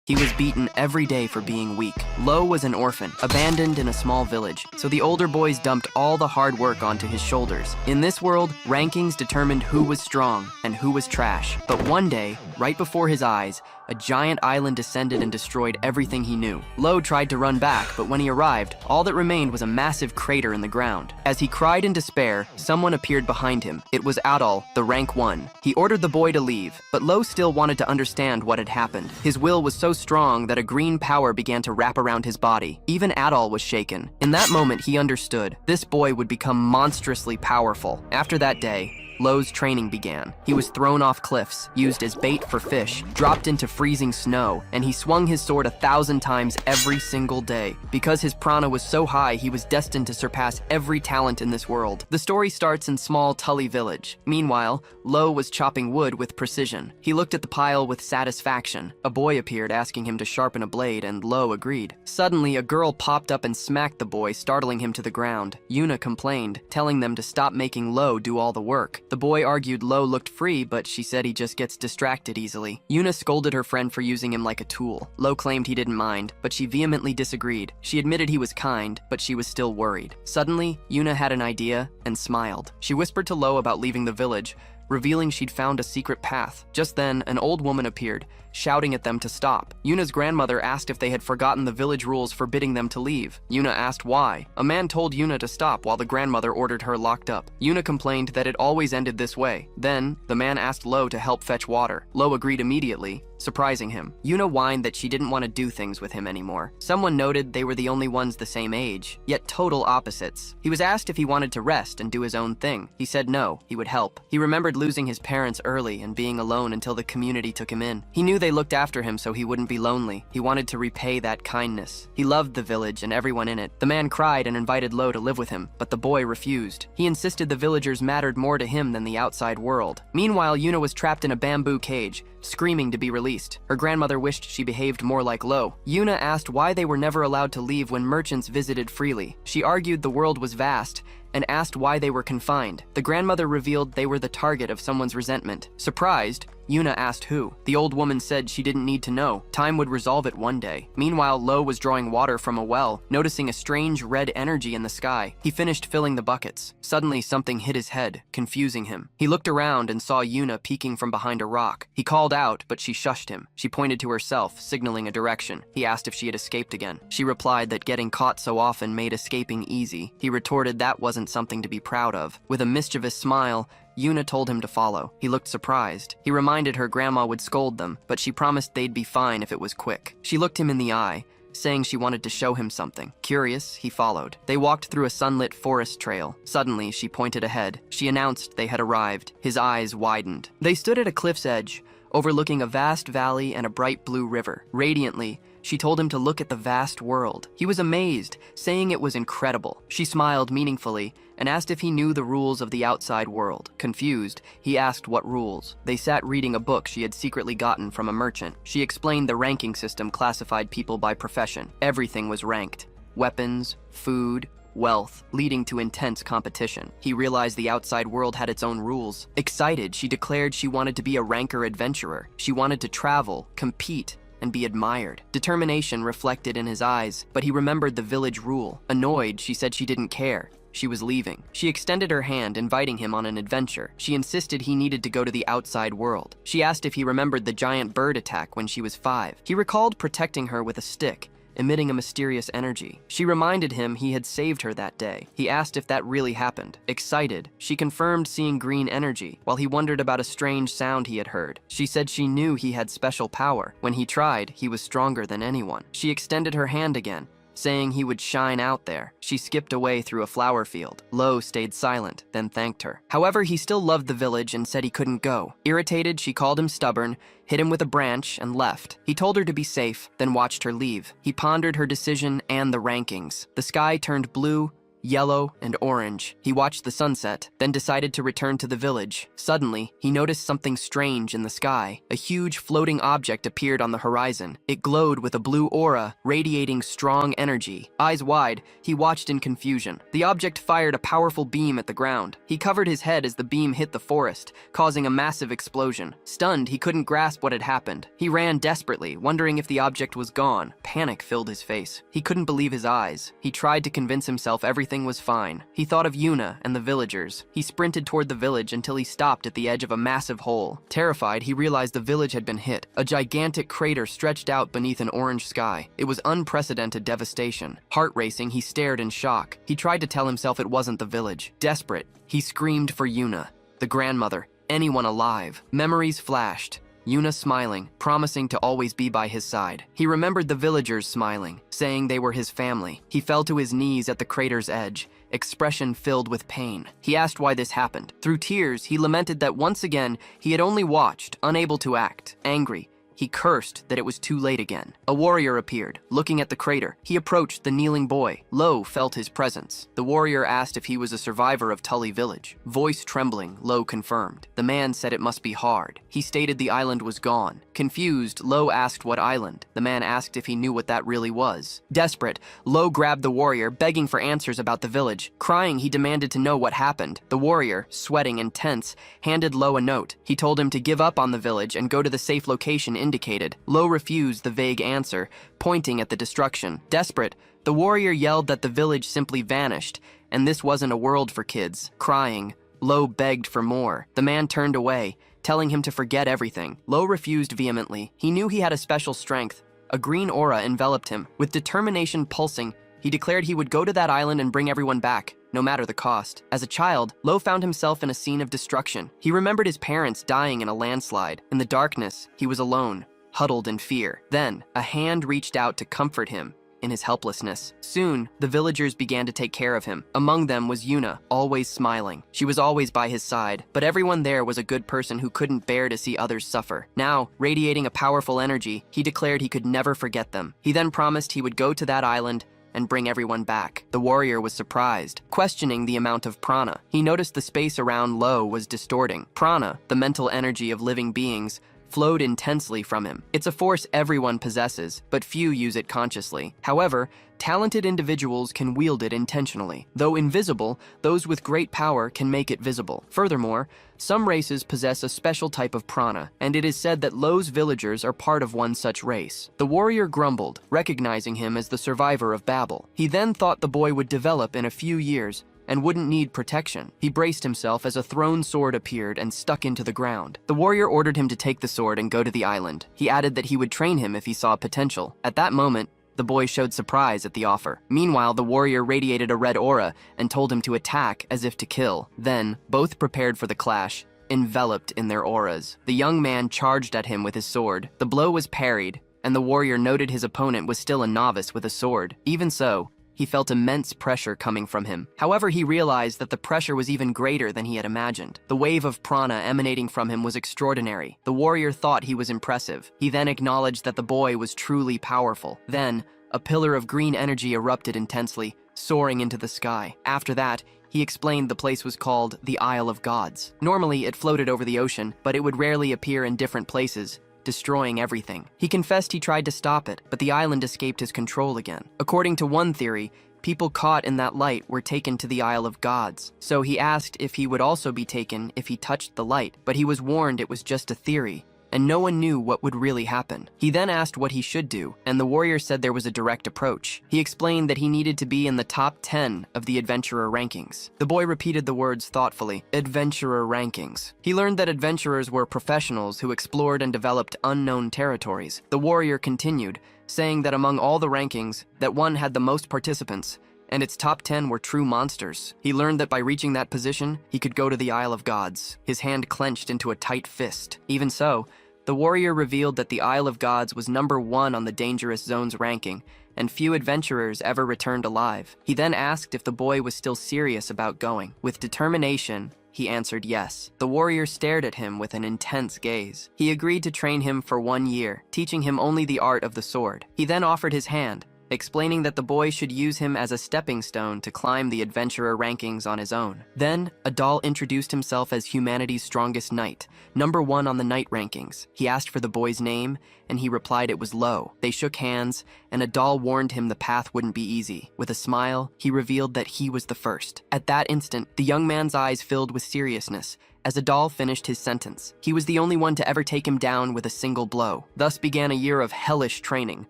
He was beaten every day for being weak. Lo was an orphan, abandoned in a small village, so the older boys dumped all the hard work onto his shoulders. In this world, rankings determined who was strong and who was trash. But one day, right before his eyes, a giant island descended and destroyed everything he knew. Lo tried to run back, but when he arrived, all that remained was a massive crater in the ground. As he cried in despair, someone appeared behind him. It was Adol, the rank 1. He ordered the boy to leave, but Lo still wanted to understand what had happened. His will was so strong that a green power began to wrap around his body. Even Adol was shaken. In that moment, he understood. This boy would become monstrously powerful. After that day, Lo's training began. He was thrown off cliffs, used as bait for fish, dropped into freezing snow, and he swung his sword 1,000 times every single day. Because his prana was so high, he was destined to surpass every talent in this world. The story starts in small Tully village. Meanwhile, Lo was chopping wood with precision. He looked at the pile with satisfaction. A boy appeared asking him to sharpen a blade, and Lo agreed. Suddenly, a girl popped up and smacked the boy, startling him to the ground. Yuna complained, telling them to stop making Lo do all the work. The boy argued Lo looked free, but she said he just gets distracted easily. Yuna scolded her friend for using him like a tool. Lo claimed he didn't mind, but she vehemently disagreed. She admitted he was kind, but she was still worried. Suddenly, Yuna had an idea and smiled. She whispered to Lo about leaving the village, revealing she'd found a secret path. Just then, an old woman appeared, shouting at them to stop. Yuna's grandmother asked if they had forgotten the village rules forbidding them to leave. Yuna asked why. A man told Yuna to stop while the grandmother ordered her locked up. Yuna complained that it always ended this way. Then, the man asked Lo to help fetch water. Lo agreed immediately, surprising him. Yuna whined that she didn't want to do things with him anymore. Someone noted they were the only ones the same age, yet total opposites. He was asked if he wanted to rest and do his own thing. He said no, he would help. He remembered losing his parents early and being alone until the community took him in. He knew they looked after him so he wouldn't be lonely. He wanted to repay that kindness. He loved the village and everyone in it. The man cried and invited Lo to live with him, but the boy refused. He insisted the villagers mattered more to him than the outside world. Meanwhile, Yuna was trapped in a bamboo cage, screaming to be released. Her grandmother wished she behaved more like Lo. Yuna asked why they were never allowed to leave when merchants visited freely. She argued the world was vast and asked why they were confined. The grandmother revealed they were the target of someone's resentment. Surprised, Yuna asked who. The old woman said she didn't need to know. Time would resolve it one day. Meanwhile, Lo was drawing water from a well, noticing a strange red energy in the sky. He finished filling the buckets. Suddenly, something hit his head, confusing him. He looked around and saw Yuna peeking from behind a rock. He called out, but she shushed him. She pointed to herself, signaling a direction. He asked if she had escaped again. She replied that getting caught so often made escaping easy. He retorted that wasn't something to be proud of. With a mischievous smile, Yuna told him to follow. He looked surprised. He reminded her grandma would scold them, but she promised they'd be fine if it was quick. She looked him in the eye, saying she wanted to show him something. Curious, he followed. They walked through a sunlit forest trail. Suddenly, she pointed ahead. She announced they had arrived. His eyes widened. They stood at a cliff's edge, overlooking a vast valley and a bright blue river. Radiantly, she told him to look at the vast world. He was amazed, saying it was incredible. She smiled meaningfully and asked if he knew the rules of the outside world. Confused, he asked what rules. They sat reading a book she had secretly gotten from a merchant. She explained the ranking system classified people by profession. Everything was ranked: weapons, food, wealth, leading to intense competition. He realized the outside world had its own rules. Excited, she declared she wanted to be a ranker adventurer. She wanted to travel, compete, and be admired. Determination reflected in his eyes, but he remembered the village rule. Annoyed, she said she didn't care. She was leaving. She extended her hand, inviting him on an adventure. She insisted he needed to go to the outside world. She asked if he remembered the giant bird attack when she was 5. He recalled protecting her with a stick, emitting a mysterious energy. She reminded him he had saved her that day. He asked if that really happened. Excited, she confirmed seeing green energy, while he wondered about a strange sound he had heard. She said she knew he had special power. When he tried, he was stronger than anyone. She extended her hand again, saying he would shine out there. She skipped away through a flower field. Lo stayed silent, then thanked her. However, he still loved the village and said he couldn't go. Irritated, she called him stubborn, hit him with a branch, and left. He told her to be safe, then watched her leave. He pondered her decision and the rankings. The sky turned blue, yellow, and orange. He watched the sunset, then decided to return to the village. Suddenly, he noticed something strange in the sky. A huge floating object appeared on the horizon. It glowed with a blue aura, radiating strong energy. Eyes wide, he watched in confusion. The object fired a powerful beam at the ground. He covered his head as the beam hit the forest, causing a massive explosion. Stunned, he couldn't grasp what had happened. He ran desperately, wondering if the object was gone. Panic filled his face. He couldn't believe his eyes. He tried to convince himself everything was fine. He thought of Yuna and the villagers. He sprinted toward the village until he stopped at the edge of a massive hole. Terrified, he realized the village had been hit. A gigantic crater stretched out beneath an orange sky. It was unprecedented devastation. Heart racing, he stared in shock. He tried to tell himself it wasn't the village. Desperate, he screamed for Yuna, the grandmother, anyone alive. Memories flashed. Yuna smiling, promising to always be by his side. He remembered the villagers smiling, saying they were his family. He fell to his knees at the crater's edge, expression filled with pain. He asked why this happened. Through tears, he lamented that once again, he had only watched, unable to act. Angry, he cursed that it was too late again. A warrior appeared, looking at the crater. He approached the kneeling boy. Lo felt his presence. The warrior asked if he was a survivor of Tully village. Voice trembling, Lo confirmed. The man said it must be hard. He stated the island was gone. Confused, Lo asked what island. The man asked if he knew what that really was. Desperate, Lo grabbed the warrior, begging for answers about the village. Crying, he demanded to know what happened. The warrior, sweating and tense, handed Lo a note. He told him to give up on the village and go to the safe location indicated. Lo refused the vague answer, pointing at the destruction. Desperate, the warrior yelled that the village simply vanished, and this wasn't a world for kids. Crying, Lo begged for more. The man turned away, telling him to forget everything. Lo refused vehemently. He knew he had a special strength. A green aura enveloped him. With determination pulsing, he declared he would go to that island and bring everyone back, no matter the cost. As a child, Lo found himself in a scene of destruction. He remembered his parents dying in a landslide. In the darkness, he was alone, huddled in fear. Then, a hand reached out to comfort him in his helplessness. Soon, the villagers began to take care of him. Among them was Yuna, always smiling. She was always by his side, but everyone there was a good person who couldn't bear to see others suffer. Now, radiating a powerful energy, he declared he could never forget them. He then promised he would go to that island and bring everyone back. The warrior was surprised, questioning the amount of prana. He noticed the space around Lo was distorting. Prana, the mental energy of living beings, flowed intensely from him. It's a force everyone possesses, but few use it consciously. However, talented individuals can wield it intentionally. Though invisible, those with great power can make it visible. Furthermore, some races possess a special type of prana, and it is said that Lo's villagers are part of one such race. The warrior grumbled, recognizing him as the survivor of Babel. He then thought the boy would develop in a few years and wouldn't need protection. He braced himself as a thrown sword appeared and stuck into the ground. The warrior ordered him to take the sword and go to the island. He added that he would train him if he saw potential. At that moment, the boy showed surprise at the offer. Meanwhile, the warrior radiated a red aura and told him to attack as if to kill. Then, both prepared for the clash, enveloped in their auras. The young man charged at him with his sword. The blow was parried, and the warrior noted his opponent was still a novice with a sword. Even so, he felt immense pressure coming from him. However, he realized that the pressure was even greater than he had imagined. The wave of prana emanating from him was extraordinary. The warrior thought he was impressive. He then acknowledged that the boy was truly powerful. Then, a pillar of green energy erupted intensely, soaring into the sky. After that, he explained the place was called the Isle of Gods. Normally, it floated over the ocean, but it would rarely appear in different places, destroying everything. He confessed he tried to stop it, but the island escaped his control again. According to one theory, people caught in that light were taken to the Isle of Gods. So he asked if he would also be taken if he touched the light, but he was warned it was just a theory, and no one knew what would really happen. He then asked what he should do, and the warrior said there was a direct approach. He explained that he needed to be in the top 10 of the adventurer rankings. The boy repeated the words thoughtfully, adventurer rankings. He learned that adventurers were professionals who explored and developed unknown territories. The warrior continued, saying that among all the rankings, that one had the most participants, and its top 10 were true monsters. He learned that by reaching that position, he could go to the Isle of Gods. His hand clenched into a tight fist. Even so, the warrior revealed that the Isle of Gods was number 1 on the dangerous zones ranking, and few adventurers ever returned alive. He then asked if the boy was still serious about going. With determination, he answered yes. The warrior stared at him with an intense gaze. He agreed to train him for 1 year, teaching him only the art of the sword. He then offered his hand, explaining that the boy should use him as a stepping stone to climb the adventurer rankings on his own. Then, Adal introduced himself as humanity's strongest knight, #1 on the knight rankings. He asked for the boy's name, and he replied it was Lo. They shook hands, and Adal warned him the path wouldn't be easy. With a smile, he revealed that he was the first. At that instant, the young man's eyes filled with seriousness as Adal finished his sentence. He was the only one to ever take him down with a single blow. Thus began a year of hellish training,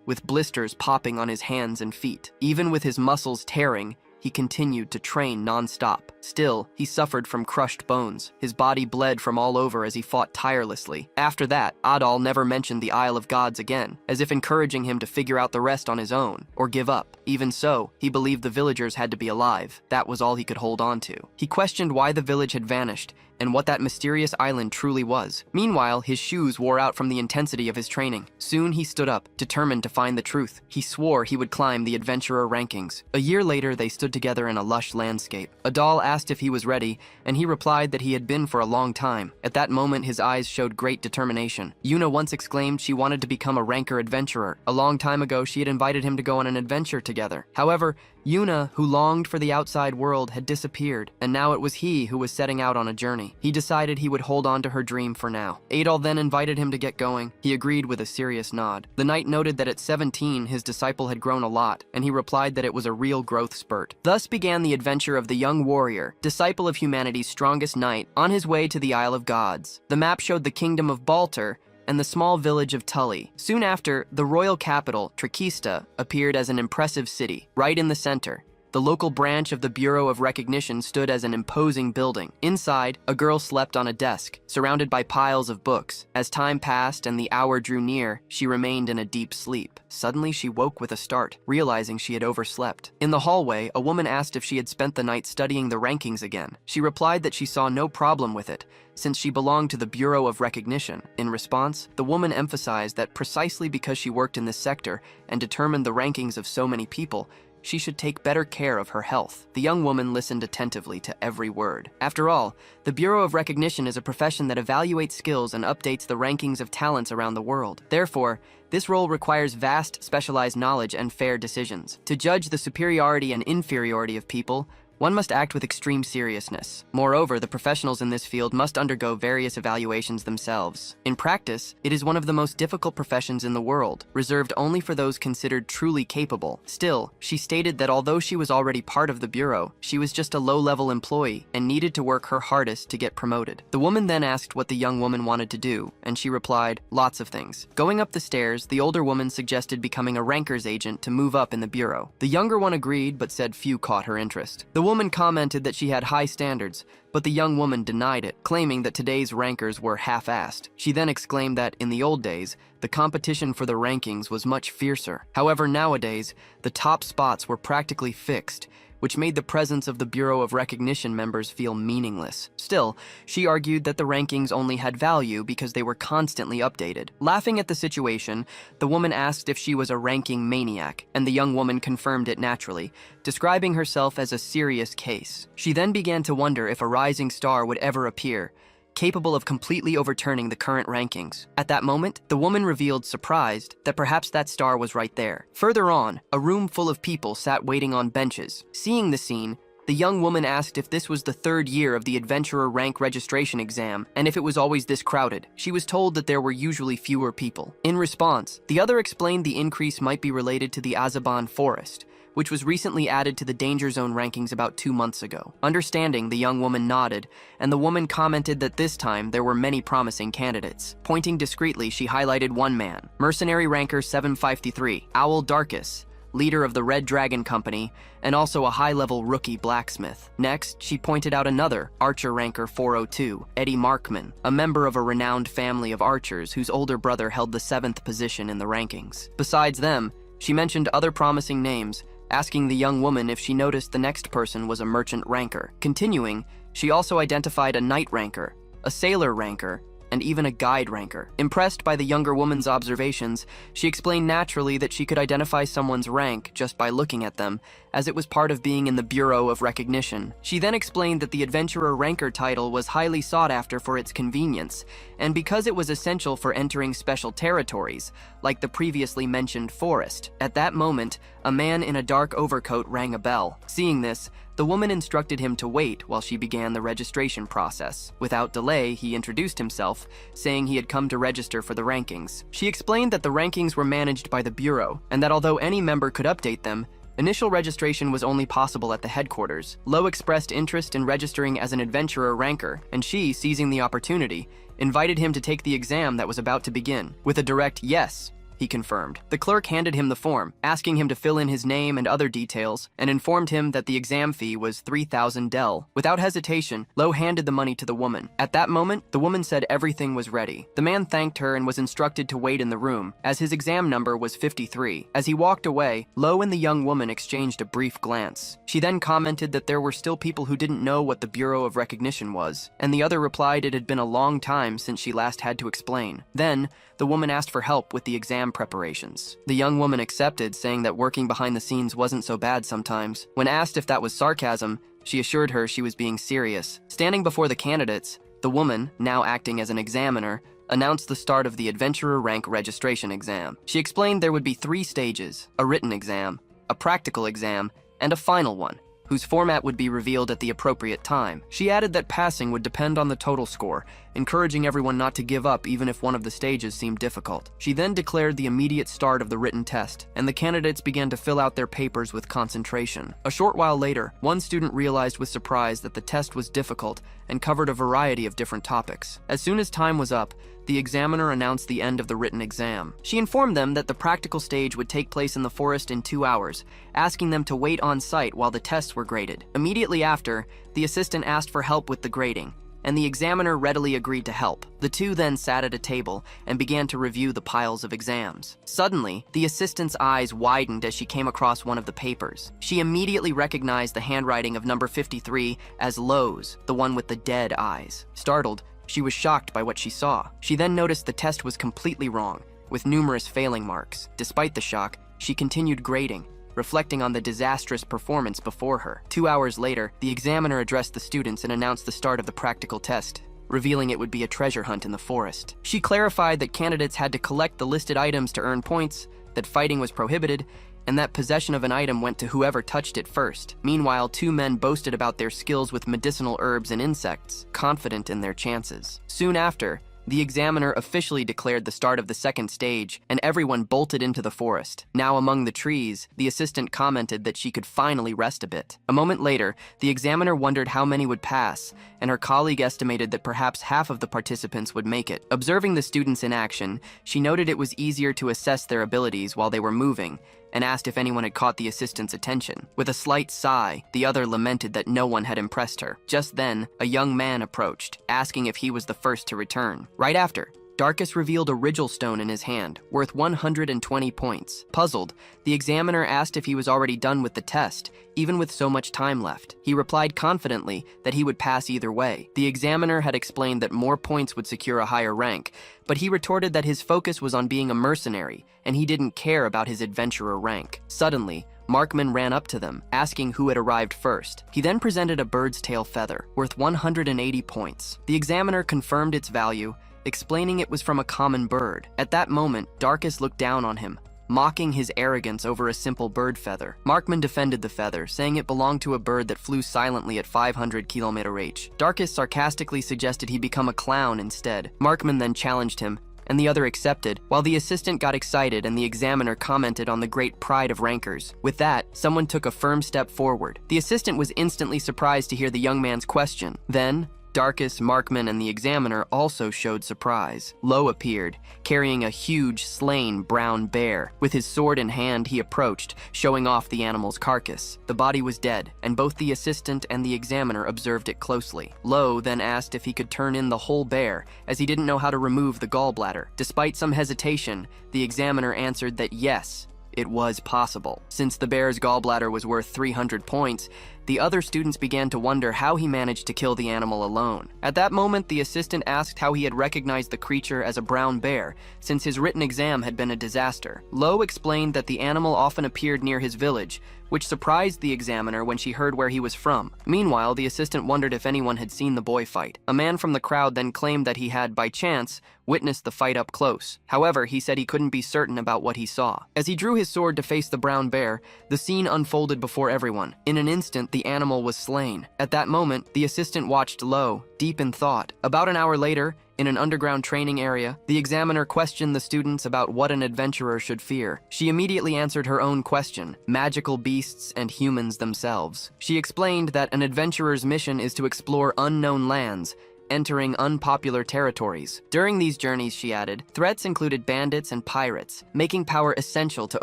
with blisters popping on his hands and feet. Even with his muscles tearing, he continued to train non-stop. Still, he suffered from crushed bones. His body bled from all over as he fought tirelessly. After that, Adal never mentioned the Isle of Gods again, as if encouraging him to figure out the rest on his own, or give up. Even so, he believed the villagers had to be alive. That was all he could hold on to. He questioned why the village had vanished, and what that mysterious island truly was. Meanwhile, his shoes wore out from the intensity of his training. Soon he stood up, determined to find the truth. He swore he would climb the adventurer rankings. A year later, they stood together in a lush landscape. Adal asked if he was ready, and he replied that he had been for a long time. At that moment, his eyes showed great determination. Yuna once exclaimed she wanted to become a ranker adventurer. A long time ago, she had invited him to go on an adventure together. However, Yuna, who longed for the outside world, had disappeared, and now it was he who was setting out on a journey. He decided he would hold on to her dream for now. Adal then invited him to get going. He agreed with a serious nod. The knight noted that at 17, his disciple had grown a lot, and he replied that it was a real growth spurt. Thus began the adventure of the young warrior, disciple of humanity's strongest knight, on his way to the Isle of Gods. The map showed the kingdom of Balter and the small village of Tully. Soon after, the royal capital, Trakista, appeared as an impressive city. Right in the center, the local branch of the Bureau of Recognition stood as an imposing building. Inside, a girl slept on a desk, surrounded by piles of books. As time passed and the hour drew near, she remained in a deep sleep. Suddenly, she woke with a start, realizing she had overslept. In the hallway, a woman asked if she had spent the night studying the rankings again. She replied that she saw no problem with it, since she belonged to the Bureau of Recognition. In response, the woman emphasized that precisely because she worked in this sector and determined the rankings of so many people, she should take better care of her health. The young woman listened attentively to every word. After all, the Bureau of Recognition is a profession that evaluates skills and updates the rankings of talents around the world. Therefore, this role requires vast, specialized knowledge and fair decisions. To judge the superiority and inferiority of people, one must act with extreme seriousness. Moreover, the professionals in this field must undergo various evaluations themselves. In practice, it is one of the most difficult professions in the world, reserved only for those considered truly capable. Still, she stated that although she was already part of the bureau, she was just a low-level employee and needed to work her hardest to get promoted. The woman then asked what the young woman wanted to do, and she replied, lots of things. Going up the stairs, the older woman suggested becoming a ranker's agent to move up in the bureau. The younger one agreed, but said few caught her interest. The woman commented that she had high standards, but the young woman denied it, claiming that today's rankers were half-assed. She then exclaimed that, in the old days, the competition for the rankings was much fiercer. However, nowadays, the top spots were practically fixed, which made the presence of the Bureau of Recognition members feel meaningless. Still, she argued that the rankings only had value because they were constantly updated. Laughing at the situation, the woman asked if she was a ranking maniac, and the young woman confirmed it naturally, describing herself as a serious case. She then began to wonder if a rising star would ever appear, capable of completely overturning the current rankings. At that moment, the woman revealed, surprised, that perhaps that star was right there. Further on, a room full of people sat waiting on benches. Seeing the scene, the young woman asked if this was the third year of the adventurer rank registration exam, and if it was always this crowded. She was told that there were usually fewer people. In response, the other explained the increase might be related to the Azaban forest, which was recently added to the danger zone rankings about 2 months ago. Understanding, the young woman nodded, and the woman commented that this time there were many promising candidates. Pointing discreetly, she highlighted one man, mercenary ranker 753, Owl Darkus, leader of the Red Dragon Company, and also a high-level rookie blacksmith. Next, she pointed out another, archer ranker 402, Eddie Markman, a member of a renowned family of archers whose older brother held the 7th position in the rankings. Besides them, she mentioned other promising names, asking the young woman if she noticed the next person was a merchant ranker. Continuing, she also identified a knight ranker, a sailor ranker, and even a guide ranker. Impressed by the younger woman's observations, she explained naturally that she could identify someone's rank just by looking at them, as it was part of being in the Bureau of Recognition. She then explained that the adventurer ranker title was highly sought after for its convenience, and because it was essential for entering special territories, like the previously mentioned forest. At that moment, A man in a dark overcoat rang a bell. Seeing this, the woman instructed him to wait while she began the registration process. Without delay, he introduced himself, saying he had come to register for the rankings. She explained that the rankings were managed by the Bureau, and that although any member could update them, initial registration was only possible at the headquarters. Lo expressed interest in registering as an adventurer ranker, and she, seizing the opportunity, invited him to take the exam that was about to begin. With a direct yes, he confirmed. The clerk handed him the form, asking him to fill in his name and other details, and informed him that the exam fee was 3,000 del. Without hesitation, Lo handed the money to the woman. At that moment, the woman said everything was ready. The man thanked her and was instructed to wait in the room, as his exam number was 53. As he walked away, Lo and the young woman exchanged a brief glance. She then commented that there were still people who didn't know what the Bureau of Recognition was, and the other replied it had been a long time since she last had to explain. Then, the woman asked for help with the exam preparations. The young woman accepted, saying that working behind the scenes wasn't so bad sometimes. When asked if that was sarcasm, she assured her she was being serious. Standing before the candidates, the woman, now acting as an examiner, announced the start of the Adventurer Rank registration exam. She explained there would be 3 stages: a written exam, a practical exam, and a final one, whose format would be revealed at the appropriate time. She added that passing would depend on the total score, encouraging everyone not to give up even if one of the stages seemed difficult. She then declared the immediate start of the written test, and the candidates began to fill out their papers with concentration. A short while later, one student realized with surprise that the test was difficult and covered a variety of different topics. As soon as time was up, the examiner announced the end of the written exam. She informed them that the practical stage would take place in the forest in 2 hours, asking them to wait on site while the tests were graded. Immediately after, the assistant asked for help with the grading, and the examiner readily agreed to help. The two then sat at a table and began to review the piles of exams. Suddenly, the assistant's eyes widened as she came across one of the papers. She immediately recognized the handwriting of number 53 as Lo's, the one with the dead eyes. Startled, she was shocked by what she saw. She then noticed the test was completely wrong, with numerous failing marks. Despite the shock, she continued grading, reflecting on the disastrous performance before her. 2 hours later, the examiner addressed the students and announced the start of the practical test, revealing it would be a treasure hunt in the forest. She clarified that candidates had to collect the listed items to earn points, that fighting was prohibited, and that possession of an item went to whoever touched it first. Meanwhile, 2 men boasted about their skills with medicinal herbs and insects, confident in their chances. Soon after, the examiner officially declared the start of the second stage, and everyone bolted into the forest. Now among the trees, the assistant commented that she could finally rest a bit. A moment later, the examiner wondered how many would pass, and her colleague estimated that perhaps half of the participants would make it. Observing the students in action, she noted it was easier to assess their abilities while they were moving, and asked if anyone had caught the assistant's attention. With a slight sigh, the other lamented that no one had impressed her. Just then, a young man approached, asking if he was the first to return. Right after, Darkus revealed a Rigel stone in his hand, worth 120 points. Puzzled, the examiner asked if he was already done with the test, even with so much time left. He replied confidently that he would pass either way. The examiner had explained that more points would secure a higher rank, but he retorted that his focus was on being a mercenary, and he didn't care about his adventurer rank. Suddenly, Markman ran up to them, asking who had arrived first. He then presented a bird's tail feather, worth 180 points. The examiner confirmed its value, explaining it was from a common bird. At that moment, Darkus looked down on him, mocking his arrogance over a simple bird feather. Markman defended the feather, saying it belonged to a bird that flew silently at 500 km reach. Darkus sarcastically suggested he become a clown instead. Markman then challenged him, and the other accepted, while the assistant got excited and the examiner commented on the great pride of rankers. With that, someone took a firm step forward. The assistant was instantly surprised to hear the young man's question. Then, Darkus, Markman, and the examiner also showed surprise. Lo appeared, carrying a huge, slain brown bear. With his sword in hand, he approached, showing off the animal's carcass. The body was dead, and both the assistant and the examiner observed it closely. Lo then asked if he could turn in the whole bear, as he didn't know how to remove the gallbladder. Despite some hesitation, the examiner answered that yes, it was possible. Since the bear's gallbladder was worth 300 points, the other students began to wonder how he managed to kill the animal alone. At that moment, the assistant asked how he had recognized the creature as a brown bear, since his written exam had been a disaster. Lo explained that the animal often appeared near his village, which surprised the examiner when she heard where he was from. Meanwhile, the assistant wondered if anyone had seen the boy fight. A man from the crowd then claimed that he had, by chance, witnessed the fight up close. However, he said he couldn't be certain about what he saw. As he drew his sword to face the brown bear, the scene unfolded before everyone. In an instant, the animal was slain. At that moment, the assistant watched Lo, deep in thought. About an hour later, in an underground training area, the examiner questioned the students about what an adventurer should fear. She immediately answered her own question: magical beasts and humans themselves. She explained that an adventurer's mission is to explore unknown lands, entering unpopular territories. During these journeys, she added, threats included bandits and pirates, making power essential to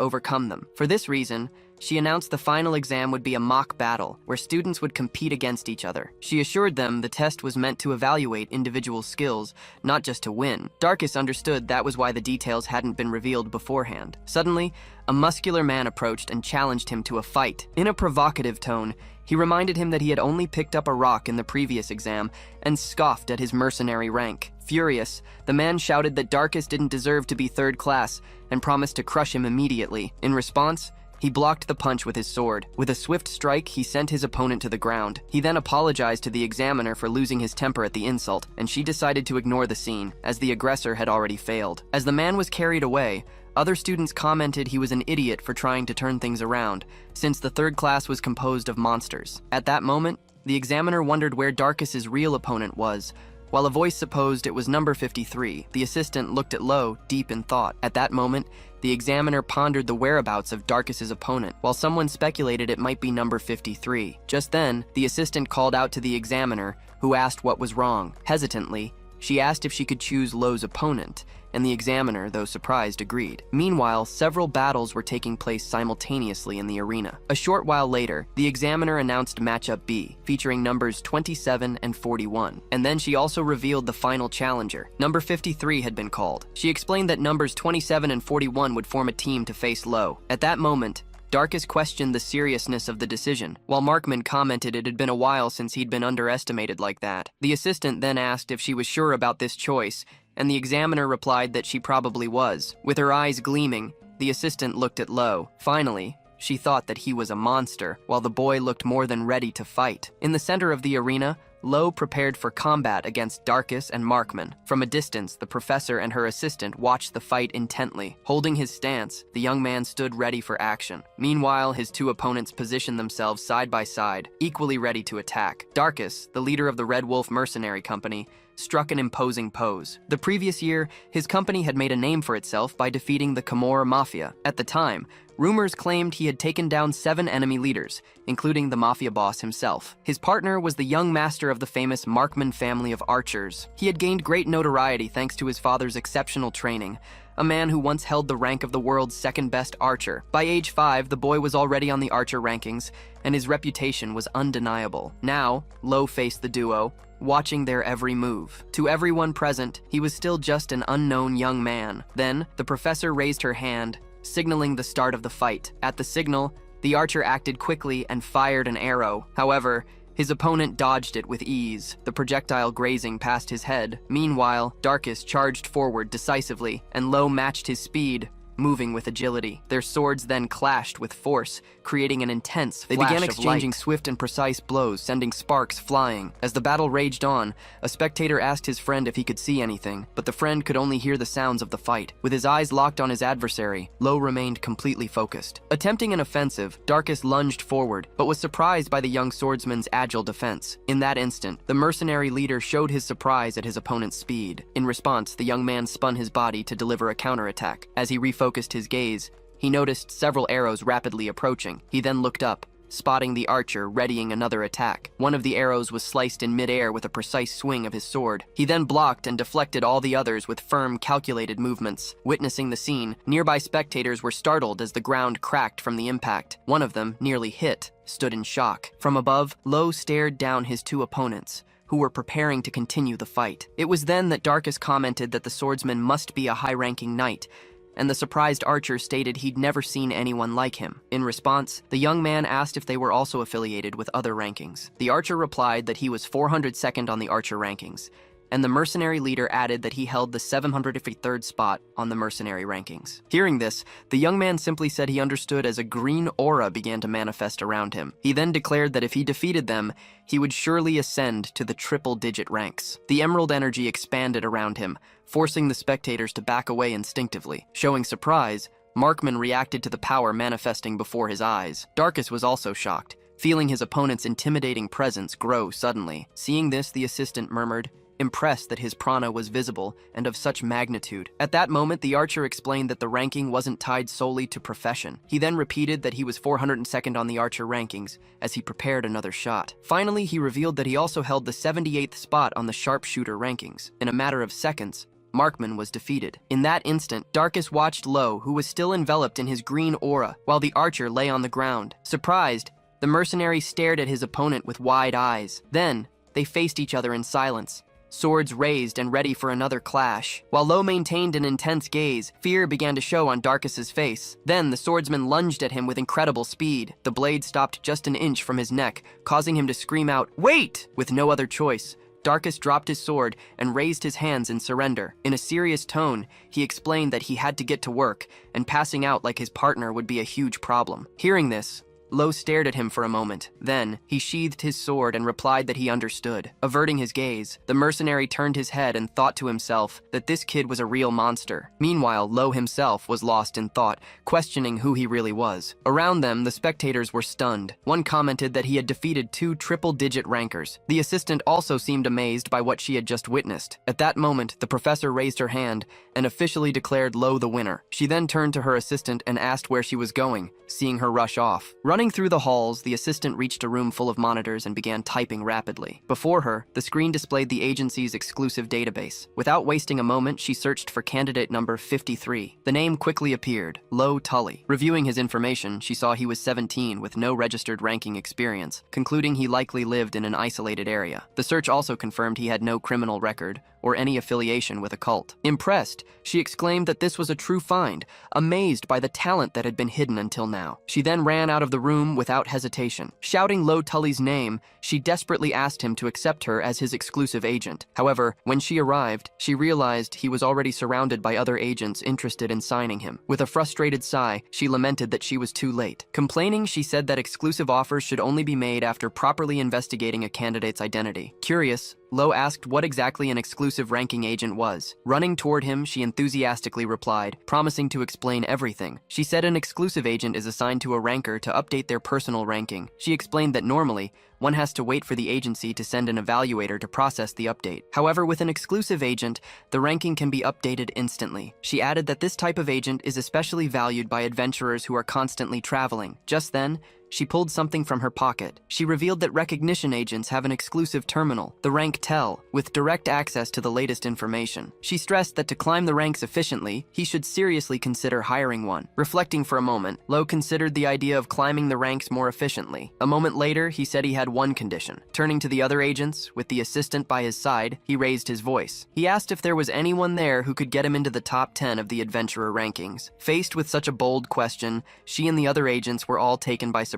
overcome them. For this reason, she announced the final exam would be a mock battle, where students would compete against each other. She assured them the test was meant to evaluate individual skills, not just to win. Darkus understood that was why the details hadn't been revealed beforehand. Suddenly, a muscular man approached and challenged him to a fight. In a provocative tone, he reminded him that he had only picked up a rock in the previous exam and scoffed at his mercenary rank. Furious, the man shouted that Darkus didn't deserve to be third class and promised to crush him immediately. In response, he blocked the punch with his sword. With a swift strike, he sent his opponent to the ground. He then apologized to the examiner for losing his temper at the insult, and she decided to ignore the scene, as the aggressor had already failed. As the man was carried away, other students commented he was an idiot for trying to turn things around, since the third class was composed of monsters. At that moment, the examiner wondered where Darkus's real opponent was. While a voice supposed it was number 53, the assistant looked at Lo, deep in thought. At that moment, the examiner pondered the whereabouts of Darkus's opponent, while someone speculated it might be number 53. Just then, the assistant called out to the examiner, who asked what was wrong. Hesitantly, she asked if she could choose Lo's opponent, and the examiner, though surprised, agreed. Meanwhile, several battles were taking place simultaneously in the arena. A short while later, the examiner announced matchup B, featuring numbers 27 and 41. And then she also revealed the final challenger. Number 53 had been called. She explained that numbers 27 and 41 would form a team to face Lo. At that moment, Darkus questioned the seriousness of the decision, while Markman commented it had been a while since he'd been underestimated like that. The assistant then asked if she was sure about this choice, and the examiner replied that she probably was. With her eyes gleaming, the assistant looked at Lo. Finally, she thought that he was a monster, while the boy looked more than ready to fight. In the center of the arena, Lo prepared for combat against Darkus and Markman. From a distance, the professor and her assistant watched the fight intently. Holding his stance, the young man stood ready for action. Meanwhile, his two opponents positioned themselves side by side, equally ready to attack. Darkus, the leader of the Red Wolf Mercenary Company, struck an imposing pose. The previous year, his company had made a name for itself by defeating the Camorra Mafia. At the time, rumors claimed he had taken down 7 enemy leaders, including the mafia boss himself. His partner was the young master of the famous Markman family of archers. He had gained great notoriety thanks to his father's exceptional training, a man who once held the rank of the world's second-best archer. By age 5, the boy was already on the archer rankings, and his reputation was undeniable. Now, Lo faced the duo, watching their every move. To everyone present, he was still just an unknown young man. Then, the professor raised her hand, signaling the start of the fight. At the signal, the archer acted quickly and fired an arrow. However, his opponent dodged it with ease, the projectile grazing past his head. Meanwhile, Darkus charged forward decisively, and Lo matched his speed, moving with agility. Their swords then clashed with force, creating an intense flash of light. They began exchanging swift and precise blows, sending sparks flying. As the battle raged on, a spectator asked his friend if he could see anything, but the friend could only hear the sounds of the fight. With his eyes locked on his adversary, Lo remained completely focused. Attempting an offensive, Darkus lunged forward, but was surprised by the young swordsman's agile defense. In that instant, the mercenary leader showed his surprise at his opponent's speed. In response, the young man spun his body to deliver a counterattack. As he refocused his gaze, he noticed several arrows rapidly approaching. He then looked up, spotting the archer readying another attack. One of the arrows was sliced in midair with a precise swing of his sword. He then blocked and deflected all the others with firm, calculated movements. Witnessing the scene, nearby spectators were startled as the ground cracked from the impact. One of them, nearly hit, stood in shock. From above, Lo stared down his two opponents, who were preparing to continue the fight. It was then that Darkus commented that the swordsman must be a high-ranking knight, and the surprised archer stated he'd never seen anyone like him. In response, the young man asked if they were also affiliated with other rankings. The archer replied that he was 402nd on the archer rankings, and the mercenary leader added that he held the 753rd spot on the mercenary rankings. Hearing this, the young man simply said he understood as a green aura began to manifest around him. He then declared that if he defeated them, he would surely ascend to the triple-digit ranks. The emerald energy expanded around him, forcing the spectators to back away instinctively. Showing surprise, Markman reacted to the power manifesting before his eyes. Darkus was also shocked, feeling his opponent's intimidating presence grow suddenly. Seeing this, the assistant murmured, impressed that his prana was visible and of such magnitude. At that moment, the archer explained that the ranking wasn't tied solely to profession. He then repeated that he was 402nd on the archer rankings as he prepared another shot. Finally, he revealed that he also held the 78th spot on the sharpshooter rankings. In a matter of seconds, Markman was defeated. In that instant, Darkus watched Lo, who was still enveloped in his green aura, while the archer lay on the ground. Surprised, the mercenary stared at his opponent with wide eyes. Then, they faced each other in silence, swords raised and ready for another clash. While Lo maintained an intense gaze, fear began to show on Darkus's face. Then the swordsman lunged at him with incredible speed. The blade stopped just an inch from his neck, causing him to scream out, "Wait!" With no other choice, Darkus dropped his sword and raised his hands in surrender. In a serious tone, he explained that he had to get to work, and passing out like his partner would be a huge problem. Hearing this, Lo stared at him for a moment. Then, he sheathed his sword and replied that he understood. Averting his gaze, the mercenary turned his head and thought to himself that this kid was a real monster. Meanwhile, Lo himself was lost in thought, questioning who he really was. Around them, the spectators were stunned. One commented that he had defeated 2 triple-digit rankers. The assistant also seemed amazed by what she had just witnessed. At that moment, the professor raised her hand and officially declared Lo the winner. She then turned to her assistant and asked where she was going, seeing her rush off. Running through the halls, the assistant reached a room full of monitors and began typing rapidly. Before her, the screen displayed the agency's exclusive database. Without wasting a moment, she searched for candidate number 53. The name quickly appeared, Lo Tully. Reviewing his information, she saw he was 17 with no registered ranking experience, concluding he likely lived in an isolated area. The search also confirmed he had no criminal record or any affiliation with a cult. Impressed, she exclaimed that this was a true find, amazed by the talent that had been hidden until now. She then ran out of the room without hesitation. Shouting Lo Tully's name, she desperately asked him to accept her as his exclusive agent. However, when she arrived, she realized he was already surrounded by other agents interested in signing him. With a frustrated sigh, she lamented that she was too late. Complaining, she said that exclusive offers should only be made after properly investigating a candidate's identity. Curious, Lo asked what exactly an exclusive ranking agent was. Running toward him, she enthusiastically replied, promising to explain everything. She said an exclusive agent is assigned to a ranker to update their personal ranking. She explained that normally, one has to wait for the agency to send an evaluator to process the update. However, with an exclusive agent, the ranking can be updated instantly. She added that this type of agent is especially valued by adventurers who are constantly traveling. Just then, she pulled something from her pocket. She revealed that recognition agents have an exclusive terminal, the rank Tell, with direct access to the latest information. She stressed that to climb the ranks efficiently, he should seriously consider hiring one. Reflecting for a moment, Lo considered the idea of climbing the ranks more efficiently. A moment later, he said he had one condition. Turning to the other agents, with the assistant by his side, he raised his voice. He asked if there was anyone there who could get him into the top 10 of the adventurer rankings. Faced with such a bold question, she and the other agents were all taken by surprise.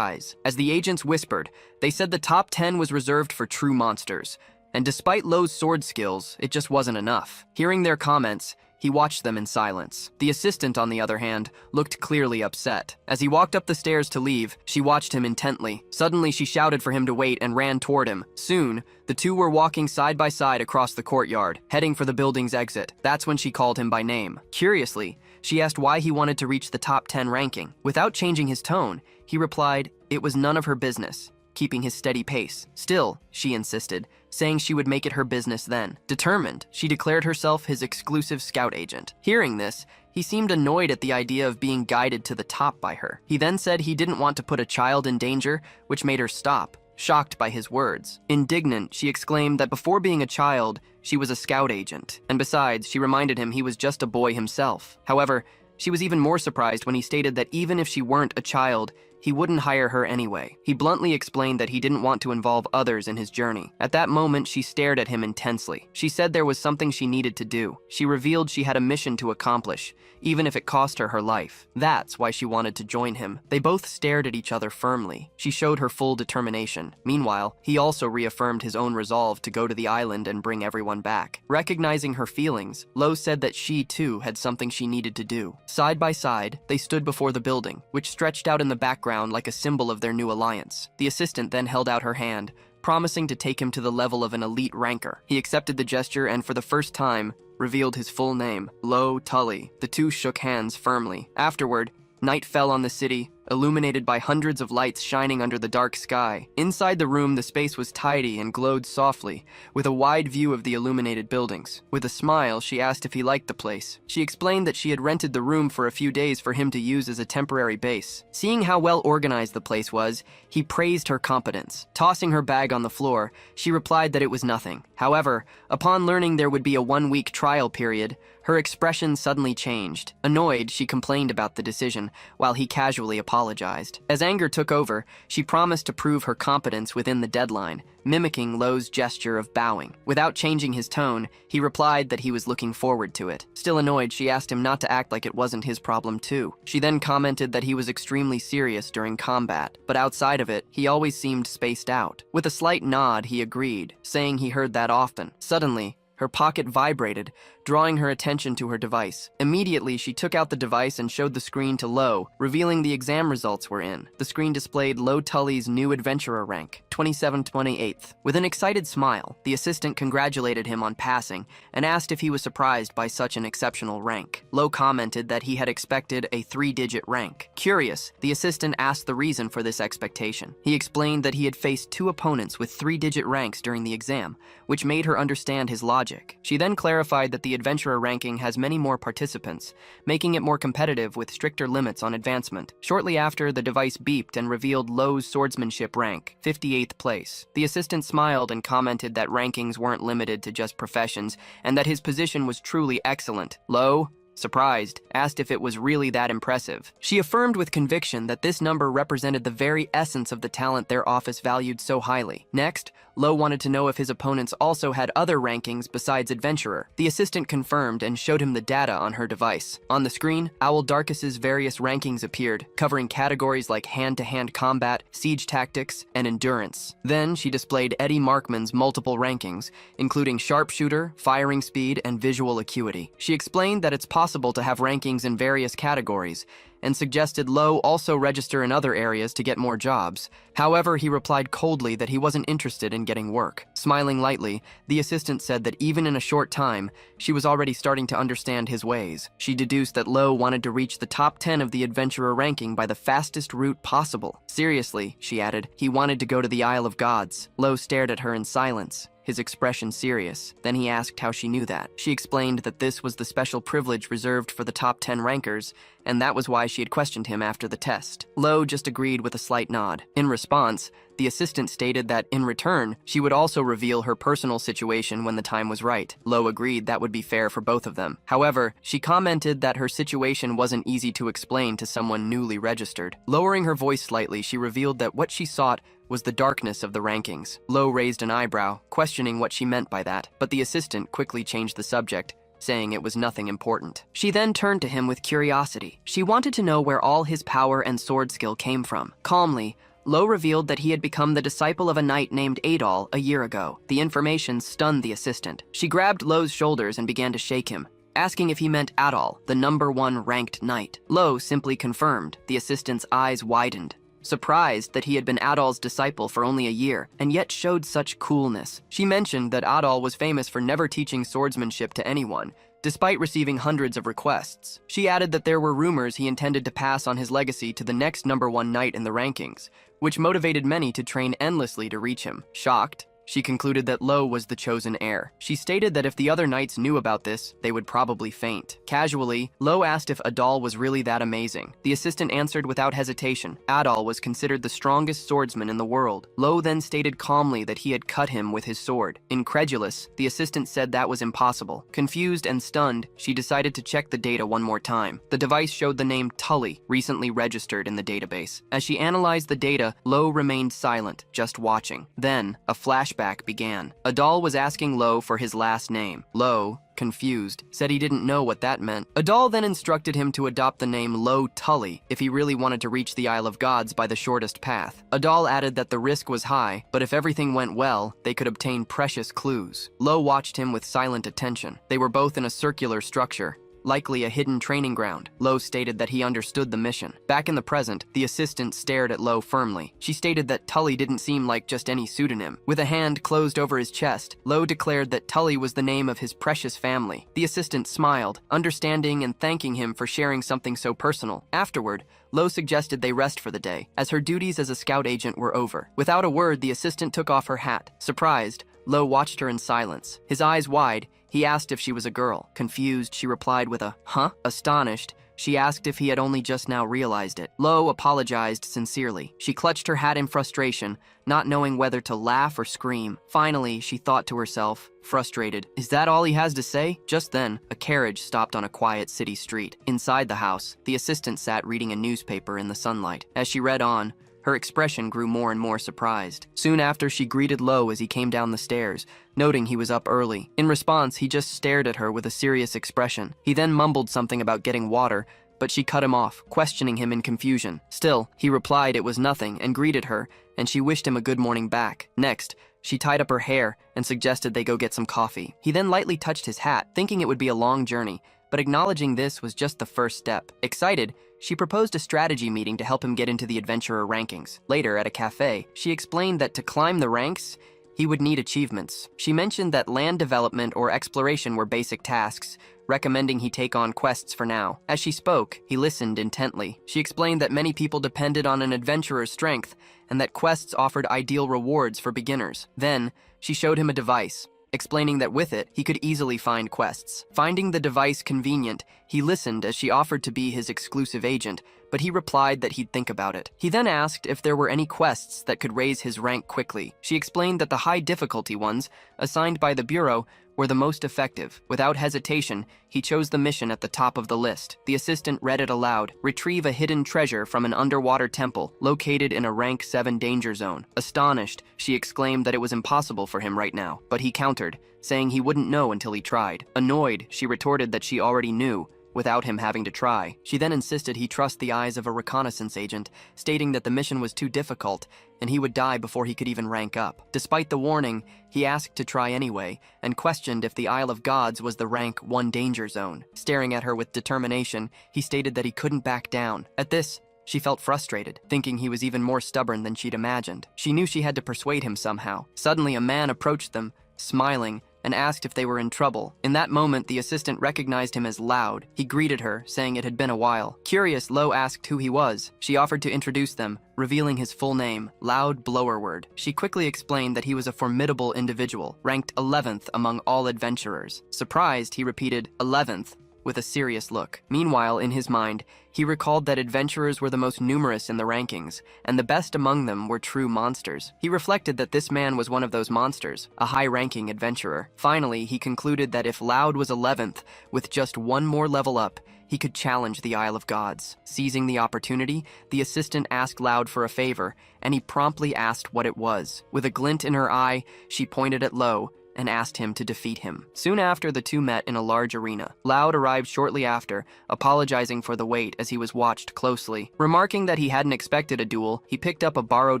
As the agents whispered, they said the top 10 was reserved for true monsters, and despite Lo's sword skills, it just wasn't enough. Hearing their comments, he watched them in silence. The assistant, on the other hand, looked clearly upset. As he walked up the stairs to leave, she watched him intently. Suddenly, she shouted for him to wait and ran toward him. Soon, the two were walking side by side across the courtyard, heading for the building's exit. That's when she called him by name. Curiously, she asked why he wanted to reach the top 10 ranking. Without changing his tone, he replied, it was none of her business, keeping his steady pace. Still, she insisted, saying she would make it her business then. Determined, she declared herself his exclusive scout agent. Hearing this, he seemed annoyed at the idea of being guided to the top by her. He then said he didn't want to put a child in danger, which made her stop, shocked by his words. Indignant, she exclaimed that before being a child, she was a scout agent, and besides, she reminded him he was just a boy himself. However, she was even more surprised when he stated that even if she weren't a child, he wouldn't hire her anyway. He bluntly explained that he didn't want to involve others in his journey. At that moment, she stared at him intensely. She said there was something she needed to do. She revealed she had a mission to accomplish, even if it cost her her life. That's why she wanted to join him. They both stared at each other firmly. She showed her full determination. Meanwhile, he also reaffirmed his own resolve to go to the island and bring everyone back. Recognizing her feelings, Lo said that she too had something she needed to do. Side by side, they stood before the building, which stretched out in the background like a symbol of their new alliance. The assistant then held out her hand, promising to take him to the level of an elite ranker. He accepted the gesture and for the first time, revealed his full name, Lo Tully. The two shook hands firmly. Afterward, night fell on the city, illuminated by hundreds of lights shining under the dark sky. Inside the room, the space was tidy and glowed softly, with a wide view of the illuminated buildings. With a smile, she asked if he liked the place. She explained that she had rented the room for a few days for him to use as a temporary base. Seeing how well organized the place was, he praised her competence. Tossing her bag on the floor, she replied that it was nothing. However, upon learning there would be a 1-week trial period, her expression suddenly changed. Annoyed, she complained about the decision, while he casually apologized. As anger took over, she promised to prove her competence within the deadline, mimicking Lo's gesture of bowing. Without changing his tone, he replied that he was looking forward to it. Still annoyed, she asked him not to act like it wasn't his problem too. She then commented that he was extremely serious during combat, but outside of it, he always seemed spaced out. With a slight nod, he agreed, saying he heard that often. Suddenly, her pocket vibrated, drawing her attention to her device. Immediately, she took out the device and showed the screen to Lo, revealing the exam results were in. The screen displayed Lo Tully's new adventurer rank, 27/28th. With an excited smile, the assistant congratulated him on passing and asked if he was surprised by such an exceptional rank. Lo commented that he had expected a 3-digit rank. Curious, the assistant asked the reason for this expectation. He explained that he had faced 2 opponents with 3-digit ranks during the exam, which made her understand his logic. She then clarified that the adventurer ranking has many more participants, making it more competitive with stricter limits on advancement. Shortly after, the device beeped and revealed Lo's swordsmanship rank, 58th place. The assistant smiled and commented that rankings weren't limited to just professions and that his position was truly excellent. Lo, surprised, asked if it was really that impressive. She affirmed with conviction that this number represented the very essence of the talent their office valued so highly. Next, Lo wanted to know if his opponents also had other rankings besides Adventurer. The assistant confirmed and showed him the data on her device. On the screen, Owl Darkus's various rankings appeared, covering categories like hand-to-hand combat, siege tactics, and endurance. Then she displayed Eddie Markman's multiple rankings, including sharpshooter, firing speed, and visual acuity. She explained that it's possible to have rankings in various categories, and suggested Lo also register in other areas to get more jobs. However, he replied coldly that he wasn't interested in getting work. Smiling lightly, the assistant said that even in a short time, she was already starting to understand his ways. She deduced that Lo wanted to reach the top 10 of the adventurer ranking by the fastest route possible. Seriously, she added, he wanted to go to the Isle of Gods. Lo stared at her in silence, his expression serious. Then he asked how she knew that. She explained that this was the special privilege reserved for the top 10 rankers, and that was why she had questioned him after the test. Lo just agreed with a slight nod. In response, the assistant stated that, in return, she would also reveal her personal situation when the time was right. Lo agreed that would be fair for both of them. However, she commented that her situation wasn't easy to explain to someone newly registered. Lowering her voice slightly, she revealed that what she sought was the darkness of the rankings. Lo raised an eyebrow, questioning what she meant by that, but the assistant quickly changed the subject, saying it was nothing important. She then turned to him with curiosity. She wanted to know where all his power and sword skill came from. Calmly, Lo revealed that he had become the disciple of a knight named Adol a year ago. The information stunned the assistant. She grabbed Lo's shoulders and began to shake him, asking if he meant Adol, the #1 ranked knight. Lo simply confirmed. The assistant's eyes widened, surprised that he had been Adol's disciple for only a year, and yet showed such coolness. She mentioned that Adol was famous for never teaching swordsmanship to anyone, despite receiving hundreds of requests. She added that there were rumors he intended to pass on his legacy to the next #1 knight in the rankings, which motivated many to train endlessly to reach him. Shocked, she concluded that Lo was the chosen heir. She stated that if the other knights knew about this, they would probably faint. Casually, Lo asked if Adal was really that amazing. The assistant answered without hesitation. Adal was considered the strongest swordsman in the world. Lo then stated calmly that he had cut him with his sword. Incredulous, the assistant said that was impossible. Confused and stunned, she decided to check the data one more time. The device showed the name Tully, recently registered in the database. As she analyzed the data, Lo remained silent, just watching. Then, a flashback began. Adal was asking Lo for his last name. Lo, confused, said he didn't know what that meant. Adal then instructed him to adopt the name Lo Tully if he really wanted to reach the Isle of Gods by the shortest path. Adal added that the risk was high, but if everything went well, they could obtain precious clues. Lo watched him with silent attention. They were both in a circular structure, likely a hidden training ground. Lo stated that he understood the mission. Back in the present, the assistant stared at Lo firmly. She stated that Tully didn't seem like just any pseudonym. With a hand closed over his chest, Lo declared that Tully was the name of his precious family. The assistant smiled, understanding and thanking him for sharing something so personal. Afterward, Lo suggested they rest for the day, as her duties as a scout agent were over. Without a word, the assistant took off her hat. Surprised, Lo watched her in silence. His eyes wide, he asked if she was a girl. Confused, she replied with a, "Huh?" Astonished, she asked if he had only just now realized it. Lo apologized sincerely. She clutched her hat in frustration, not knowing whether to laugh or scream. Finally, she thought to herself, frustrated, "Is that all he has to say?" Just then, a carriage stopped on a quiet city street. Inside the house, the assistant sat reading a newspaper in the sunlight. As she read on, her expression grew more and more surprised. Soon after, she greeted Lo as he came down the stairs, noting he was up early. In response, he just stared at her with a serious expression. He then mumbled something about getting water, but she cut him off, questioning him in confusion. Still, he replied it was nothing and greeted her, and she wished him a good morning back. Next, she tied up her hair and suggested they go get some coffee. He then lightly touched his hat, thinking it would be a long journey, but acknowledging this was just the first step. Excited, she proposed a strategy meeting to help him get into the adventurer rankings. Later, at a cafe, she explained that to climb the ranks, he would need achievements. She mentioned that land development or exploration were basic tasks, recommending he take on quests for now. As she spoke, he listened intently. She explained that many people depended on an adventurer's strength, and that quests offered ideal rewards for beginners. Then, she showed him a device, explaining that with it, he could easily find quests. Finding the device convenient, he listened as she offered to be his exclusive agent, but he replied that he'd think about it. He then asked if there were any quests that could raise his rank quickly. She explained that the high difficulty ones, assigned by the Bureau, were the most effective. Without hesitation, he chose the mission at the top of the list. The assistant read it aloud: retrieve a hidden treasure from an underwater temple located in a rank 7 danger zone. Astonished, she exclaimed that it was impossible for him right now, but he countered, saying he wouldn't know until he tried. Annoyed, she retorted that she already knew, without him having to try. She then insisted he trust the eyes of a reconnaissance agent, stating that the mission was too difficult and he would die before he could even rank up. Despite the warning, he asked to try anyway and questioned if the Isle of Gods was the rank 1 danger zone. Staring at her with determination, he stated that he couldn't back down. At this, she felt frustrated, thinking he was even more stubborn than she'd imagined. She knew she had to persuade him somehow. Suddenly, a man approached them, smiling, and asked if they were in trouble. In that moment, the assistant recognized him as Loud. He greeted her, saying it had been a while. Curious, Lo asked who he was. She offered to introduce them, revealing his full name, Loud Blowerword. She quickly explained that he was a formidable individual, ranked 11th among all adventurers. Surprised, he repeated, 11th, with a serious look. Meanwhile, in his mind, he recalled that adventurers were the most numerous in the rankings, and the best among them were true monsters. He reflected that this man was one of those monsters, a high-ranking adventurer. Finally, he concluded that if Loud was 11th, with just one more level up, he could challenge the Isle of Gods. Seizing the opportunity, the assistant asked Loud for a favor, and he promptly asked what it was. With a glint in her eye, she pointed at Lo and asked him to defeat him. Soon after, the two met in a large arena. Loud arrived shortly after, apologizing for the wait as he was watched closely. Remarking that he hadn't expected a duel, he picked up a borrowed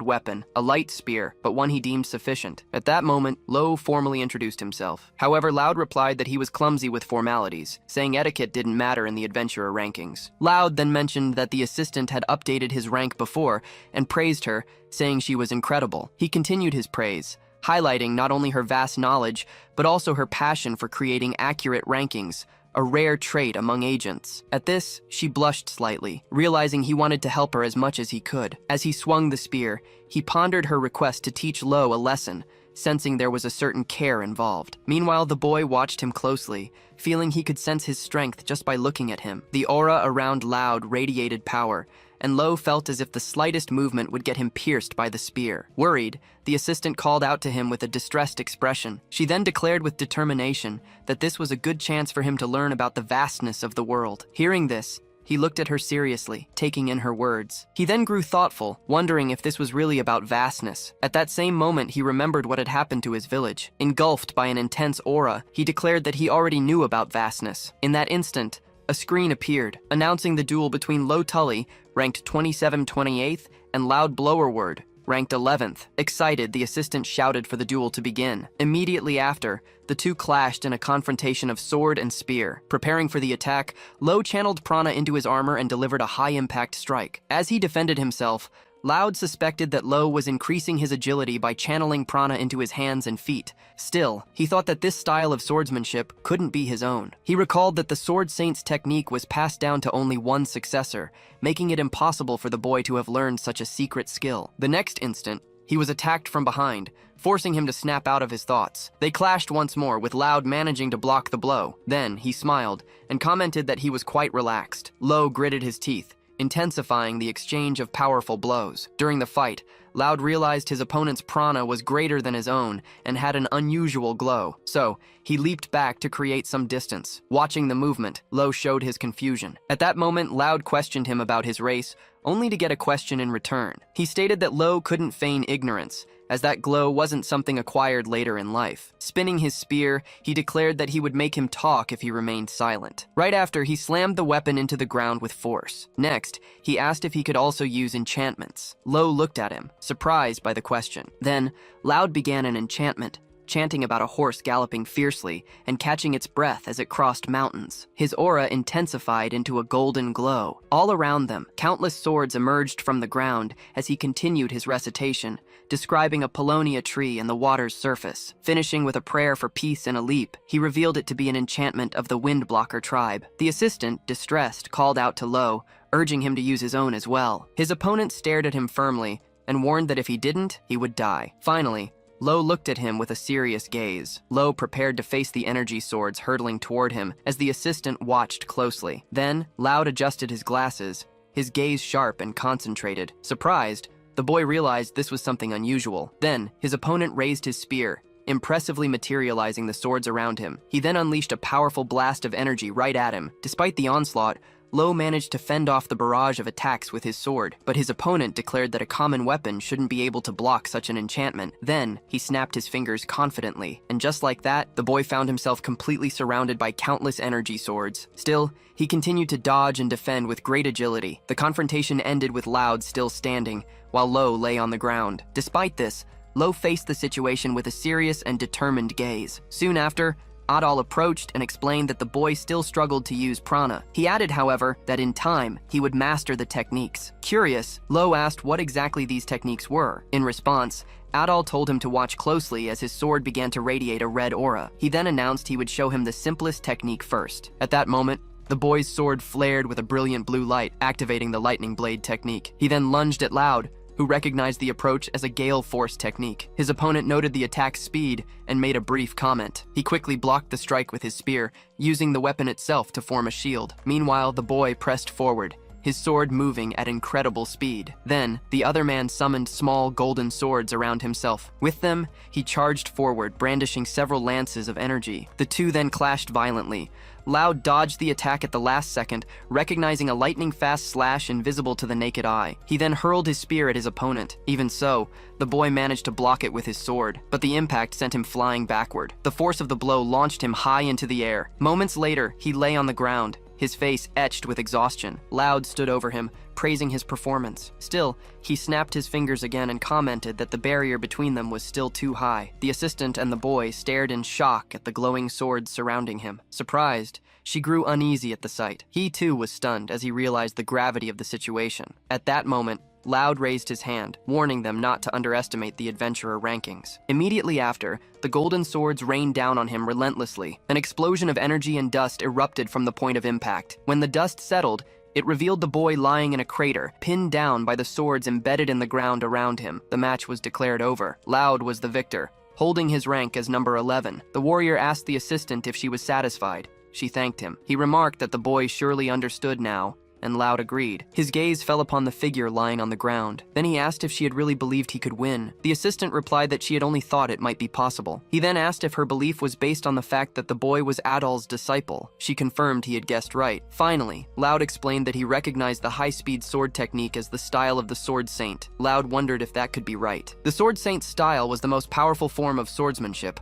weapon, a light spear, but one he deemed sufficient. At that moment, Lo formally introduced himself. However, Loud replied that he was clumsy with formalities, saying etiquette didn't matter in the adventurer rankings. Loud then mentioned that the assistant had updated his rank before and praised her, saying she was incredible. He continued his praise, highlighting not only her vast knowledge, but also her passion for creating accurate rankings, a rare trait among agents. At this, she blushed slightly, realizing he wanted to help her as much as he could. As he swung the spear, he pondered her request to teach Lo a lesson, sensing there was a certain care involved. Meanwhile, the boy watched him closely, feeling he could sense his strength just by looking at him. The aura around Loud radiated power, and Lo felt as if the slightest movement would get him pierced by the spear. Worried, the assistant called out to him with a distressed expression. She then declared with determination that this was a good chance for him to learn about the vastness of the world. Hearing this, he looked at her seriously, taking in her words. He then grew thoughtful, wondering if this was really about vastness. At that same moment, he remembered what had happened to his village. Engulfed by an intense aura, he declared that he already knew about vastness. In that instant, a screen appeared, announcing the duel between Lo Tully, ranked 2728th, and Loud Blowerword, ranked 11th. Excited, the assistant shouted for the duel to begin. Immediately after, the two clashed in a confrontation of sword and spear. Preparing for the attack, Lo channeled prana into his armor and delivered a high-impact strike. As he defended himself, Loud suspected that Lo was increasing his agility by channeling prana into his hands and feet. Still, he thought that this style of swordsmanship couldn't be his own. He recalled that the Sword Saint's technique was passed down to only one successor, making it impossible for the boy to have learned such a secret skill. The next instant, he was attacked from behind, forcing him to snap out of his thoughts. They clashed once more, with Loud managing to block the blow. Then, he smiled, and commented that he was quite relaxed. Lo gritted his teeth, intensifying the exchange of powerful blows. During the fight, Loud realized his opponent's prana was greater than his own and had an unusual glow, so he leaped back to create some distance. Watching the movement, Lo showed his confusion. At that moment, Loud questioned him about his race, only to get a question in return. He stated that Lo couldn't feign ignorance, as that glow wasn't something acquired later in life. Spinning his spear, he declared that he would make him talk if he remained silent. Right after, he slammed the weapon into the ground with force. Next, he asked if he could also use enchantments. Lo looked at him, surprised by the question. Then, Loud began an enchantment, chanting about a horse galloping fiercely and catching its breath as it crossed mountains. His aura intensified into a golden glow. All around them, countless swords emerged from the ground as he continued his recitation, describing a paulownia tree and the water's surface. Finishing with a prayer for peace and a leap, he revealed it to be an enchantment of the Windblocker tribe. The assistant, distressed, called out to Lo, urging him to use his own as well. His opponent stared at him firmly and warned that if he didn't, he would die. Finally, Lo looked at him with a serious gaze. Lo prepared to face the energy swords hurtling toward him as the assistant watched closely. Then, Loud adjusted his glasses, his gaze sharp and concentrated. Surprised, the boy realized this was something unusual. Then, his opponent raised his spear, impressively materializing the swords around him. He then unleashed a powerful blast of energy right at him. Despite the onslaught, Lo managed to fend off the barrage of attacks with his sword, but his opponent declared that a common weapon shouldn't be able to block such an enchantment. Then, he snapped his fingers confidently, and just like that, the boy found himself completely surrounded by countless energy swords. Still, he continued to dodge and defend with great agility. The confrontation ended with Loud still standing, while Lo lay on the ground. Despite this, Lo faced the situation with a serious and determined gaze. Soon after, Adal approached and explained that the boy still struggled to use prana. He added, however, that in time, he would master the techniques. Curious, Lo asked what exactly these techniques were. In response, Adal told him to watch closely as his sword began to radiate a red aura. He then announced he would show him the simplest technique first. At that moment, the boy's sword flared with a brilliant blue light, activating the lightning blade technique. He then lunged at Loud, who recognized the approach as a gale force technique. His opponent noted the attack's speed and made a brief comment. He quickly blocked the strike with his spear, using the weapon itself to form a shield. Meanwhile, the boy pressed forward, his sword moving at incredible speed. Then, the other man summoned small golden swords around himself. With them, he charged forward, brandishing several lances of energy. The two then clashed violently. Loud dodged the attack at the last second, recognizing a lightning-fast slash invisible to the naked eye. He then hurled his spear at his opponent. Even so, the boy managed to block it with his sword, but the impact sent him flying backward. The force of the blow launched him high into the air. Moments later, he lay on the ground, his face etched with exhaustion. Loud stood over him, praising his performance. Still, he snapped his fingers again and commented that the barrier between them was still too high. The assistant and the boy stared in shock at the glowing swords surrounding him. Surprised, she grew uneasy at the sight. He too was stunned as he realized the gravity of the situation. At that moment, Loud raised his hand, warning them not to underestimate the adventurer rankings. Immediately after, the golden swords rained down on him relentlessly. An explosion of energy and dust erupted from the point of impact. When the dust settled, it revealed the boy lying in a crater, pinned down by the swords embedded in the ground around him. The match was declared over. Loud was the victor, holding his rank as number 11. The warrior asked the assistant if she was satisfied. She thanked him. He remarked that the boy surely understood now, and Loud agreed. His gaze fell upon the figure lying on the ground. Then he asked if she had really believed he could win. The assistant replied that she had only thought it might be possible. He then asked if her belief was based on the fact that the boy was Adol's disciple. She confirmed he had guessed right. Finally, Loud explained that he recognized the high-speed sword technique as the style of the Sword Saint. Loud wondered if that could be right. The Sword Saint's style was the most powerful form of swordsmanship,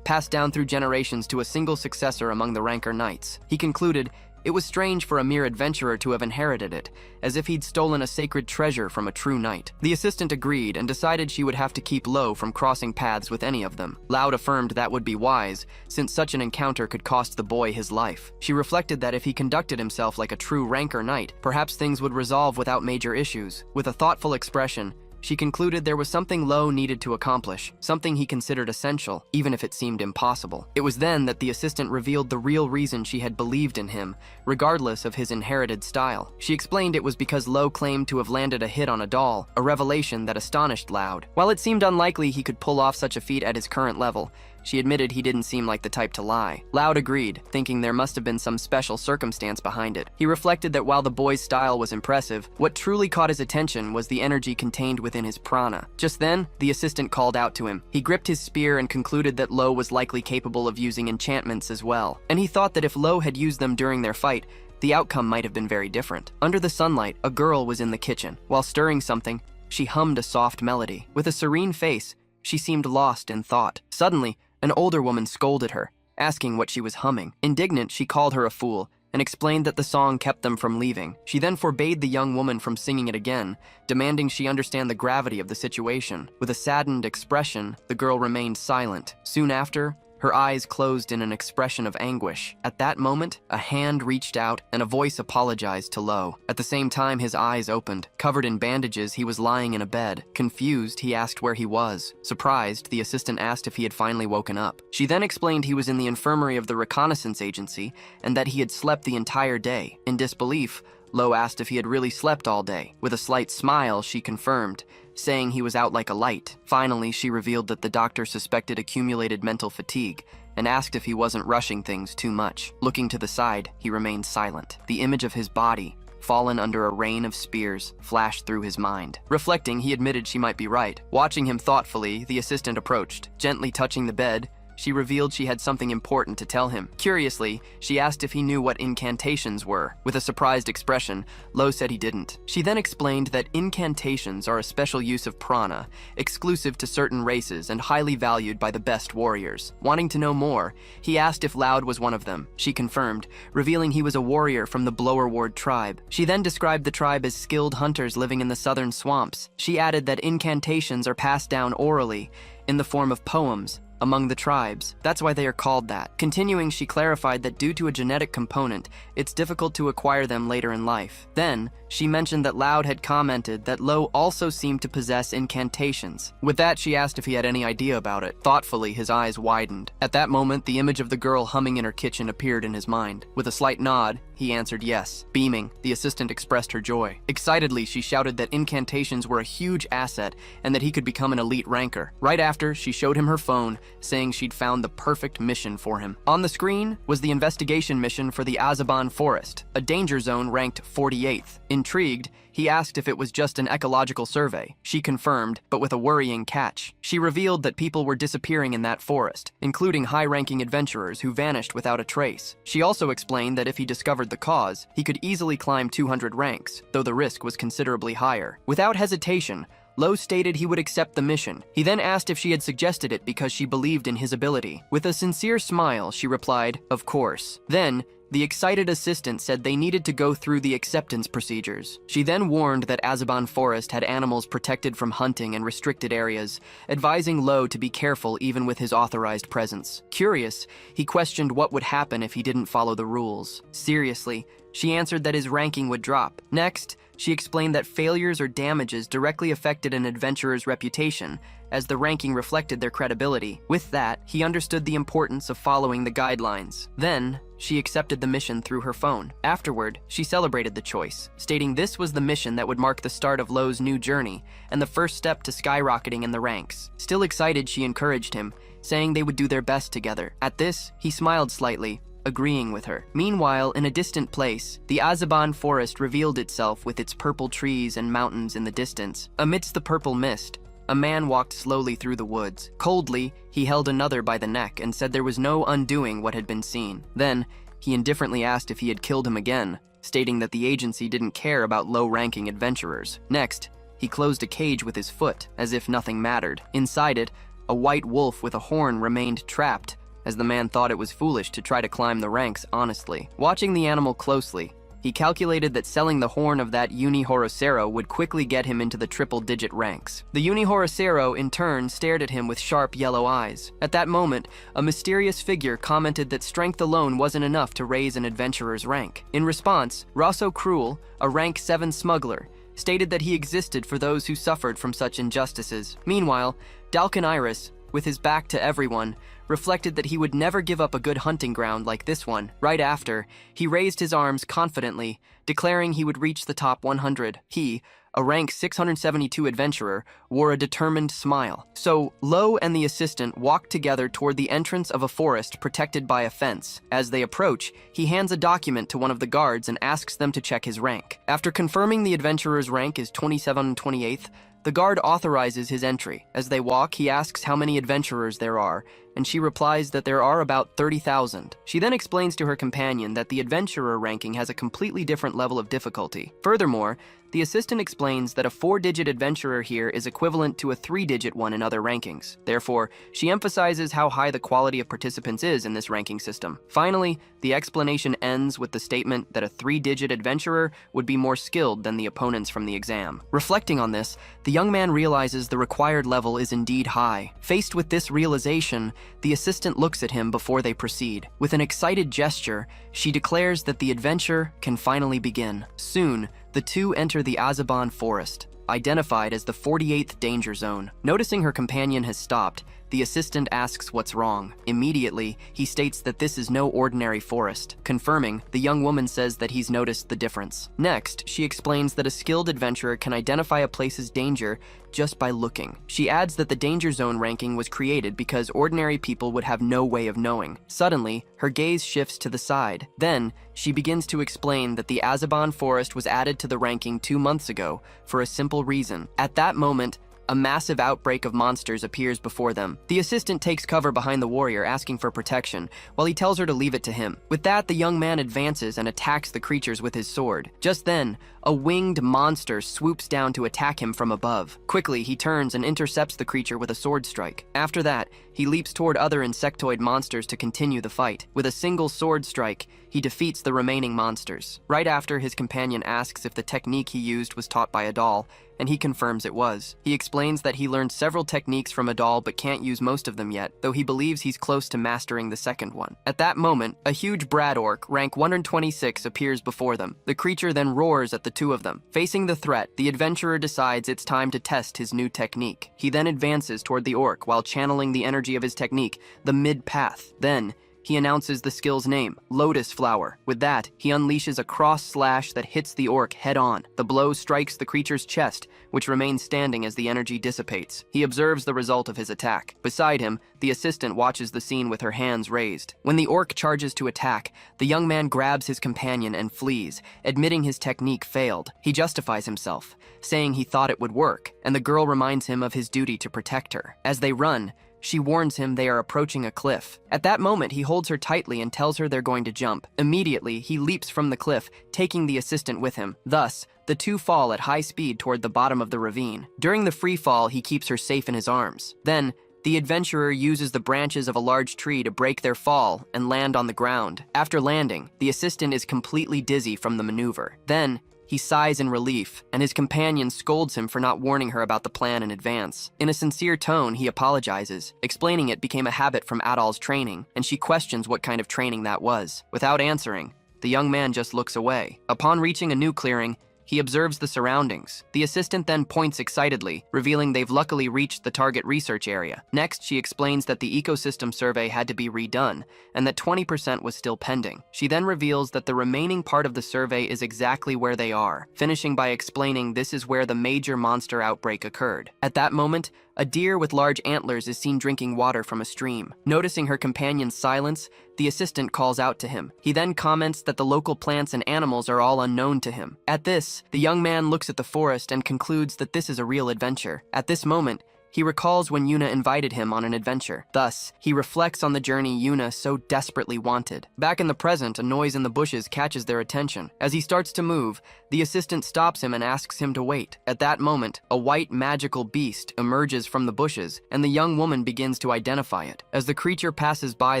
passed down through generations to a single successor among the Ranker Knights. He concluded, it was strange for a mere adventurer to have inherited it, as if he'd stolen a sacred treasure from a true knight. The assistant agreed and decided she would have to keep low from crossing paths with any of them. Loud affirmed that would be wise, since such an encounter could cost the boy his life. She reflected that if he conducted himself like a true Ranker Knight, perhaps things would resolve without major issues. With a thoughtful expression, she concluded there was something Lo needed to accomplish, something he considered essential, even if it seemed impossible. It was then that the assistant revealed the real reason she had believed in him, regardless of his inherited style. She explained it was because Lo claimed to have landed a hit on a doll, a revelation that astonished Loud. While it seemed unlikely he could pull off such a feat at his current level, she admitted he didn't seem like the type to lie. Loud agreed, thinking there must have been some special circumstance behind it. He reflected that while the boy's style was impressive, what truly caught his attention was the energy contained within his prana. Just then, the assistant called out to him. He gripped his spear and concluded that Lo was likely capable of using enchantments as well. And he thought that if Lo had used them during their fight, the outcome might have been very different. Under the sunlight, a girl was in the kitchen. While stirring something, she hummed a soft melody. With a serene face, she seemed lost in thought. Suddenly, an older woman scolded her, asking what she was humming. Indignant, she called her a fool and explained that the song kept them from leaving. She then forbade the young woman from singing it again, demanding she understand the gravity of the situation. With a saddened expression, the girl remained silent. Soon after, her eyes closed in an expression of anguish. At that moment, a hand reached out and a voice apologized to Lo. At the same time, his eyes opened. Covered in bandages, he was lying in a bed. Confused, he asked where he was. Surprised, the assistant asked if he had finally woken up. She then explained he was in the infirmary of the reconnaissance agency and that he had slept the entire day. In disbelief, Lo asked if he had really slept all day. With a slight smile, she confirmed, saying he was out like a light. Finally, she revealed that the doctor suspected accumulated mental fatigue and asked if he wasn't rushing things too much. Looking to the side, he remained silent. The image of his body, fallen under a rain of spears, flashed through his mind. Reflecting, he admitted she might be right. Watching him thoughtfully, the assistant approached. Gently touching the bed, she revealed she had something important to tell him. Curiously, she asked if he knew what incantations were. With a surprised expression, Lo said he didn't. She then explained that incantations are a special use of prana, exclusive to certain races and highly valued by the best warriors. Wanting to know more, he asked if Loud was one of them. She confirmed, revealing he was a warrior from the Blower Ward tribe. She then described the tribe as skilled hunters living in the southern swamps. She added that incantations are passed down orally, in the form of poems, among the tribes. That's why they are called that. Continuing, she clarified that due to a genetic component, it's difficult to acquire them later in life. Then, she mentioned that Loud had commented that Lo also seemed to possess incantations. With that, she asked if he had any idea about it. Thoughtfully, his eyes widened. At that moment, the image of the girl humming in her kitchen appeared in his mind. With a slight nod, he answered yes. Beaming, the assistant expressed her joy. Excitedly, she shouted that incantations were a huge asset and that he could become an elite ranker. Right after, she showed him her phone, saying she'd found the perfect mission for him. On the screen was the investigation mission for the Azaban Forest, a danger zone ranked 48th. Intrigued, he asked if it was just an ecological survey. She confirmed, but with a worrying catch. She revealed that people were disappearing in that forest, including high-ranking adventurers who vanished without a trace. She also explained that if he discovered the cause, he could easily climb 200 ranks, though the risk was considerably higher. Without hesitation, Lo stated he would accept the mission. He then asked if she had suggested it because she believed in his ability. With a sincere smile, she replied, "Of course." Then, the excited assistant said they needed to go through the acceptance procedures. She then warned that Azaban Forest had animals protected from hunting and restricted areas, advising Lo to be careful even with his authorized presence. Curious, he questioned what would happen if he didn't follow the rules. Seriously, she answered that his ranking would drop. Next, She explained that failures or damages directly affected an adventurer's reputation, as the ranking reflected their credibility. With that, he understood the importance of following the guidelines. Then, she accepted the mission through her phone. Afterward, she celebrated the choice, stating this was the mission that would mark the start of Lo's new journey and the first step to skyrocketing in the ranks. Still excited, she encouraged him, saying they would do their best together. At this, he smiled slightly, agreeing with her. Meanwhile, in a distant place, the Azaban forest revealed itself with its purple trees and mountains in the distance. Amidst the purple mist, a man walked slowly through the woods. Coldly, he held another by the neck and said there was no undoing what had been seen. Then, he indifferently asked if he had killed him again, stating that the agency didn't care about low-ranking adventurers. Next, he closed a cage with his foot, as if nothing mattered. Inside it, a white wolf with a horn remained trapped, as the man thought it was foolish to try to climb the ranks honestly. Watching the animal closely, he calculated that selling the horn of that Unihorosero would quickly get him into the triple-digit ranks. The Unihorosero, in turn, stared at him with sharp yellow eyes. At that moment, a mysterious figure commented that strength alone wasn't enough to raise an adventurer's rank. In response, Rosso Cruel, a rank 7 smuggler, stated that he existed for those who suffered from such injustices. Meanwhile, Dalkin Iris, with his back to everyone, reflected that he would never give up a good hunting ground like this one. Right after, he raised his arms confidently, declaring he would reach the top 100. He, a rank 672 adventurer, wore a determined smile. So, Lo and the assistant walked together toward the entrance of a forest protected by a fence. As they approach, he hands a document to one of the guards and asks them to check his rank. After confirming the adventurer's rank is 27/28th, the guard authorizes his entry. As they walk, he asks how many adventurers there are, and she replies that there are about 30,000. She then explains to her companion that the adventurer ranking has a completely different level of difficulty. Furthermore, the assistant explains that a 4-digit adventurer here is equivalent to a 3-digit one in other rankings. Therefore, she emphasizes how high the quality of participants is in this ranking system. Finally, the explanation ends with the statement that a 3-digit adventurer would be more skilled than the opponents from the exam. Reflecting on this, the young man realizes the required level is indeed high. Faced with this realization, the assistant looks at him before they proceed. With an excited gesture, she declares that the adventure can finally begin. Soon, the two enter the Azaban forest, identified as the 48th danger zone. Noticing her companion has stopped, the assistant asks what's wrong. Immediately, he states that this is no ordinary forest. Confirming, the young woman says that he's noticed the difference. Next, she explains that a skilled adventurer can identify a place's danger just by looking. She adds that the danger zone ranking was created because ordinary people would have no way of knowing. Suddenly, her gaze shifts to the side. Then, she begins to explain that the Azaban forest was added to the ranking 2 months ago for a simple reason. At that moment, a massive outbreak of monsters appears before them. The assistant takes cover behind the warrior, asking for protection, while he tells her to leave it to him. With that, the young man advances and attacks the creatures with his sword. Just then, a winged monster swoops down to attack him from above. Quickly, he turns and intercepts the creature with a sword strike. After that, he leaps toward other insectoid monsters to continue the fight. With a single sword strike, he defeats the remaining monsters. Right after, his companion asks if the technique he used was taught by a doll, and he confirms it was. He explains that he learned several techniques from a doll but can't use most of them yet, though he believes he's close to mastering the second one. At that moment, a huge Brad orc, rank 126, appears before them. The creature then roars at the two of them. Facing the threat, the adventurer decides it's time to test his new technique. He then advances toward the orc while channeling the energy of his technique, the mid-path. Then, he announces the skill's name, Lotus Flower. With that, he unleashes a cross slash that hits the orc head-on. The blow strikes the creature's chest, which remains standing as the energy dissipates. He observes the result of his attack. Beside him, the assistant watches the scene with her hands raised. When the orc charges to attack, the young man grabs his companion and flees, admitting his technique failed. He justifies himself, saying he thought it would work, and the girl reminds him of his duty to protect her. As they run, she warns him they are approaching a cliff. At that moment, he holds her tightly and tells her they're going to jump. Immediately, he leaps from the cliff, taking the assistant with him. Thus, the two fall at high speed toward the bottom of the ravine. During the free fall, he keeps her safe in his arms. Then, the adventurer uses the branches of a large tree to break their fall and land on the ground. After landing, the assistant is completely dizzy from the maneuver. Then, he sighs in relief, and his companion scolds him for not warning her about the plan in advance. In a sincere tone, he apologizes, explaining it became a habit from Adol's training, and she questions what kind of training that was. Without answering, the young man just looks away. Upon reaching a new clearing, He observes the surroundings. The assistant then points excitedly, revealing they've luckily reached the target research area. Next, she explains that the ecosystem survey had to be redone, and that 20% was still pending. She then reveals that the remaining part of the survey is exactly where they are, finishing by explaining this is where the major monster outbreak occurred. At that moment, a deer with large antlers is seen drinking water from a stream. Noticing her companion's silence, the assistant calls out to him. He then comments that the local plants and animals are all unknown to him. At this, the young man looks at the forest and concludes that this is a real adventure. At this moment, he recalls when Yuna invited him on an adventure. Thus, he reflects on the journey Yuna so desperately wanted. Back in the present, a noise in the bushes catches their attention. As he starts to move, the assistant stops him and asks him to wait. At that moment, a white magical beast emerges from the bushes, and the young woman begins to identify it. As the creature passes by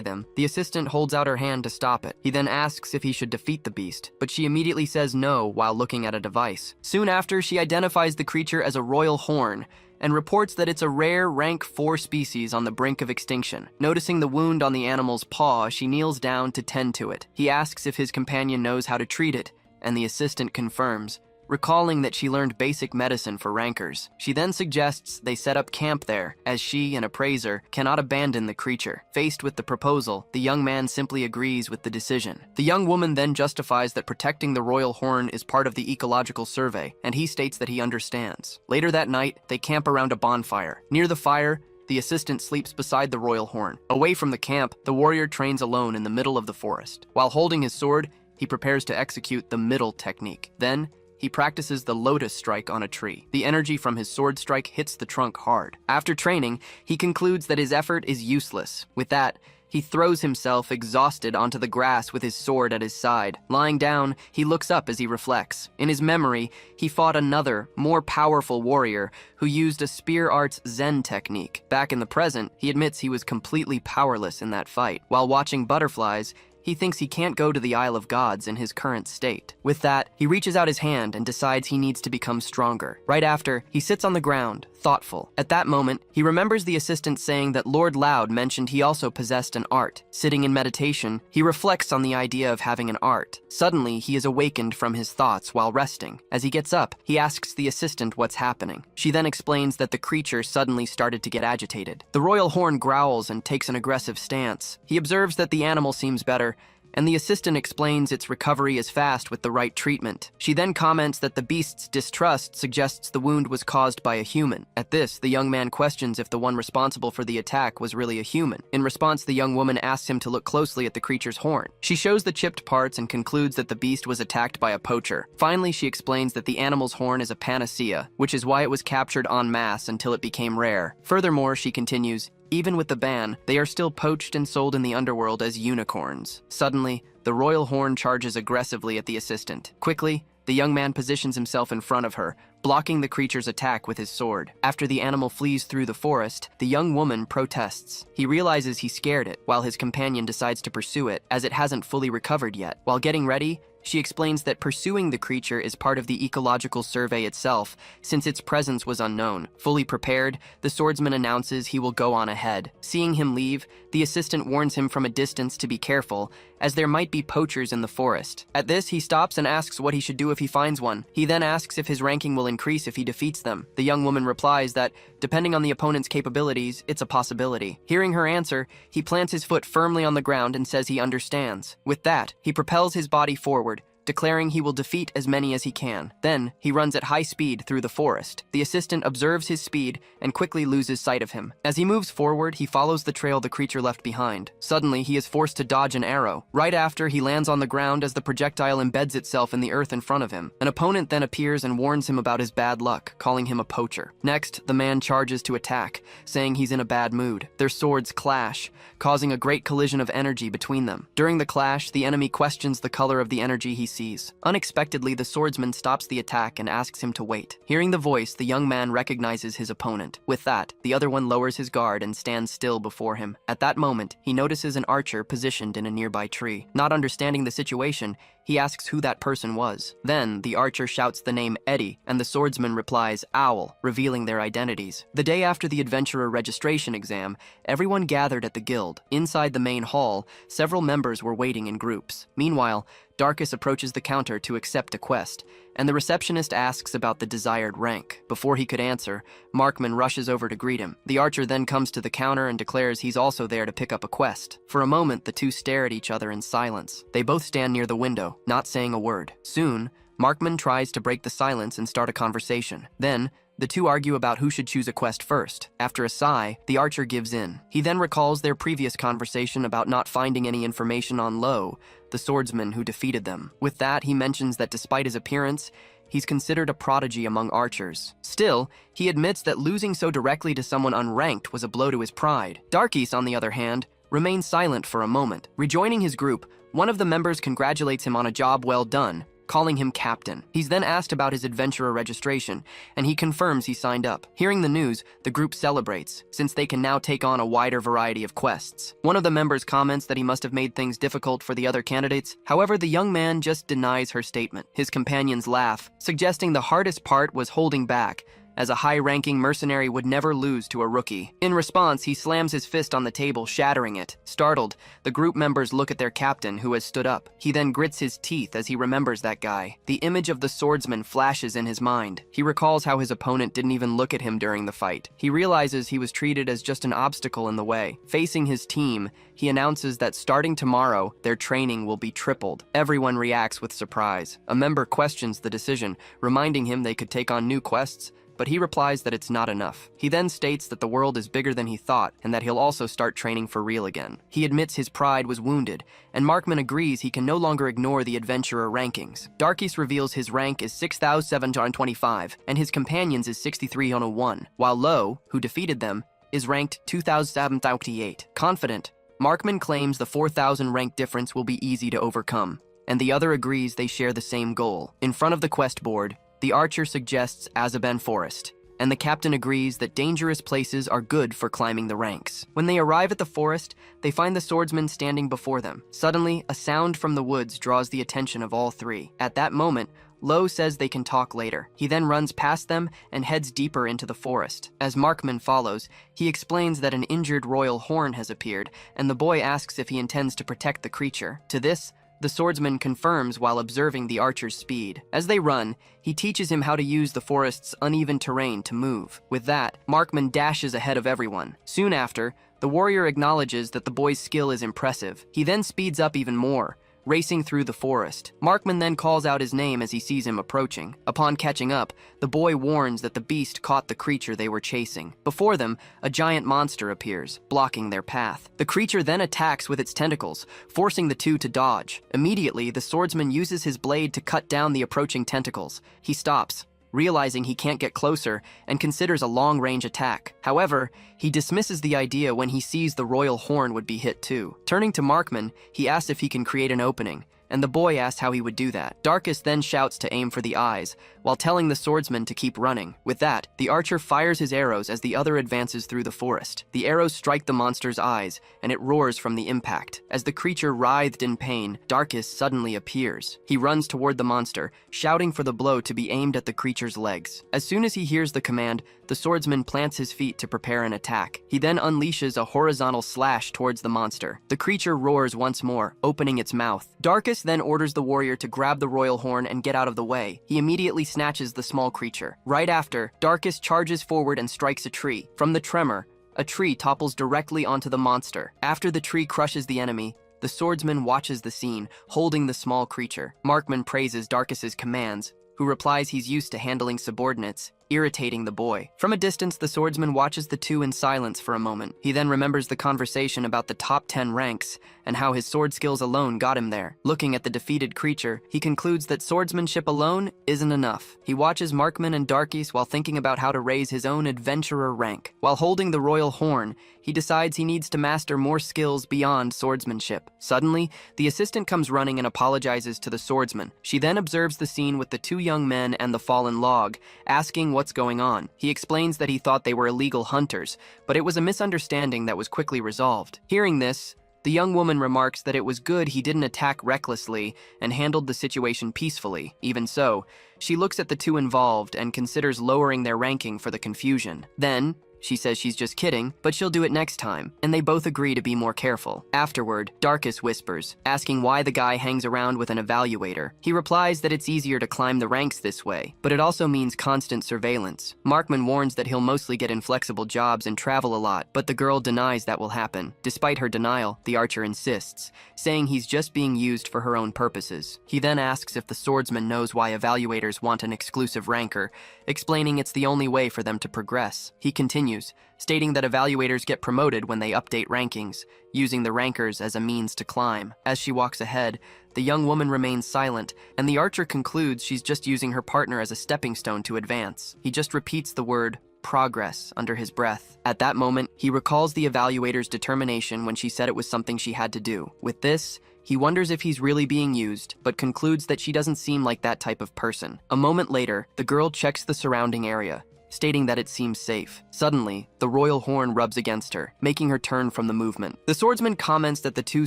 them, the assistant holds out her hand to stop it. He then asks if he should defeat the beast, but she immediately says no while looking at a device. Soon after, she identifies the creature as a royal horn, and reports that it's a rare rank 4 species on the brink of extinction. Noticing the wound on the animal's paw, she kneels down to tend to it. He asks if his companion knows how to treat it, and the assistant confirms, recalling that she learned basic medicine for rankers. She then suggests they set up camp there, as she, an appraiser, cannot abandon the creature. Faced with the proposal, the young man simply agrees with the decision. The young woman then justifies that protecting the royal horn is part of the ecological survey, and he states that he understands. Later that night, they camp around a bonfire. Near the fire, the assistant sleeps beside the royal horn. Away from the camp, the warrior trains alone in the middle of the forest. While holding his sword, he prepares to execute the middle technique. Then, he practices the lotus strike on a tree. The energy from his sword strike hits the trunk hard. After training, he concludes that his effort is useless. With that, he throws himself exhausted onto the grass with his sword at his side. Lying down, he looks up as he reflects. In his memory, he fought another, more powerful warrior who used a spear art's Zen technique. Back in the present, he admits he was completely powerless in that fight. While watching butterflies, he thinks he can't go to the Isle of Gods in his current state. With that, he reaches out his hand and decides he needs to become stronger. Right after, he sits on the ground, thoughtful. At that moment, he remembers the assistant saying that Lord Loud mentioned he also possessed an art. Sitting in meditation, he reflects on the idea of having an art. Suddenly, he is awakened from his thoughts while resting. As he gets up, he asks the assistant what's happening. She then explains that the creature suddenly started to get agitated. The royal horn growls and takes an aggressive stance. He observes that the animal seems better, and the assistant explains its recovery is fast with the right treatment. She then comments that the beast's distrust suggests the wound was caused by a human. At this, the young man questions if the one responsible for the attack was really a human. In response, the young woman asks him to look closely at the creature's horn. She shows the chipped parts and concludes that the beast was attacked by a poacher. Finally, she explains that the animal's horn is a panacea, which is why it was captured en masse until it became rare. Furthermore, she continues, even with the ban, they are still poached and sold in the underworld as unicorns. Suddenly, the royal horn charges aggressively at the assistant. Quickly, the young man positions himself in front of her, blocking the creature's attack with his sword. After the animal flees through the forest, the young woman protests. He realizes he scared it, while his companion decides to pursue it, as it hasn't fully recovered yet. While getting ready, she explains that pursuing the creature is part of the ecological survey itself, since its presence was unknown. Fully prepared, the swordsman announces he will go on ahead. Seeing him leave, the assistant warns him from a distance to be careful, as there might be poachers in the forest. At this, he stops and asks what he should do if he finds one. He then asks if his ranking will increase if he defeats them. The young woman replies that, depending on the opponent's capabilities, it's a possibility. Hearing her answer, he plants his foot firmly on the ground and says he understands. With that, he propels his body forward, declaring he will defeat as many as he can. Then, he runs at high speed through the forest. The assistant observes his speed and quickly loses sight of him. As he moves forward, he follows the trail the creature left behind. Suddenly, he is forced to dodge an arrow. Right after, he lands on the ground as the projectile embeds itself in the earth in front of him. An opponent then appears and warns him about his bad luck, calling him a poacher. Next, the man charges to attack, saying he's in a bad mood. Their swords clash, causing a great collision of energy between them. During the clash, the enemy questions the color of the energy he sees. Unexpectedly, the swordsman stops the attack and asks him to wait. Hearing the voice, the young man recognizes his opponent. With that, the other one lowers his guard and stands still before him. At that moment, he notices an archer positioned in a nearby tree. Not understanding the situation, he asks who that person was. Then, the archer shouts the name Eddie, and the swordsman replies Owl, revealing their identities. The day after the adventurer registration exam, everyone gathered at the guild. Inside the main hall, several members were waiting in groups. Meanwhile, Darkus approaches the counter to accept a quest, and the receptionist asks about the desired rank. Before he could answer, Markman rushes over to greet him. The archer then comes to the counter and declares he's also there to pick up a quest. For a moment, the two stare at each other in silence. They both stand near the window, not saying a word. Soon, Markman tries to break the silence and start a conversation. Then, the two argue about who should choose a quest first. After a sigh, the archer gives in. He then recalls their previous conversation about not finding any information on Lo, the swordsman who defeated them. With that, he mentions that despite his appearance, he's considered a prodigy among archers. Still, he admits that losing so directly to someone unranked was a blow to his pride. Darkis, on the other hand, remains silent for a moment. Rejoining his group, one of the members congratulates him on a job well done, calling him captain. He's then asked about his adventurer registration, and he confirms he signed up. Hearing the news, the group celebrates, since they can now take on a wider variety of quests. One of the members comments that he must have made things difficult for the other candidates. However, the young man just denies her statement. His companions laugh, suggesting the hardest part was holding back, as a high-ranking mercenary would never lose to a rookie. In response, he slams his fist on the table, shattering it. Startled, the group members look at their captain, who has stood up. He then grits his teeth as he remembers that guy. The image of the swordsman flashes in his mind. He recalls how his opponent didn't even look at him during the fight. He realizes he was treated as just an obstacle in the way. Facing his team, he announces that starting tomorrow, their training will be tripled. Everyone reacts with surprise. A member questions the decision, reminding him they could take on new quests, but he replies that it's not enough. He then states that the world is bigger than he thought, and that he'll also start training for real again. He admits his pride was wounded, and Markman agrees he can no longer ignore the adventurer rankings. Darkis reveals his rank is 6,725, and his companions is 6,301, while Lo, who defeated them, is ranked 2,738. Confident, Markman claims the 4,000 rank difference will be easy to overcome, and the other agrees they share the same goal. In front of the quest board, the archer suggests Azaben Forest, and the captain agrees that dangerous places are good for climbing the ranks. When they arrive at the forest, they find the swordsman standing before them. Suddenly, a sound from the woods draws the attention of all three. At that moment, Lo says they can talk later. He then runs past them and heads deeper into the forest. As Markman follows, he explains that an injured royal horn has appeared, and the boy asks if he intends to protect the creature. To this, the swordsman confirms while observing the archer's speed. As they run, he teaches him how to use the forest's uneven terrain to move. With that, Markman dashes ahead of everyone. Soon after, the warrior acknowledges that the boy's skill is impressive. He then speeds up even more, racing through the forest. Markman then calls out his name as he sees him approaching. Upon catching up, the boy warns that the beast caught the creature they were chasing. Before them, a giant monster appears, blocking their path. The creature then attacks with its tentacles, forcing the two to dodge. Immediately, the swordsman uses his blade to cut down the approaching tentacles. He stops, realizing he can't get closer, and considers a long-range attack. However, he dismisses the idea when he sees the royal horn would be hit too. Turning to Markman, he asks if he can create an opening, and the boy asks how he would do that. Darkis then shouts to aim for the eyes, while telling the swordsman to keep running. With that, the archer fires his arrows as the other advances through the forest. The arrows strike the monster's eyes, and it roars from the impact. As the creature writhed in pain, Darkis suddenly appears. He runs toward the monster, shouting for the blow to be aimed at the creature's legs. As soon as he hears the command, the swordsman plants his feet to prepare an attack. He then unleashes a horizontal slash towards the monster. The creature roars once more, opening its mouth. Darkis then orders the warrior to grab the royal horn and get out of the way. He immediately snatches the small creature. Right after, Darkis charges forward and strikes a tree. From the tremor, a tree topples directly onto the monster. After the tree crushes the enemy, the swordsman watches the scene, holding the small creature. Markman praises Darkis's commands, who replies he's used to handling subordinates, irritating the boy. From a distance, the swordsman watches the two in silence for a moment. He then remembers the conversation about the top 10 ranks and how his sword skills alone got him there. Looking at the defeated creature, he concludes that swordsmanship alone isn't enough. He watches Markman and Darkis while thinking about how to raise his own adventurer rank. While holding the royal horn, he decides he needs to master more skills beyond swordsmanship. Suddenly, the assistant comes running and apologizes to the swordsman. She then observes the scene with the two young men and the fallen log, asking what's going on. He explains that he thought they were illegal hunters, but it was a misunderstanding that was quickly resolved. Hearing this, the young woman remarks that it was good he didn't attack recklessly and handled the situation peacefully. Even so, she looks at the two involved and considers lowering their ranking for the confusion. Then, She says she's just kidding, but she'll do it next time, and they both agree to be more careful. Afterward, Darkus whispers, asking why the guy hangs around with an evaluator. He replies that it's easier to climb the ranks this way, but it also means constant surveillance. Markman warns that he'll mostly get inflexible jobs and travel a lot, but the girl denies that will happen. Despite her denial, the archer insists, saying he's just being used for her own purposes. He then asks if the swordsman knows why evaluators want an exclusive ranker, explaining it's the only way for them to progress. He continues, stating that evaluators get promoted when they update rankings, using the rankers as a means to climb. As she walks ahead, the young woman remains silent, and the archer concludes she's just using her partner as a stepping stone to advance. He just repeats the word progress under his breath. At that moment, he recalls the evaluator's determination when she said it was something she had to do. With this, he wonders if he's really being used, but concludes that she doesn't seem like that type of person. A moment later, the girl checks the surrounding area, stating that it seems safe. Suddenly, the royal horn rubs against her, making her turn from the movement. The swordsman comments that the two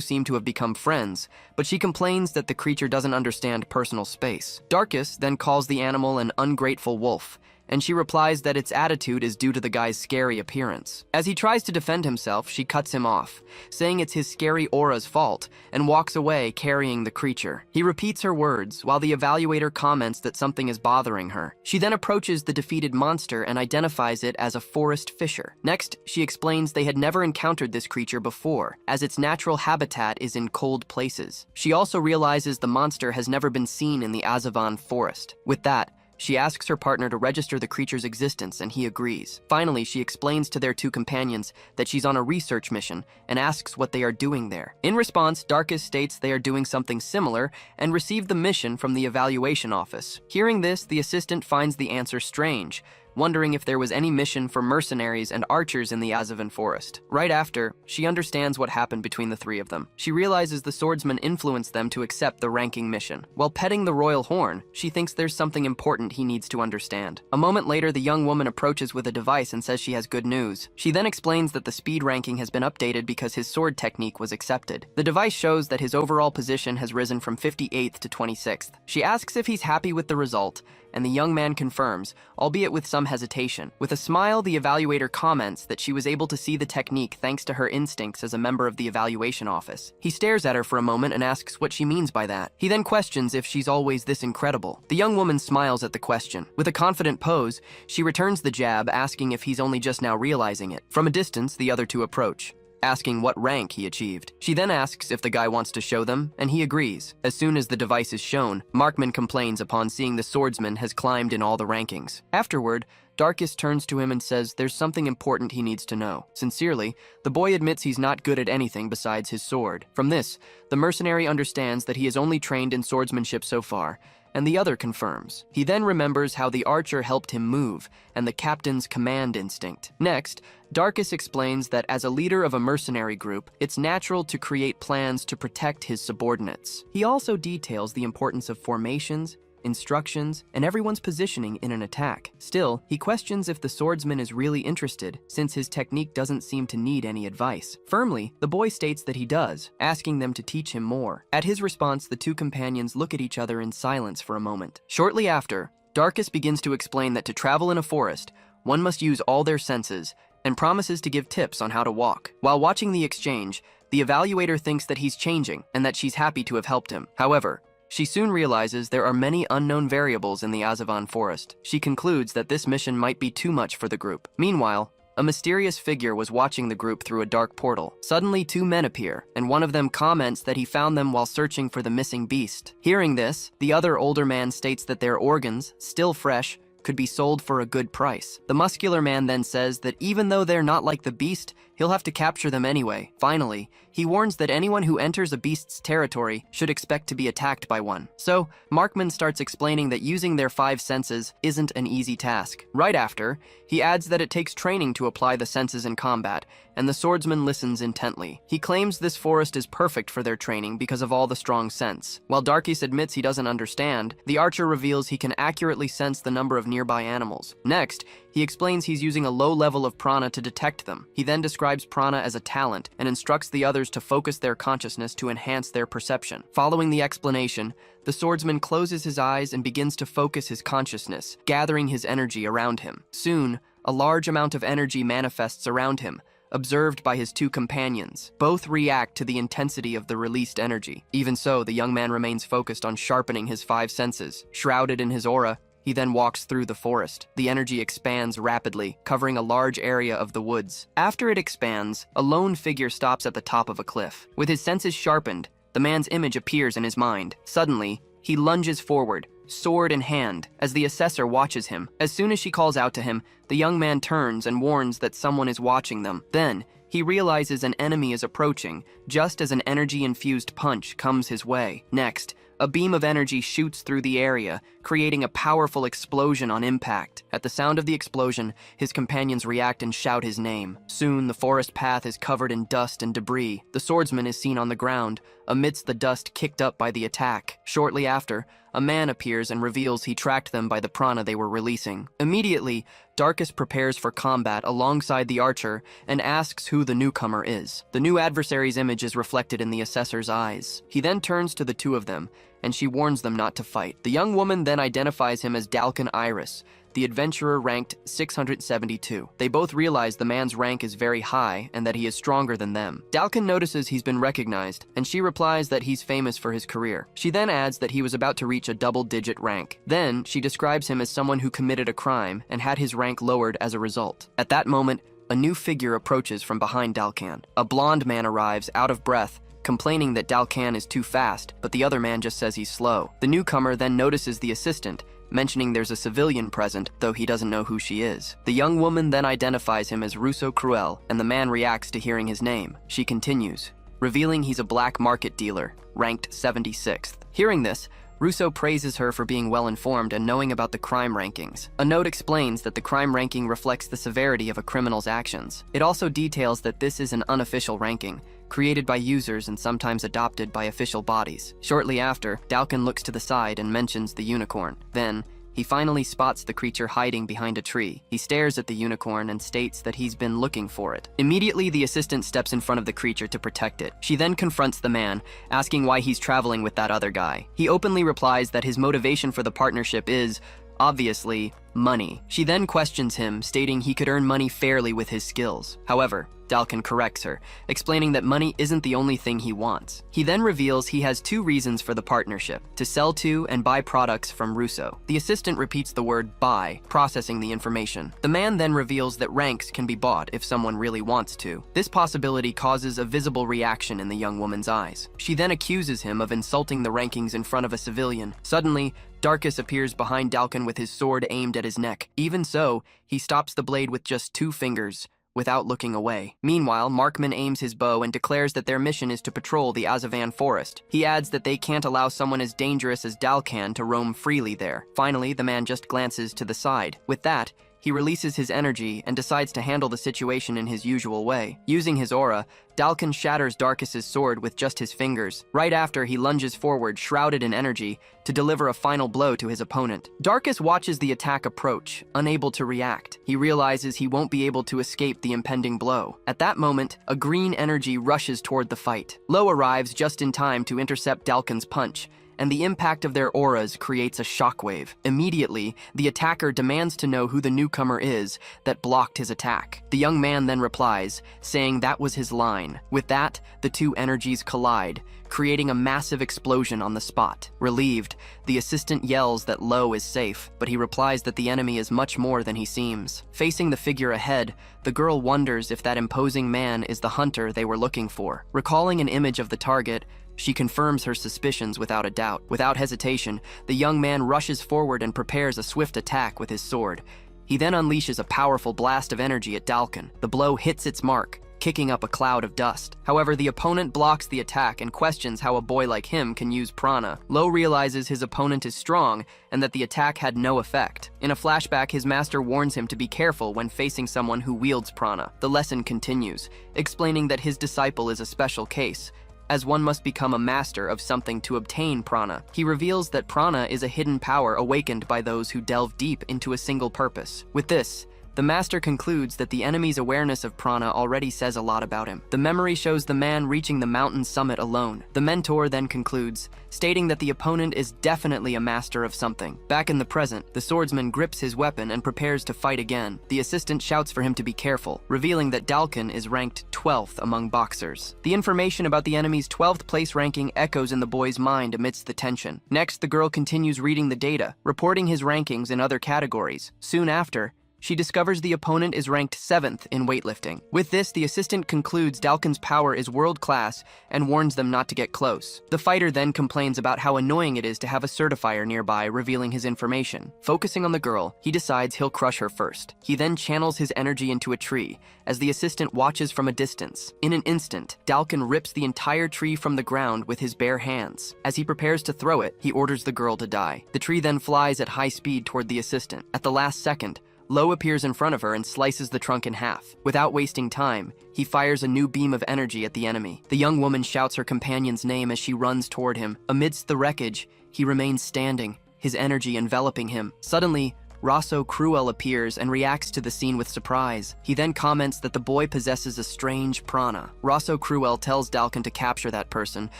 seem to have become friends, but she complains that the creature doesn't understand personal space. Darkus then calls the animal an ungrateful wolf, and she replies that its attitude is due to the guy's scary appearance. As he tries to defend himself, she cuts him off, saying it's his scary aura's fault, and walks away carrying the creature. He repeats her words, while the evaluator comments that something is bothering her. She then approaches the defeated monster and identifies it as a forest fisher. Next, she explains they had never encountered this creature before, as its natural habitat is in cold places. She also realizes the monster has never been seen in the Azavan forest. With that, she asks her partner to register the creature's existence, and he agrees. Finally, she explains to their two companions that she's on a research mission and asks what they are doing there. In response, Darkus states they are doing something similar and received the mission from the evaluation office. Hearing this, the assistant finds the answer strange, wondering if there was any mission for mercenaries and archers in the Azavan forest. Right after, she understands what happened between the three of them. She realizes the swordsman influenced them to accept the ranking mission. While petting the royal horn, she thinks there's something important he needs to understand. A moment later, the young woman approaches with a device and says she has good news. She then explains that the speed ranking has been updated because his sword technique was accepted. The device shows that his overall position has risen from 58th to 26th. She asks if he's happy with the result, and the young man confirms, albeit with some hesitation. With a smile, the evaluator comments that she was able to see the technique thanks to her instincts as a member of the evaluation office. He stares at her for a moment and asks what she means by that. He then questions if she's always this incredible. The young woman smiles at the question. With a confident pose, she returns the jab, asking if he's only just now realizing it. From a distance, the other two approach, asking what rank he achieved. She then asks if the guy wants to show them, and he agrees. As soon as the device is shown, Markman complains upon seeing the swordsman has climbed in all the rankings. Afterward, Darkus turns to him and says there's something important he needs to know. Sincerely, the boy admits he's not good at anything besides his sword. From this, the mercenary understands that he is only trained in swordsmanship so far, and the other confirms. He then remembers how the archer helped him move, and the captain's command instinct. Next, Darkus explains that as a leader of a mercenary group, it's natural to create plans to protect his subordinates. He also details the importance of formations, instructions, and everyone's positioning in an attack. Still, he questions if the swordsman is really interested, since his technique doesn't seem to need any advice. Firmly, the boy states that he does, asking them to teach him more. At his response, the two companions look at each other in silence for a moment. Shortly after, Darkus begins to explain that to travel in a forest, one must use all their senses, and promises to give tips on how to walk. While watching the exchange, the evaluator thinks that he's changing, and that she's happy to have helped him. However, she soon realizes there are many unknown variables in the Azavan forest. She concludes that this mission might be too much for the group. Meanwhile, a mysterious figure was watching the group through a dark portal. Suddenly, two men appear, and one of them comments that he found them while searching for the missing beast. Hearing this, the other older man states that their organs, still fresh, could be sold for a good price. The muscular man then says that even though they're not like the beast, he'll have to capture them anyway. Finally, he warns that anyone who enters a beast's territory should expect to be attacked by one. So, Markman starts explaining that using their 5 senses isn't an easy task. Right after, he adds that it takes training to apply the senses in combat, and the swordsman listens intently. He claims this forest is perfect for their training because of all the strong sense. While Darkus admits he doesn't understand, the archer reveals he can accurately sense the number of nearby animals. Next, he explains he's using a low level of prana to detect them. He then describes prana as a talent and instructs the others to focus their consciousness to enhance their perception. Following the explanation, the swordsman closes his eyes and begins to focus his consciousness, gathering his energy around him. Soon, a large amount of energy manifests around him, observed by his two companions. Both react to the intensity of the released energy. Even so, the young man remains focused on sharpening his five senses. Shrouded in his aura, he then walks through the forest. The energy expands rapidly, covering a large area of the woods. After it expands, a lone figure stops at the top of a cliff. With his senses sharpened, the man's image appears in his mind. Suddenly, he lunges forward, sword in hand, as the assessor watches him. As soon as she calls out to him, the young man turns and warns that someone is watching them. Then, he realizes an enemy is approaching, just as an energy-infused punch comes his way. Next, a beam of energy shoots through the area, creating a powerful explosion on impact. At the sound of the explosion, his companions react and shout his name. Soon, the forest path is covered in dust and debris. The swordsman is seen on the ground, amidst the dust kicked up by the attack. Shortly after, a man appears and reveals he tracked them by the prana they were releasing. Immediately, Darkus prepares for combat alongside the archer and asks who the newcomer is. The new adversary's image is reflected in the assessor's eyes. He then turns to the two of them, and she warns them not to fight. The young woman then identifies him as Dalkin Iris, the adventurer ranked 672. They both realize the man's rank is very high and that he is stronger than them. Dalkin notices he's been recognized, and she replies that he's famous for his career. She then adds that he was about to reach a double-digit rank. Then, she describes him as someone who committed a crime and had his rank lowered as a result. At that moment, a new figure approaches from behind Dalkan. A blonde man arrives, out of breath, complaining that Dalkan is too fast, but the other man just says he's slow. The newcomer then notices the assistant, mentioning there's a civilian present, though he doesn't know who she is. The young woman then identifies him as Russo Cruel, and the man reacts to hearing his name. She continues, revealing he's a black market dealer, ranked 76th. Hearing this, Russo praises her for being well-informed and knowing about the crime rankings. A note explains that the crime ranking reflects the severity of a criminal's actions. It also details that this is an unofficial ranking, created by users and sometimes adopted by official bodies. Shortly after, Dalkin looks to the side and mentions the unicorn. Then, he finally spots the creature hiding behind a tree. He stares at the unicorn and states that he's been looking for it. Immediately, the assistant steps in front of the creature to protect it. She then confronts the man, asking why he's traveling with that other guy. He openly replies that his motivation for the partnership is, obviously, money. She then questions him, stating he could earn money fairly with his skills. However, Dalkin corrects her, explaining that money isn't the only thing he wants. He then reveals he has two reasons for the partnership: to sell to and buy products from Russo. The assistant repeats the word buy, processing the information. The man then reveals that ranks can be bought if someone really wants to. This possibility causes a visible reaction in the young woman's eyes. She then accuses him of insulting the rankings in front of a civilian. Suddenly, Darkus appears behind Dalkin with his sword aimed at his neck. Even so, he stops the blade with just 2 fingers, without looking away. Meanwhile, Markman aims his bow and declares that their mission is to patrol the Azavan forest. He adds that they can't allow someone as dangerous as Dalkan to roam freely there. Finally, the man just glances to the side. With that, he releases his energy and decides to handle the situation in his usual way. Using his aura, Dalkin shatters Darkus's sword with just his fingers. Right after, he lunges forward, shrouded in energy, to deliver a final blow to his opponent. Darkus watches the attack approach, unable to react. He realizes he won't be able to escape the impending blow. At that moment, a green energy rushes toward the fight. Lo arrives just in time to intercept Dalkin's punch, and the impact of their auras creates a shockwave. Immediately, the attacker demands to know who the newcomer is that blocked his attack. The young man then replies, saying that was his line. With that, the two energies collide, creating a massive explosion on the spot. Relieved, the assistant yells that Lo is safe, but he replies that the enemy is much more than he seems. Facing the figure ahead, the girl wonders if that imposing man is the hunter they were looking for. Recalling an image of the target, she confirms her suspicions without a doubt. Without hesitation, the young man rushes forward and prepares a swift attack with his sword. He then unleashes a powerful blast of energy at Dalkin. The blow hits its mark, kicking up a cloud of dust. However, the opponent blocks the attack and questions how a boy like him can use prana. Lo realizes his opponent is strong and that the attack had no effect. In a flashback, his master warns him to be careful when facing someone who wields prana. The lesson continues, explaining that his disciple is a special case, as one must become a master of something to obtain prana. He reveals that prana is a hidden power awakened by those who delve deep into a single purpose. With this, The master concludes that the enemy's awareness of prana already says a lot about him. The memory shows the man reaching the mountain summit alone. The mentor then concludes, stating that the opponent is definitely a master of something. Back in the present, the swordsman grips his weapon and prepares to fight again. The assistant shouts for him to be careful, revealing that Dalkin is ranked 12th among boxers. The information about the enemy's 12th place ranking echoes in the boy's mind amidst the tension. Next, the girl continues reading the data, reporting his rankings in other categories. Soon after, she discovers the opponent is ranked 7th in weightlifting. With this, the assistant concludes Dalkin's power is world-class and warns them not to get close. The fighter then complains about how annoying it is to have a certifier nearby revealing his information. Focusing on the girl, he decides he'll crush her first. He then channels his energy into a tree, as the assistant watches from a distance. In an instant, Dalkin rips the entire tree from the ground with his bare hands. As he prepares to throw it, he orders the girl to die. The tree then flies at high speed toward the assistant. At the last second, Lo appears in front of her and slices the trunk in half. Without wasting time, he fires a new beam of energy at the enemy. The young woman shouts her companion's name as she runs toward him. Amidst the wreckage, he remains standing, his energy enveloping him. Suddenly, Rosso Cruel appears and reacts to the scene with surprise. He then comments that the boy possesses a strange prana. Rosso Cruel tells Dalkin to capture that person,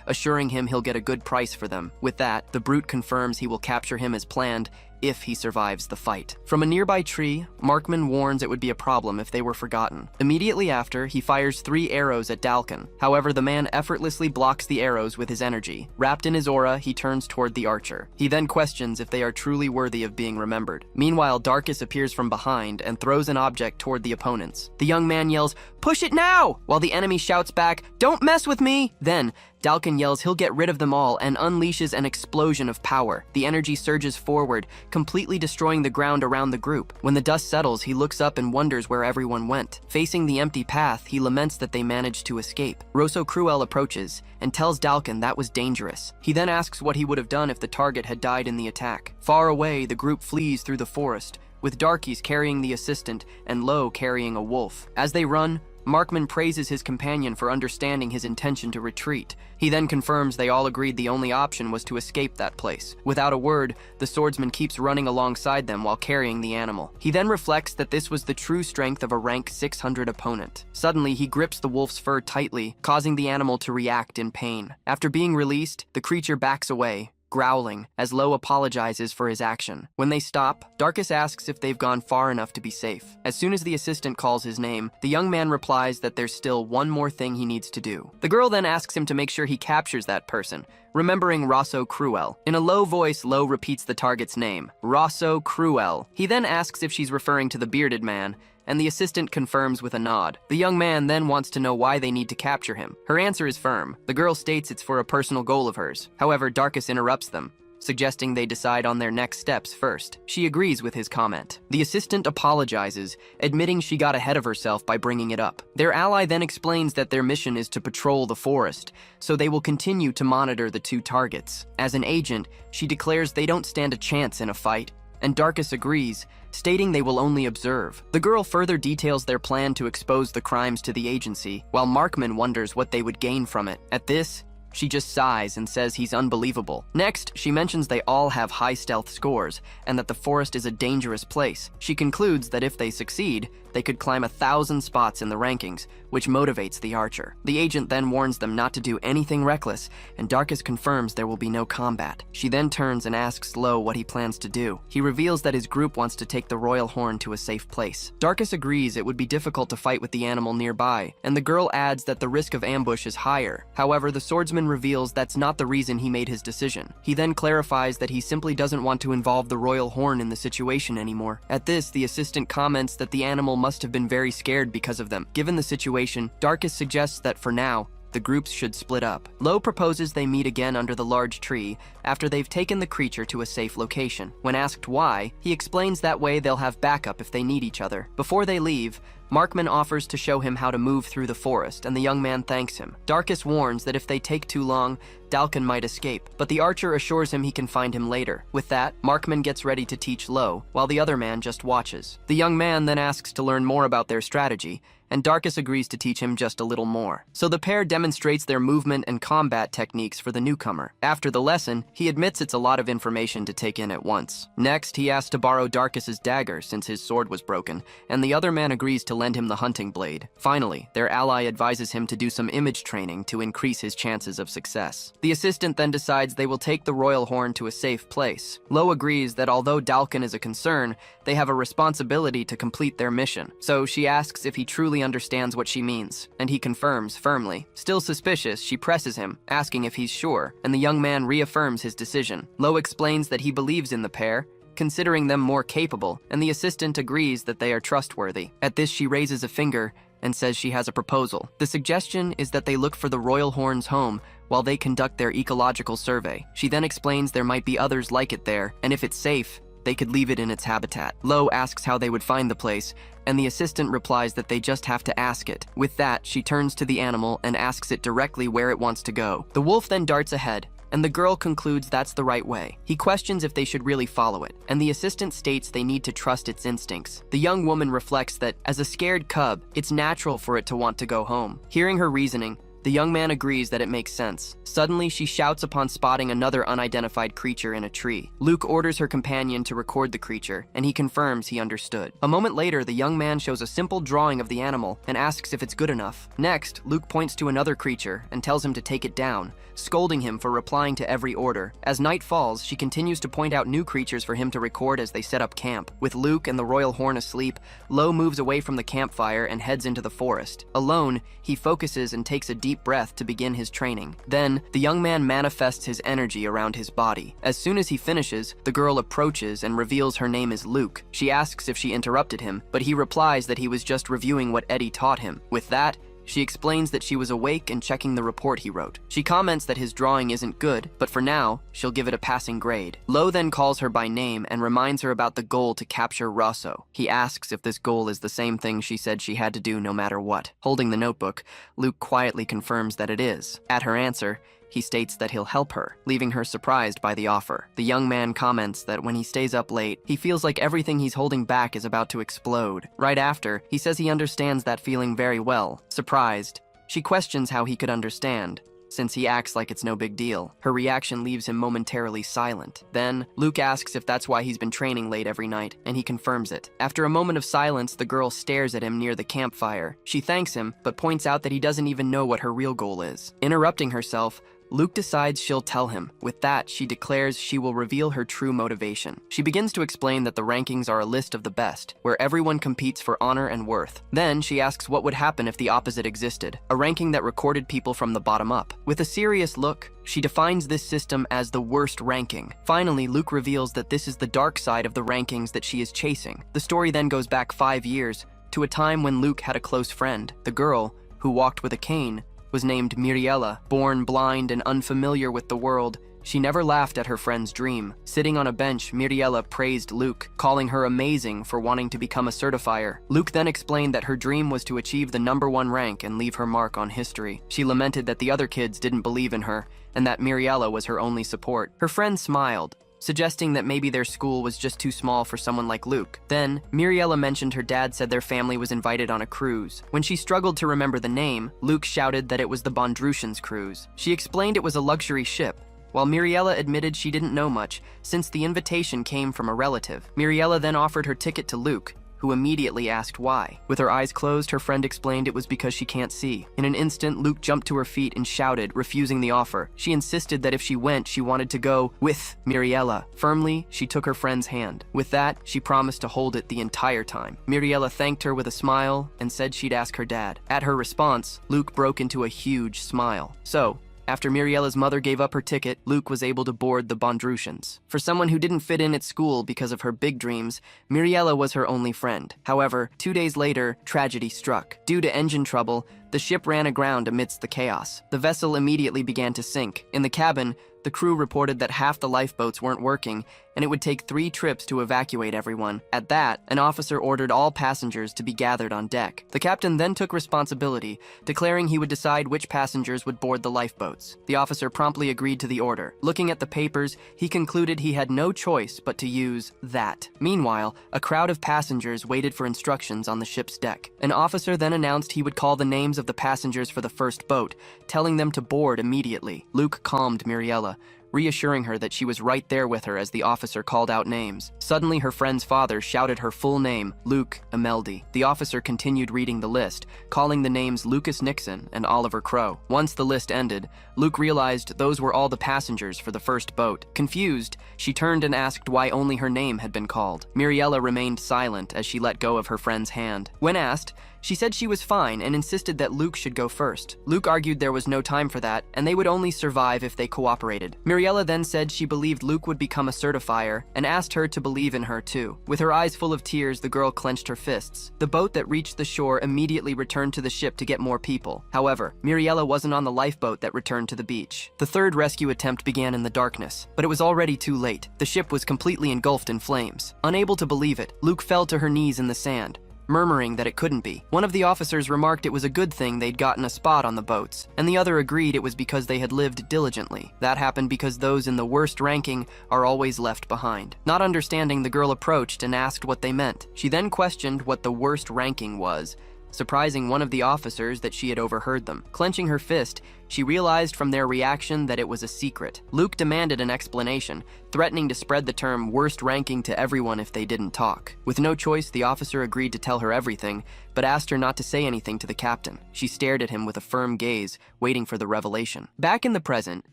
assuring him he'll get a good price for them. With that, the brute confirms he will capture him as planned, if he survives the fight. From a nearby tree, Markman warns it would be a problem if they were forgotten. Immediately after, he fires 3 arrows at Dalkin. However, the man effortlessly blocks the arrows with his energy. Wrapped in his aura, he turns toward the archer. He then questions if they are truly worthy of being remembered. Meanwhile, Darkus appears from behind and throws an object toward the opponents. The young man yells, "Push it now!" while the enemy shouts back, "Don't mess with me!" Then, Dalkin yells he'll get rid of them all and unleashes an explosion of power. The energy surges forward, completely destroying the ground around the group. When the dust settles, he looks up and wonders where everyone went. Facing the empty path, he laments that they managed to escape. Rosso Cruel approaches and tells Dalkin that was dangerous. He then asks what he would have done if the target had died in the attack. Far away, the group flees through the forest, with Darkies carrying the assistant and Lo carrying a wolf. As they run, Markman praises his companion for understanding his intention to retreat. He then confirms they all agreed the only option was to escape that place. Without a word, the swordsman keeps running alongside them while carrying the animal. He then reflects that this was the true strength of a rank 600 opponent. Suddenly, he grips the wolf's fur tightly, causing the animal to react in pain. After being released, the creature backs away, growling, as Lo apologizes for his action. When they stop, Darkus asks if they've gone far enough to be safe. As soon as the assistant calls his name, the young man replies that there's still one more thing he needs to do. The girl then asks him to make sure he captures that person, remembering Rosso Cruel. In a low voice, Lo repeats the target's name, Rosso Cruel. He then asks if she's referring to the bearded man, and the assistant confirms with a nod. The young man then wants to know why they need to capture him. Her answer is firm. The girl states it's for a personal goal of hers. However, Darkus interrupts them, suggesting they decide on their next steps first. She agrees with his comment. The assistant apologizes, admitting she got ahead of herself by bringing it up. Their ally then explains that their mission is to patrol the forest, so they will continue to monitor the 2 targets. As an agent, she declares they don't stand a chance in a fight, and Darkus agrees, stating they will only observe. The girl further details their plan to expose the crimes to the agency, while Markman wonders what they would gain from it. At this, she just sighs and says he's unbelievable. Next, she mentions they all have high stealth scores, and that the forest is a dangerous place. She concludes that if they succeed, they could climb 1,000 spots in the rankings, which motivates the archer. The agent then warns them not to do anything reckless, and Darkus confirms there will be no combat. She then turns and asks Lo what he plans to do. He reveals that his group wants to take the royal horn to a safe place. Darkus agrees it would be difficult to fight with the animal nearby, and the girl adds that the risk of ambush is higher. However, the swordsman reveals that's not the reason he made his decision. He then clarifies that he simply doesn't want to involve the royal horn in the situation anymore. At this, the assistant comments that the animal must have been very scared because of them. Given the situation, Darkus suggests that for now, the groups should split up. Lo proposes they meet again under the large tree after they've taken the creature to a safe location. When asked why, he explains that way they'll have backup if they need each other. Before they leave, Markman offers to show him how to move through the forest, and the young man thanks him. Darkus warns that if they take too long, Dalkin might escape, but the archer assures him he can find him later. With that, Markman gets ready to teach Lo, while the other man just watches. The young man then asks to learn more about their strategy, and Darkus agrees to teach him just a little more. So the pair demonstrates their movement and combat techniques for the newcomer. After the lesson, he admits it's a lot of information to take in at once. Next, he asks to borrow Darkus's dagger since his sword was broken, and the other man agrees to lend him the hunting blade. Finally, their ally advises him to do some image training to increase his chances of success. The assistant then decides they will take the royal horn to a safe place. Lo agrees that although Dalkin is a concern, they have a responsibility to complete their mission. So she asks if he truly understands what she means, and he confirms firmly. Still suspicious, she presses him, asking if he's sure, and the young man reaffirms his decision. Lo explains that he believes in the pair, considering them more capable, and the assistant agrees that they are trustworthy. At this, she raises a finger and says she has a proposal. The suggestion is that they look for the royal horn's home while they conduct their ecological survey. She then explains there might be others like it there, and if it's safe, they could leave it in its habitat. Lo asks how they would find the place, and the assistant replies that they just have to ask it. With that, she turns to the animal and asks it directly where it wants to go. The wolf then darts ahead, and the girl concludes that's the right way. He questions if they should really follow it, and the assistant states they need to trust its instincts. The young woman reflects that, as a scared cub, it's natural for it to want to go home. Hearing her reasoning, the young man agrees that it makes sense. Suddenly, she shouts upon spotting another unidentified creature in a tree. Luke orders her companion to record the creature, and he confirms he understood. A moment later, the young man shows a simple drawing of the animal and asks if it's good enough. Next, Luke points to another creature and tells him to take it down, scolding him for replying to every order. As night falls, she continues to point out new creatures for him to record as they set up camp. With Luke and the royal horn asleep, Lo moves away from the campfire and heads into the forest. Alone, he focuses and takes a deep breath to begin his training. Then, the young man manifests his energy around his body. As soon as he finishes, the girl approaches and reveals her name is Luke. She asks if she interrupted him, but he replies that he was just reviewing what Eddie taught him. With that, she explains that she was awake and checking the report he wrote. She comments that his drawing isn't good, but for now, she'll give it a passing grade. Lo then calls her by name and reminds her about the goal to capture Rosso. He asks if this goal is the same thing she said she had to do no matter what. Holding the notebook, Luke quietly confirms that it is. At her answer, he states that he'll help her, leaving her surprised by the offer. The young man comments that when he stays up late, he feels like everything he's holding back is about to explode. Right after, he says he understands that feeling very well. Surprised, she questions how he could understand, since he acts like it's no big deal. Her reaction leaves him momentarily silent. Then, Luke asks if that's why he's been training late every night, and he confirms it. After a moment of silence, the girl stares at him near the campfire. She thanks him, but points out that he doesn't even know what her real goal is. Interrupting herself, Luke decides she'll tell him. With that, she declares she will reveal her true motivation. She begins to explain that the rankings are a list of the best, where everyone competes for honor and worth. Then, she asks what would happen if the opposite existed, a ranking that recorded people from the bottom up. With a serious look, she defines this system as the worst ranking. Finally, Luke reveals that this is the dark side of the rankings that she is chasing. The story then goes back 5 years, to a time when Luke had a close friend. The girl, who walked with a cane, was named Miriella. Born blind and unfamiliar with the world, she never laughed at her friend's dream. Sitting on a bench, Miriella praised Luke, calling her amazing for wanting to become a certifier. Luke then explained that her dream was to achieve the #1 rank and leave her mark on history. She lamented that the other kids didn't believe in her, and that Miriella was her only support. Her friend smiled, suggesting that maybe their school was just too small for someone like Luke. Then, Miriella mentioned her dad said their family was invited on a cruise. When she struggled to remember the name, Luke shouted that it was the Bondrushan's cruise. She explained it was a luxury ship, while Miriella admitted she didn't know much, since the invitation came from a relative. Miriella then offered her ticket to Luke, who immediately asked why. With her eyes closed, her friend explained it was because she can't see. In an instant, Luke jumped to her feet and shouted, refusing the offer. She insisted that if she went, she wanted to go with Miriella. Firmly, she took her friend's hand. With that, she promised to hold it the entire time. Miriella thanked her with a smile and said she'd ask her dad. At her response, Luke broke into a huge smile. So, after Miriella's mother gave up her ticket, Luke was able to board the Bondrushans. For someone who didn't fit in at school because of her big dreams, Miriella was her only friend. However, 2 days later, tragedy struck. Due to engine trouble, the ship ran aground amidst the chaos. The vessel immediately began to sink. In the cabin, the crew reported that half the lifeboats weren't working, and it would take 3 trips to evacuate everyone. At that, an officer ordered all passengers to be gathered on deck. The captain then took responsibility, declaring he would decide which passengers would board the lifeboats. The officer promptly agreed to the order. Looking at the papers, he concluded he had no choice but to use that. Meanwhile, a crowd of passengers waited for instructions on the ship's deck. An officer then announced he would call the names of the passengers for the first boat, telling them to board immediately. Luke calmed Muriella, reassuring her that she was right there with her as the officer called out names. Suddenly, her friend's father shouted her full name, Luke Imeldi. The officer continued reading the list, calling the names Lucas Nixon and Oliver Crow. Once the list ended, Luke realized those were all the passengers for the first boat. Confused, she turned and asked why only her name had been called. Muriella remained silent as she let go of her friend's hand. When asked, she said she was fine and insisted that Luke should go first. Luke argued there was no time for that, and they would only survive if they cooperated. Muriella then said she believed Luke would become a certifier and asked her to believe in her too. With her eyes full of tears, the girl clenched her fists. The boat that reached the shore immediately returned to the ship to get more people. However, Muriella wasn't on the lifeboat that returned to the beach. The third rescue attempt began in the darkness, but it was already too late. The ship was completely engulfed in flames. Unable to believe it, Luke fell to her knees in the sand, murmuring that it couldn't be. One of the officers remarked it was a good thing they'd gotten a spot on the boats, and the other agreed it was because they had lived diligently. That happened because those in the worst ranking are always left behind. Not understanding, the girl approached and asked what they meant. She then questioned what the worst ranking was, surprising one of the officers that she had overheard them. Clenching her fist, she realized from their reaction that it was a secret. Luke demanded an explanation, threatening to spread the term worst ranking to everyone if they didn't talk. With no choice, the officer agreed to tell her everything, but asked her not to say anything to the captain. She stared at him with a firm gaze, waiting for the revelation. Back in the present,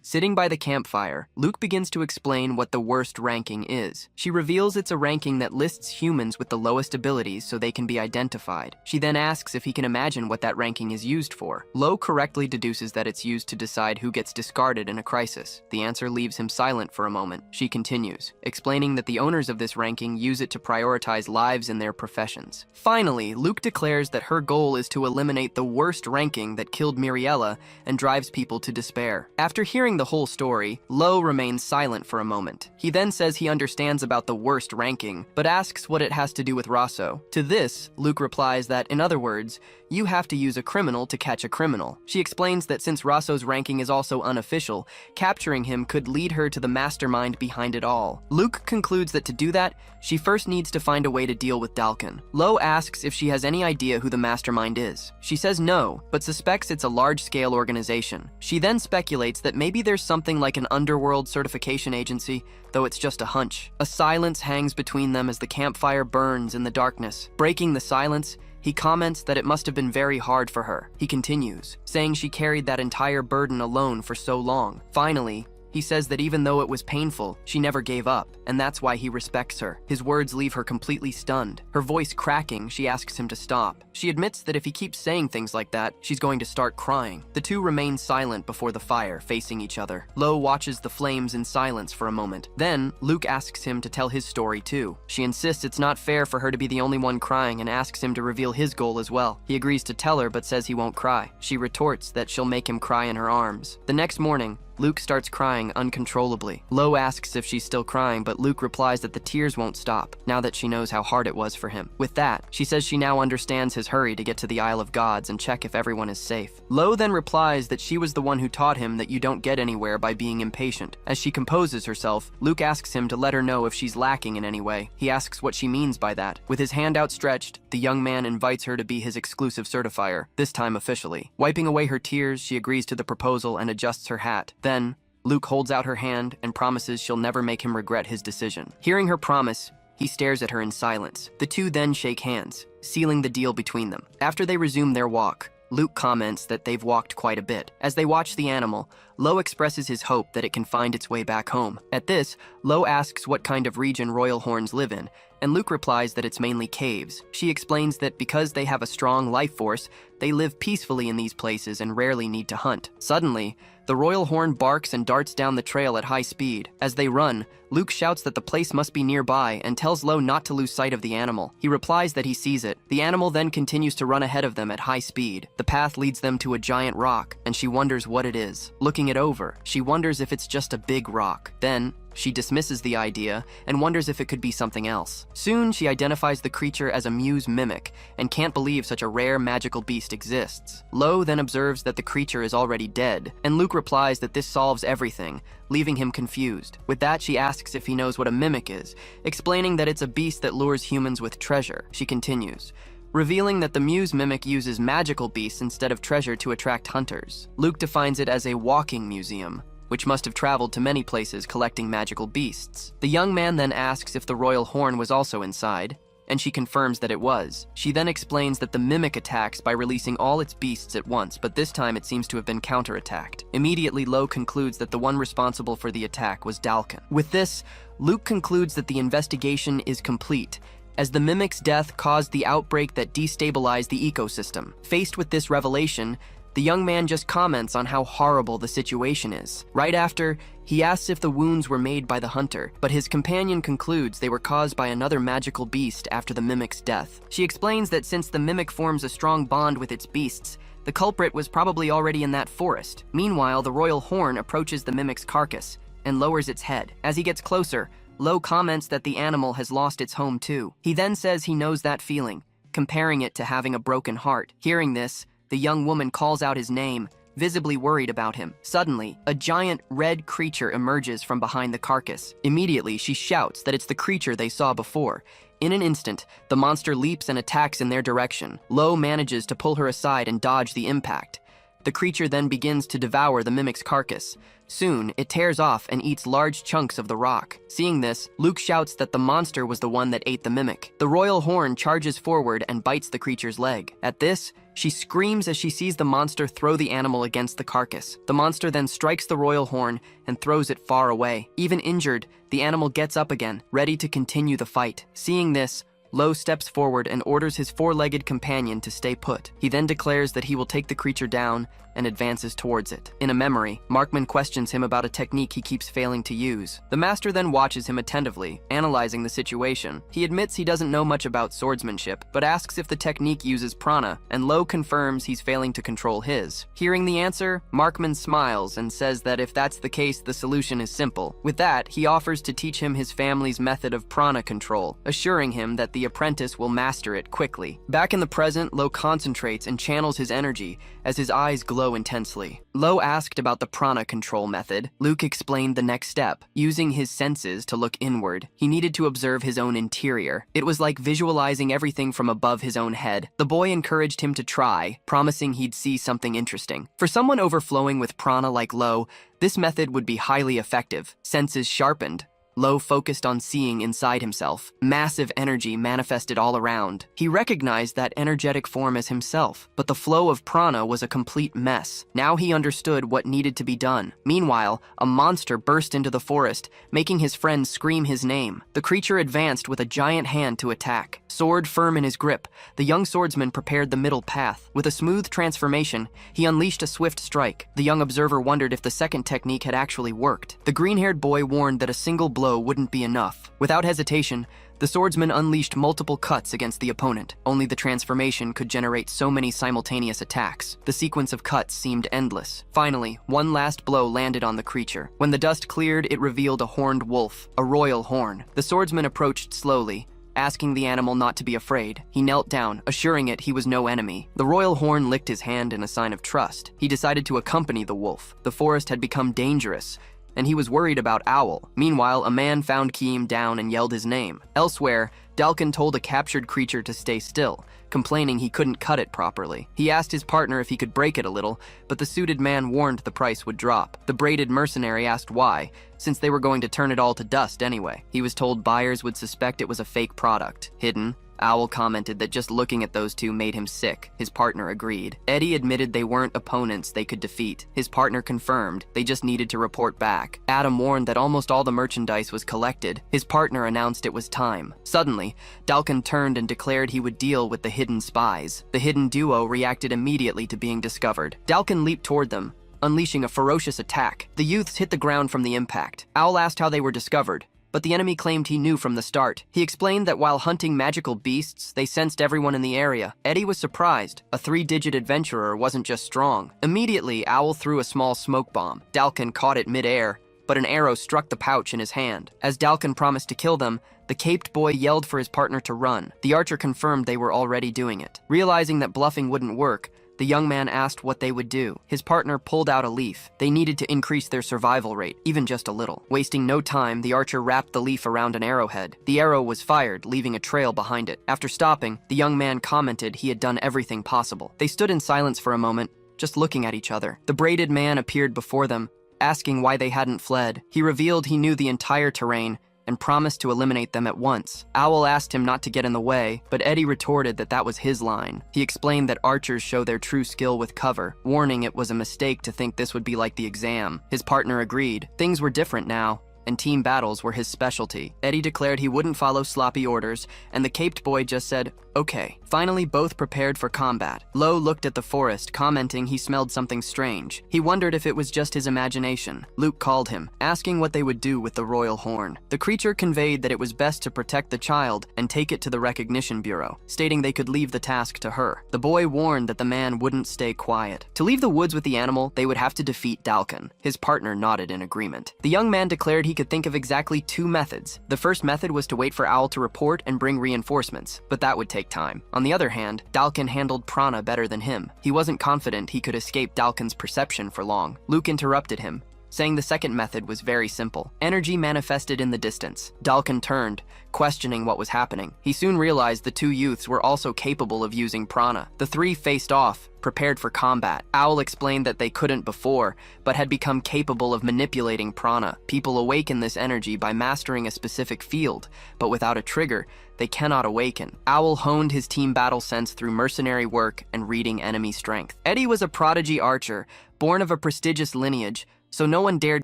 sitting by the campfire, Luke begins to explain what the worst ranking is. She reveals it's a ranking that lists humans with the lowest abilities so they can be identified. She then asks if he can imagine what that ranking is used for. Lo correctly deduces that it's used to decide who gets discarded in a crisis. The answer leaves him silent for a moment. She continues, explaining that the owners of this ranking use it to prioritize lives in their professions. Finally, Luke declares that her goal is to eliminate the worst ranking that killed Muriella and drives people to despair. After hearing the whole story, Lo remains silent for a moment. He then says he understands about the worst ranking, but asks what it has to do with Rosso. To this, Luke replies that, in other words, you have to use a criminal to catch a criminal. She explains that since Rosso's ranking is also unofficial, capturing him could lead her to the mastermind behind it all. Luke concludes that to do that, she first needs to find a way to deal with Dalkin. Lo asks if she has any idea who the mastermind is. She says no, but suspects it's a large-scale organization. She then speculates that maybe there's something like an underworld certification agency, though it's just a hunch. A silence hangs between them as the campfire burns in the darkness. Breaking the silence, he comments that it must have been very hard for her. He continues, saying she carried that entire burden alone for so long. Finally, he says that even though it was painful, she never gave up, and that's why he respects her. His words leave her completely stunned. Her voice cracking, she asks him to stop. She admits that if he keeps saying things like that, she's going to start crying. The two remain silent before the fire, facing each other. Lo watches the flames in silence for a moment. Then, Luke asks him to tell his story too. She insists it's not fair for her to be the only one crying and asks him to reveal his goal as well. He agrees to tell her but says he won't cry. She retorts that she'll make him cry in her arms. The next morning, Luke starts crying uncontrollably. Lo asks if she's still crying, but Luke replies that the tears won't stop, now that she knows how hard it was for him. With that, she says she now understands his hurry to get to the Isle of Gods and check if everyone is safe. Lo then replies that she was the one who taught him that you don't get anywhere by being impatient. As she composes herself, Luke asks him to let her know if she's lacking in any way. He asks what she means by that. With his hand outstretched, the young man invites her to be his exclusive certifier, this time officially. Wiping away her tears, she agrees to the proposal and adjusts her hat. Then, Luke holds out her hand and promises she'll never make him regret his decision. Hearing her promise, he stares at her in silence. The two then shake hands, sealing the deal between them. After they resume their walk, Luke comments that they've walked quite a bit. As they watch the animal, Lo expresses his hope that it can find its way back home. At this, Lo asks what kind of region royal horns live in, and Luke replies that it's mainly caves. She explains that because they have a strong life force, they live peacefully in these places and rarely need to hunt. Suddenly, the royal horn barks and darts down the trail at high speed. As they run, Luke shouts that the place must be nearby and tells Lo not to lose sight of the animal. He replies that he sees it. The animal then continues to run ahead of them at high speed. The path leads them to a giant rock, and she wonders what it is. Looking it over, she wonders if it's just a big rock. Then, She dismisses the idea and wonders if it could be something else. Soon, she identifies the creature as a muse mimic and can't believe such a rare magical beast exists. Lo then observes that the creature is already dead, and Luke replies that this solves everything, leaving him confused. With that, she asks if he knows what a mimic is, explaining that it's a beast that lures humans with treasure. She continues, revealing that the muse mimic uses magical beasts instead of treasure to attract hunters. Luke defines it as a walking museum, which must have traveled to many places collecting magical beasts. The young man then asks if the royal horn was also inside, and she confirms that it was. She then explains that the mimic attacks by releasing all its beasts at once, but this time it seems to have been counterattacked. Immediately, Lo concludes that the one responsible for the attack was Dalkin. With this, Luke concludes that the investigation is complete, as the mimic's death caused the outbreak that destabilized the ecosystem. Faced with this revelation, the young man just comments on how horrible the situation is. Right after, he asks if the wounds were made by the hunter, but his companion concludes they were caused by another magical beast after the mimic's death. She explains that since the mimic forms a strong bond with its beasts, the culprit was probably already in that forest. Meanwhile, the royal horn approaches the mimic's carcass and lowers its head. As he gets closer, Lo comments that the animal has lost its home too. He then says he knows that feeling, comparing it to having a broken heart. Hearing this, the young woman calls out his name, visibly worried about him. Suddenly, a giant red creature emerges from behind the carcass. Immediately, she shouts that it's the creature they saw before. In an instant, the monster leaps and attacks in their direction. Lo manages to pull her aside and dodge the impact. The creature then begins to devour the mimic's carcass. Soon, it tears off and eats large chunks of the rock. Seeing this, Luke shouts that the monster was the one that ate the mimic. The royal horn charges forward and bites the creature's leg. At this, she screams as she sees the monster throw the animal against the carcass. The monster then strikes the royal horn and throws it far away. Even injured, the animal gets up again, ready to continue the fight. Seeing this, Lo steps forward and orders his four-legged companion to stay put. He then declares that he will take the creature down and advances towards it. In a memory, Markman questions him about a technique he keeps failing to use. The master then watches him attentively, analyzing the situation. He admits he doesn't know much about swordsmanship, but asks if the technique uses prana, and Lo confirms he's failing to control his. Hearing the answer, Markman smiles and says that if that's the case, the solution is simple. With that, he offers to teach him his family's method of prana control, assuring him that the apprentice will master it quickly. Back in the present, Lo concentrates and channels his energy as his eyes glow intensely. Lo asked about the prana control method. Luke explained the next step. Using his senses to look inward, he needed to observe his own interior. It was like visualizing everything from above his own head. The boy encouraged him to try, promising he'd see something interesting. For someone overflowing with prana like Lo, this method would be highly effective. Senses sharpened, Lo focused on seeing inside himself. Massive energy manifested all around. He recognized that energetic form as himself, but the flow of prana was a complete mess. Now he understood what needed to be done. Meanwhile, a monster burst into the forest, making his friends scream his name. The creature advanced with a giant hand to attack. Sword firm in his grip, the young swordsman prepared the middle path. With a smooth transformation, he unleashed a swift strike. The young observer wondered if the second technique had actually worked. The green-haired boy warned that a single blow wouldn't be enough. Without hesitation, the swordsman unleashed multiple cuts against the opponent. Only the transformation could generate so many simultaneous attacks. The sequence of cuts seemed endless. Finally, one last blow landed on the creature. When the dust cleared, it revealed a horned wolf, a royal horn. The swordsman approached slowly, asking the animal not to be afraid. He knelt down, assuring it he was no enemy. The royal horn licked his hand in a sign of trust. He decided to accompany the wolf. The forest had become dangerous, and he was worried about Owl. Meanwhile, a man found Keem down and yelled his name. Elsewhere, Dalkin told a captured creature to stay still, complaining he couldn't cut it properly. He asked his partner if he could break it a little, but the suited man warned the price would drop. The braided mercenary asked why, since they were going to turn it all to dust anyway. He was told buyers would suspect it was a fake product, hidden. Owl commented that just looking at those two made him sick. His partner agreed. Eddie admitted they weren't opponents they could defeat. His partner confirmed they just needed to report back. Adam warned that almost all the merchandise was collected. His partner announced it was time. Suddenly, Dalkin turned and declared he would deal with the hidden spies. The hidden duo reacted immediately to being discovered. Dalkin leaped toward them, unleashing a ferocious attack. The youths hit the ground from the impact. Owl asked how they were discovered, but the enemy claimed he knew from the start. He explained that while hunting magical beasts, they sensed everyone in the area. Eddie was surprised. A 3-digit adventurer wasn't just strong. Immediately, Owl threw a small smoke bomb. Dalkin caught it mid-air, but an arrow struck the pouch in his hand. As Dalkin promised to kill them, the caped boy yelled for his partner to run. The archer confirmed they were already doing it. Realizing that bluffing wouldn't work, the young man asked what they would do. His partner pulled out a leaf. They needed to increase their survival rate, even just a little. Wasting no time, the archer wrapped the leaf around an arrowhead. The arrow was fired, leaving a trail behind it. After stopping, the young man commented he had done everything possible. They stood in silence for a moment, just looking at each other. The braided man appeared before them, asking why they hadn't fled. He revealed he knew the entire terrain and promised to eliminate them at once. Owl asked him not to get in the way, but Eddie retorted that that was his line. He explained that archers show their true skill with cover, warning it was a mistake to think this would be like the exam. His partner agreed. Things were different now, and team battles were his specialty. Eddie declared he wouldn't follow sloppy orders, and the caped boy just said, okay. Finally, both prepared for combat. Lo looked at the forest, commenting he smelled something strange. He wondered if it was just his imagination. Luke called him, asking what they would do with the royal horn. The creature conveyed that it was best to protect the child and take it to the recognition bureau, stating they could leave the task to her. The boy warned that the man wouldn't stay quiet. To leave the woods with the animal, they would have to defeat Dalkin. His partner nodded in agreement. The young man declared he could think of exactly 2 methods. The first method was to wait for Owl to report and bring reinforcements, but that would take time. On the other hand, Dalkin handled prana better than him. He wasn't confident he could escape Dalkin's perception for long. Luke interrupted him, saying the second method was very simple. Energy manifested in the distance. Dalkin turned, questioning what was happening. He soon realized the 2 youths were also capable of using prana. The 3 faced off, prepared for combat. Owl explained that they couldn't before, but had become capable of manipulating prana. People awaken this energy by mastering a specific field, but without a trigger, they cannot awaken. Owl honed his team battle sense through mercenary work and reading enemy strength. Eddie was a prodigy archer, born of a prestigious lineage, so no one dared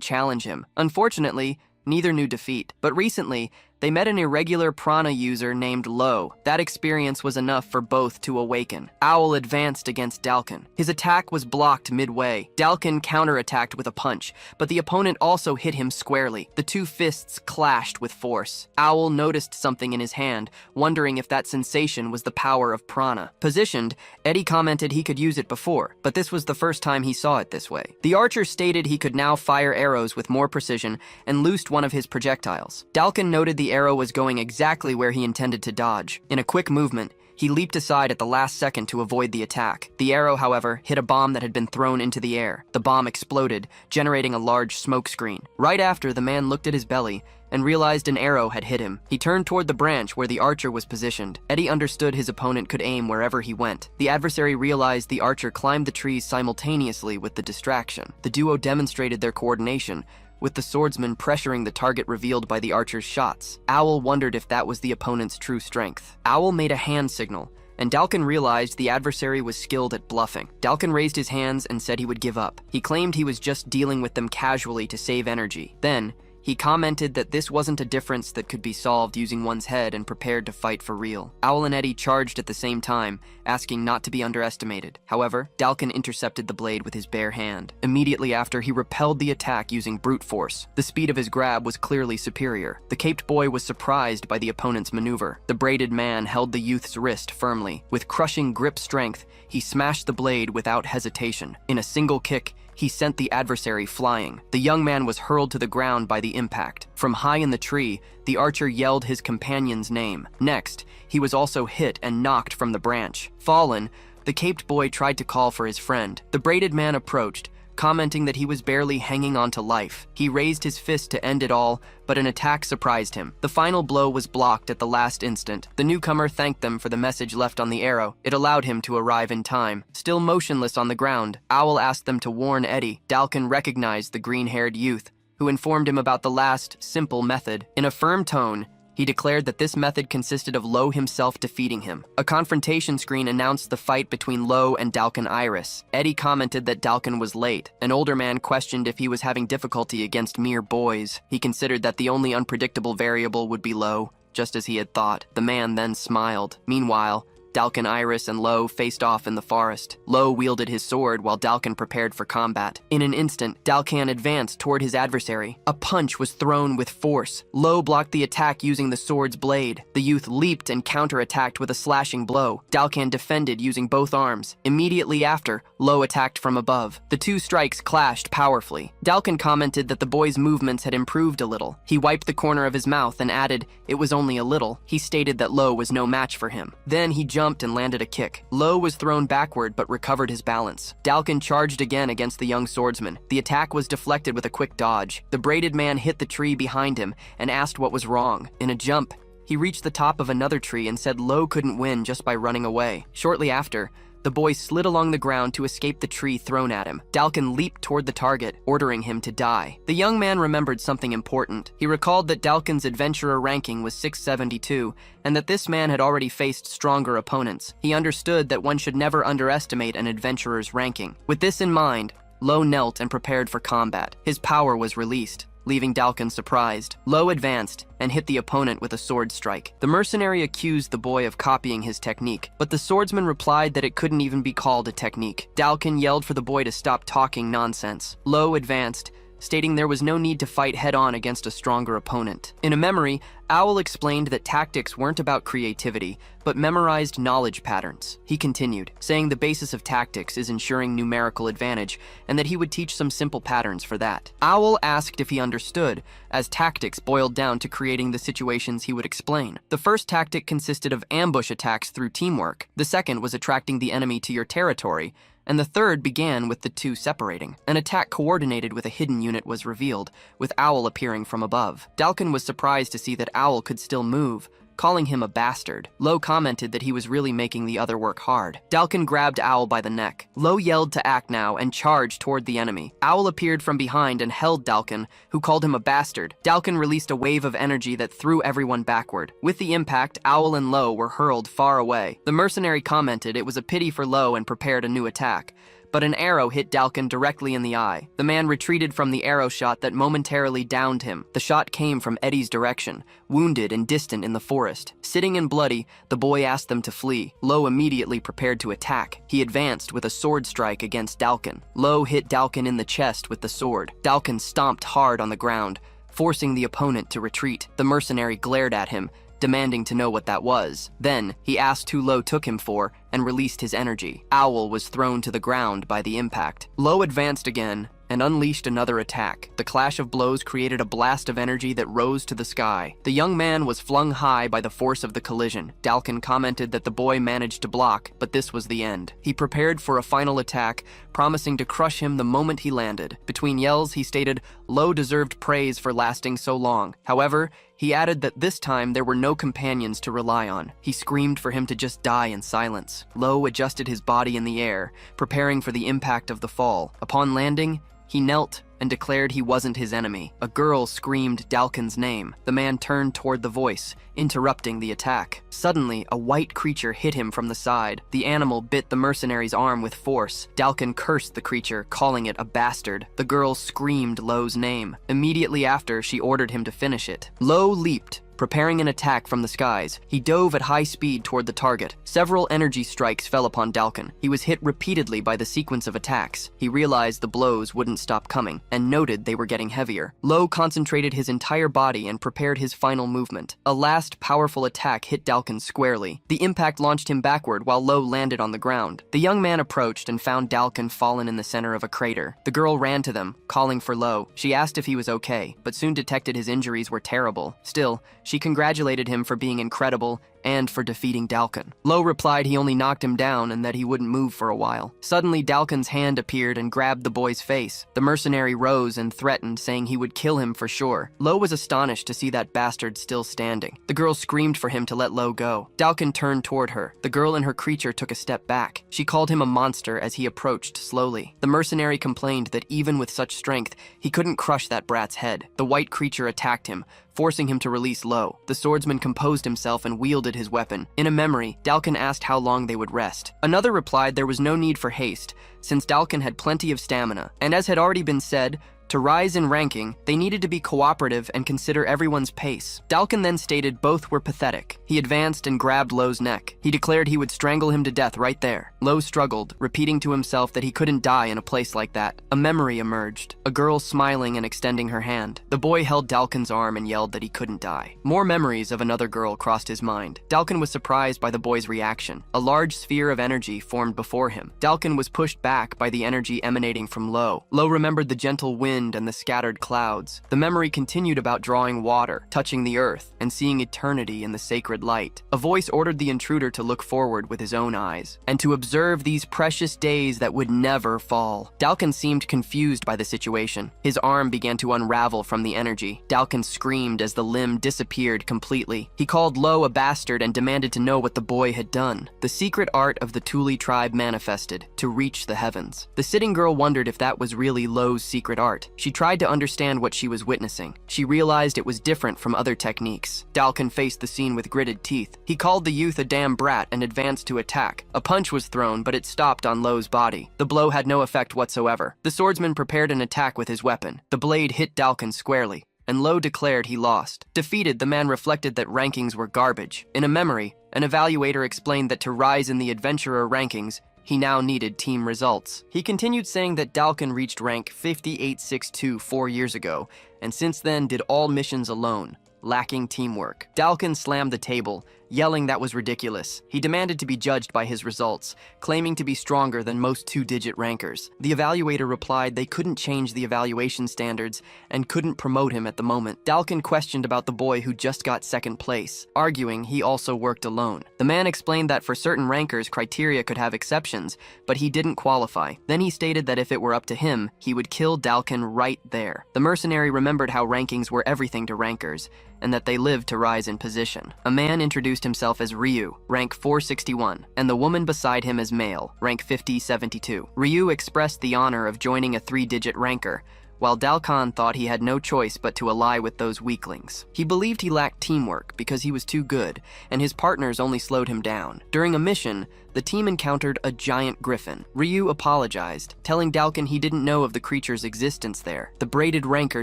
challenge him. Unfortunately, neither knew defeat. But recently, they met an irregular prana user named Lo. That experience was enough for both to awaken. Owl advanced against Dalkin. His attack was blocked midway. Dalkin counterattacked with a punch, but the opponent also hit him squarely. The 2 fists clashed with force. Owl noticed something in his hand, wondering if that sensation was the power of prana. Positioned, Eddie commented he could use it before, but this was the first time he saw it this way. The archer stated he could now fire arrows with more precision and loosed one of his projectiles. Dalkin noted the arrow was going exactly where he intended to dodge. In a quick movement, he leaped aside at the last second to avoid the attack. The arrow, however, hit a bomb that had been thrown into the air. The bomb exploded, generating a large smoke screen. Right after, the man looked at his belly and realized an arrow had hit him. He turned toward the branch where the archer was positioned. Eddie understood his opponent could aim wherever he went. The adversary realized the archer climbed the trees simultaneously with the distraction. The duo demonstrated their coordination, with the swordsman pressuring the target revealed by the archer's shots. Owl wondered if that was the opponent's true strength. Owl made a hand signal, and Dalkin realized the adversary was skilled at bluffing. Dalkin raised his hands and said he would give up. He claimed he was just dealing with them casually to save energy. Then, he commented that this wasn't a difference that could be solved using one's head and prepared to fight for real. Owl and Eddie charged at the same time, asking not to be underestimated. However, Dalkin intercepted the blade with his bare hand. Immediately after, he repelled the attack using brute force. The speed of his grab was clearly superior. The caped boy was surprised by the opponent's maneuver. The braided man held the youth's wrist firmly. With crushing grip strength, he smashed the blade without hesitation. In a single kick, he sent the adversary flying. The young man was hurled to the ground by the impact. From high in the tree, the archer yelled his companion's name. Next, he was also hit and knocked from the branch. Fallen, the caped boy tried to call for his friend. The braided man approached, commenting that he was barely hanging on to life. He raised his fist to end it all, but an attack surprised him. The final blow was blocked at the last instant. The newcomer thanked them for the message left on the arrow. It allowed him to arrive in time. Still motionless on the ground, Owl asked them to warn Eddie. Dalkin recognized the green-haired youth, who informed him about the last, simple method. In a firm tone, he declared that this method consisted of Lo himself defeating him. A confrontation screen announced the fight between Lo and Dalkin Iris. Eddie commented that Dalkin was late. An older man questioned if he was having difficulty against mere boys. He considered that the only unpredictable variable would be Lo, just as he had thought. The man then smiled. Meanwhile, Dalkin, Iris, and Lo faced off in the forest. Lo wielded his sword while Dalkin prepared for combat. In an instant, Dalkin advanced toward his adversary. A punch was thrown with force. Lo blocked the attack using the sword's blade. The youth leaped and counterattacked with a slashing blow. Dalkin defended using both arms. Immediately after, Lo attacked from above. The two strikes clashed powerfully. Dalkin commented that the boy's movements had improved a little. He wiped the corner of his mouth and added, "It was only a little." He stated that Lo was no match for him. Then he jumped and landed a kick. Lo was thrown backward but recovered his balance. Dalkin charged again against the young swordsman. The attack was deflected with a quick dodge. The braided man hit the tree behind him and asked what was wrong. In a jump, he reached the top of another tree and said Lo couldn't win just by running away. Shortly after, the boy slid along the ground to escape the tree thrown at him. Dalkin leaped toward the target, ordering him to die. The young man remembered something important. He recalled that Dalkin's adventurer ranking was 672, and that this man had already faced stronger opponents. He understood that one should never underestimate an adventurer's ranking. With this in mind, Lo knelt and prepared for combat. His power was released, leaving Dalkin surprised. Lo advanced and hit the opponent with a sword strike. The mercenary accused the boy of copying his technique, but the swordsman replied that it couldn't even be called a technique. Dalkin yelled for the boy to stop talking nonsense. Lo advanced, stating there was no need to fight head-on against a stronger opponent. In a memory, Owl explained that tactics weren't about creativity, but memorized knowledge patterns. He continued, saying the basis of tactics is ensuring numerical advantage, and that he would teach some simple patterns for that. Owl asked if he understood, as tactics boiled down to creating the situations he would explain. The first tactic consisted of ambush attacks through teamwork. The second was attracting the enemy to your territory, and the third began with the two separating. An attack coordinated with a hidden unit was revealed, with Owl appearing from above. Dalkin was surprised to see that Owl could still move, calling him a bastard. Lo commented that he was really making the other work hard. Dalkin grabbed Owl by the neck. Lo yelled to act now and charged toward the enemy. Owl appeared from behind and held Dalkin, who called him a bastard. Dalkin released a wave of energy that threw everyone backward. With the impact, Owl and Lo were hurled far away. The mercenary commented it was a pity for Lo and prepared a new attack, but an arrow hit Dalkin directly in the eye. The man retreated from the arrow shot that momentarily downed him. The shot came from Eddie's direction, wounded and distant in the forest. Sitting and bloody, the boy asked them to flee. Lo immediately prepared to attack. He advanced with a sword strike against Dalkin. Lo hit Dalkin in the chest with the sword. Dalkin stomped hard on the ground, forcing the opponent to retreat. The mercenary glared at him, demanding to know what that was. Then, he asked who Lo took him for and released his energy. Owl was thrown to the ground by the impact. Lo advanced again and unleashed another attack. The clash of blows created a blast of energy that rose to the sky. The young man was flung high by the force of the collision. Dalkin commented that the boy managed to block, but this was the end. He prepared for a final attack, promising to crush him the moment he landed. Between yells, he stated Lo deserved praise for lasting so long. However, he added that this time there were no companions to rely on. He screamed for him to just die in silence. Lo adjusted his body in the air, preparing for the impact of the fall. Upon landing, he knelt and declared he wasn't his enemy. A girl screamed Dalkin's name. The man turned toward the voice, interrupting the attack. Suddenly, a white creature hit him from the side. The animal bit the mercenary's arm with force. Dalkin cursed the creature, calling it a bastard. The girl screamed Lo's name. Immediately after, she ordered him to finish it. Lo leaped, preparing an attack from the skies. He dove at high speed toward the target. Several energy strikes fell upon Dalkin. He was hit repeatedly by the sequence of attacks. He realized the blows wouldn't stop coming, and noted they were getting heavier. Lo concentrated his entire body and prepared his final movement. A last powerful attack hit Dalkin squarely. The impact launched him backward while Lo landed on the ground. The young man approached and found Dalkin fallen in the center of a crater. The girl ran to them, calling for Lo. She asked if he was okay, but soon detected his injuries were terrible. Still, she congratulated him for being incredible and for defeating Dalkin. Lo replied he only knocked him down and that he wouldn't move for a while. Suddenly, Dalkin's hand appeared and grabbed the boy's face. The mercenary rose and threatened, saying he would kill him for sure. Lo was astonished to see that bastard still standing. The girl screamed for him to let Lo go. Dalkin turned toward her. The girl and her creature took a step back. She called him a monster as he approached slowly. The mercenary complained that even with such strength, he couldn't crush that brat's head. The white creature attacked him, forcing him to release Lo. The swordsman composed himself and wielded his weapon. In a memory, Dalkin asked how long they would rest. Another replied there was no need for haste, since Dalkin had plenty of stamina, and as had already been said, To rise in ranking, they needed to be cooperative and consider everyone's pace. Dalkin then stated both were pathetic. He advanced and grabbed Lo's neck. He declared he would strangle him to death right there. Lo struggled, repeating to himself that he couldn't die in a place like that. A memory emerged, a girl smiling and extending her hand. The boy held Dalkin's arm and yelled that he couldn't die. More memories of another girl crossed his mind. Dalkin was surprised by the boy's reaction. A large sphere of energy formed before him. Dalkin was pushed back by the energy emanating from Lo. Lo remembered the gentle wind and the scattered clouds. The memory continued about drawing water, touching the earth, and seeing eternity in the sacred light. A voice ordered the intruder to look forward with his own eyes, and to observe these precious days that would never fall. Dalkin seemed confused by the situation. His arm began to unravel from the energy. Dalkin screamed as the limb disappeared completely. He called Lo a bastard and demanded to know what the boy had done. The secret art of the Thule tribe manifested, to reach the heavens. The sitting girl wondered if that was really Lo's secret art. She tried to understand what she was witnessing. She realized it was different from other techniques. Dalkin faced the scene with gritted teeth. He called the youth a damn brat and advanced to attack. A punch was thrown, but it stopped on Lo's body. The blow had no effect whatsoever. The swordsman prepared an attack with his weapon. The blade hit Dalkin squarely, and Lo declared he lost. Defeated, the man reflected that rankings were garbage. In a memory, an evaluator explained that to rise in the adventurer rankings, he now needed team results. He continued saying that Dalkin reached rank 5862 4 years ago, and since then did all missions alone, lacking teamwork. Dalkin slammed the table, yelling that was ridiculous. He demanded to be judged by his results, claiming to be stronger than most two-digit rankers. The evaluator replied they couldn't change the evaluation standards and couldn't promote him at the moment. Dalkin questioned about the boy who just got second place, arguing he also worked alone. The man explained that for certain rankers, criteria could have exceptions, but he didn't qualify. Then he stated that if it were up to him, he would kill Dalkin right there. The mercenary remembered how rankings were everything to rankers, and that they lived to rise in position. A man introduced himself as Ryu, rank 461, and the woman beside him as male, rank 5072. Ryu expressed the honor of joining a three-digit ranker, while Dalkin thought he had no choice but to ally with those weaklings. He believed he lacked teamwork because he was too good, and his partners only slowed him down. During a mission, the team encountered a giant griffin. Ryu apologized, telling Dalkin he didn't know of the creature's existence there. The braided ranker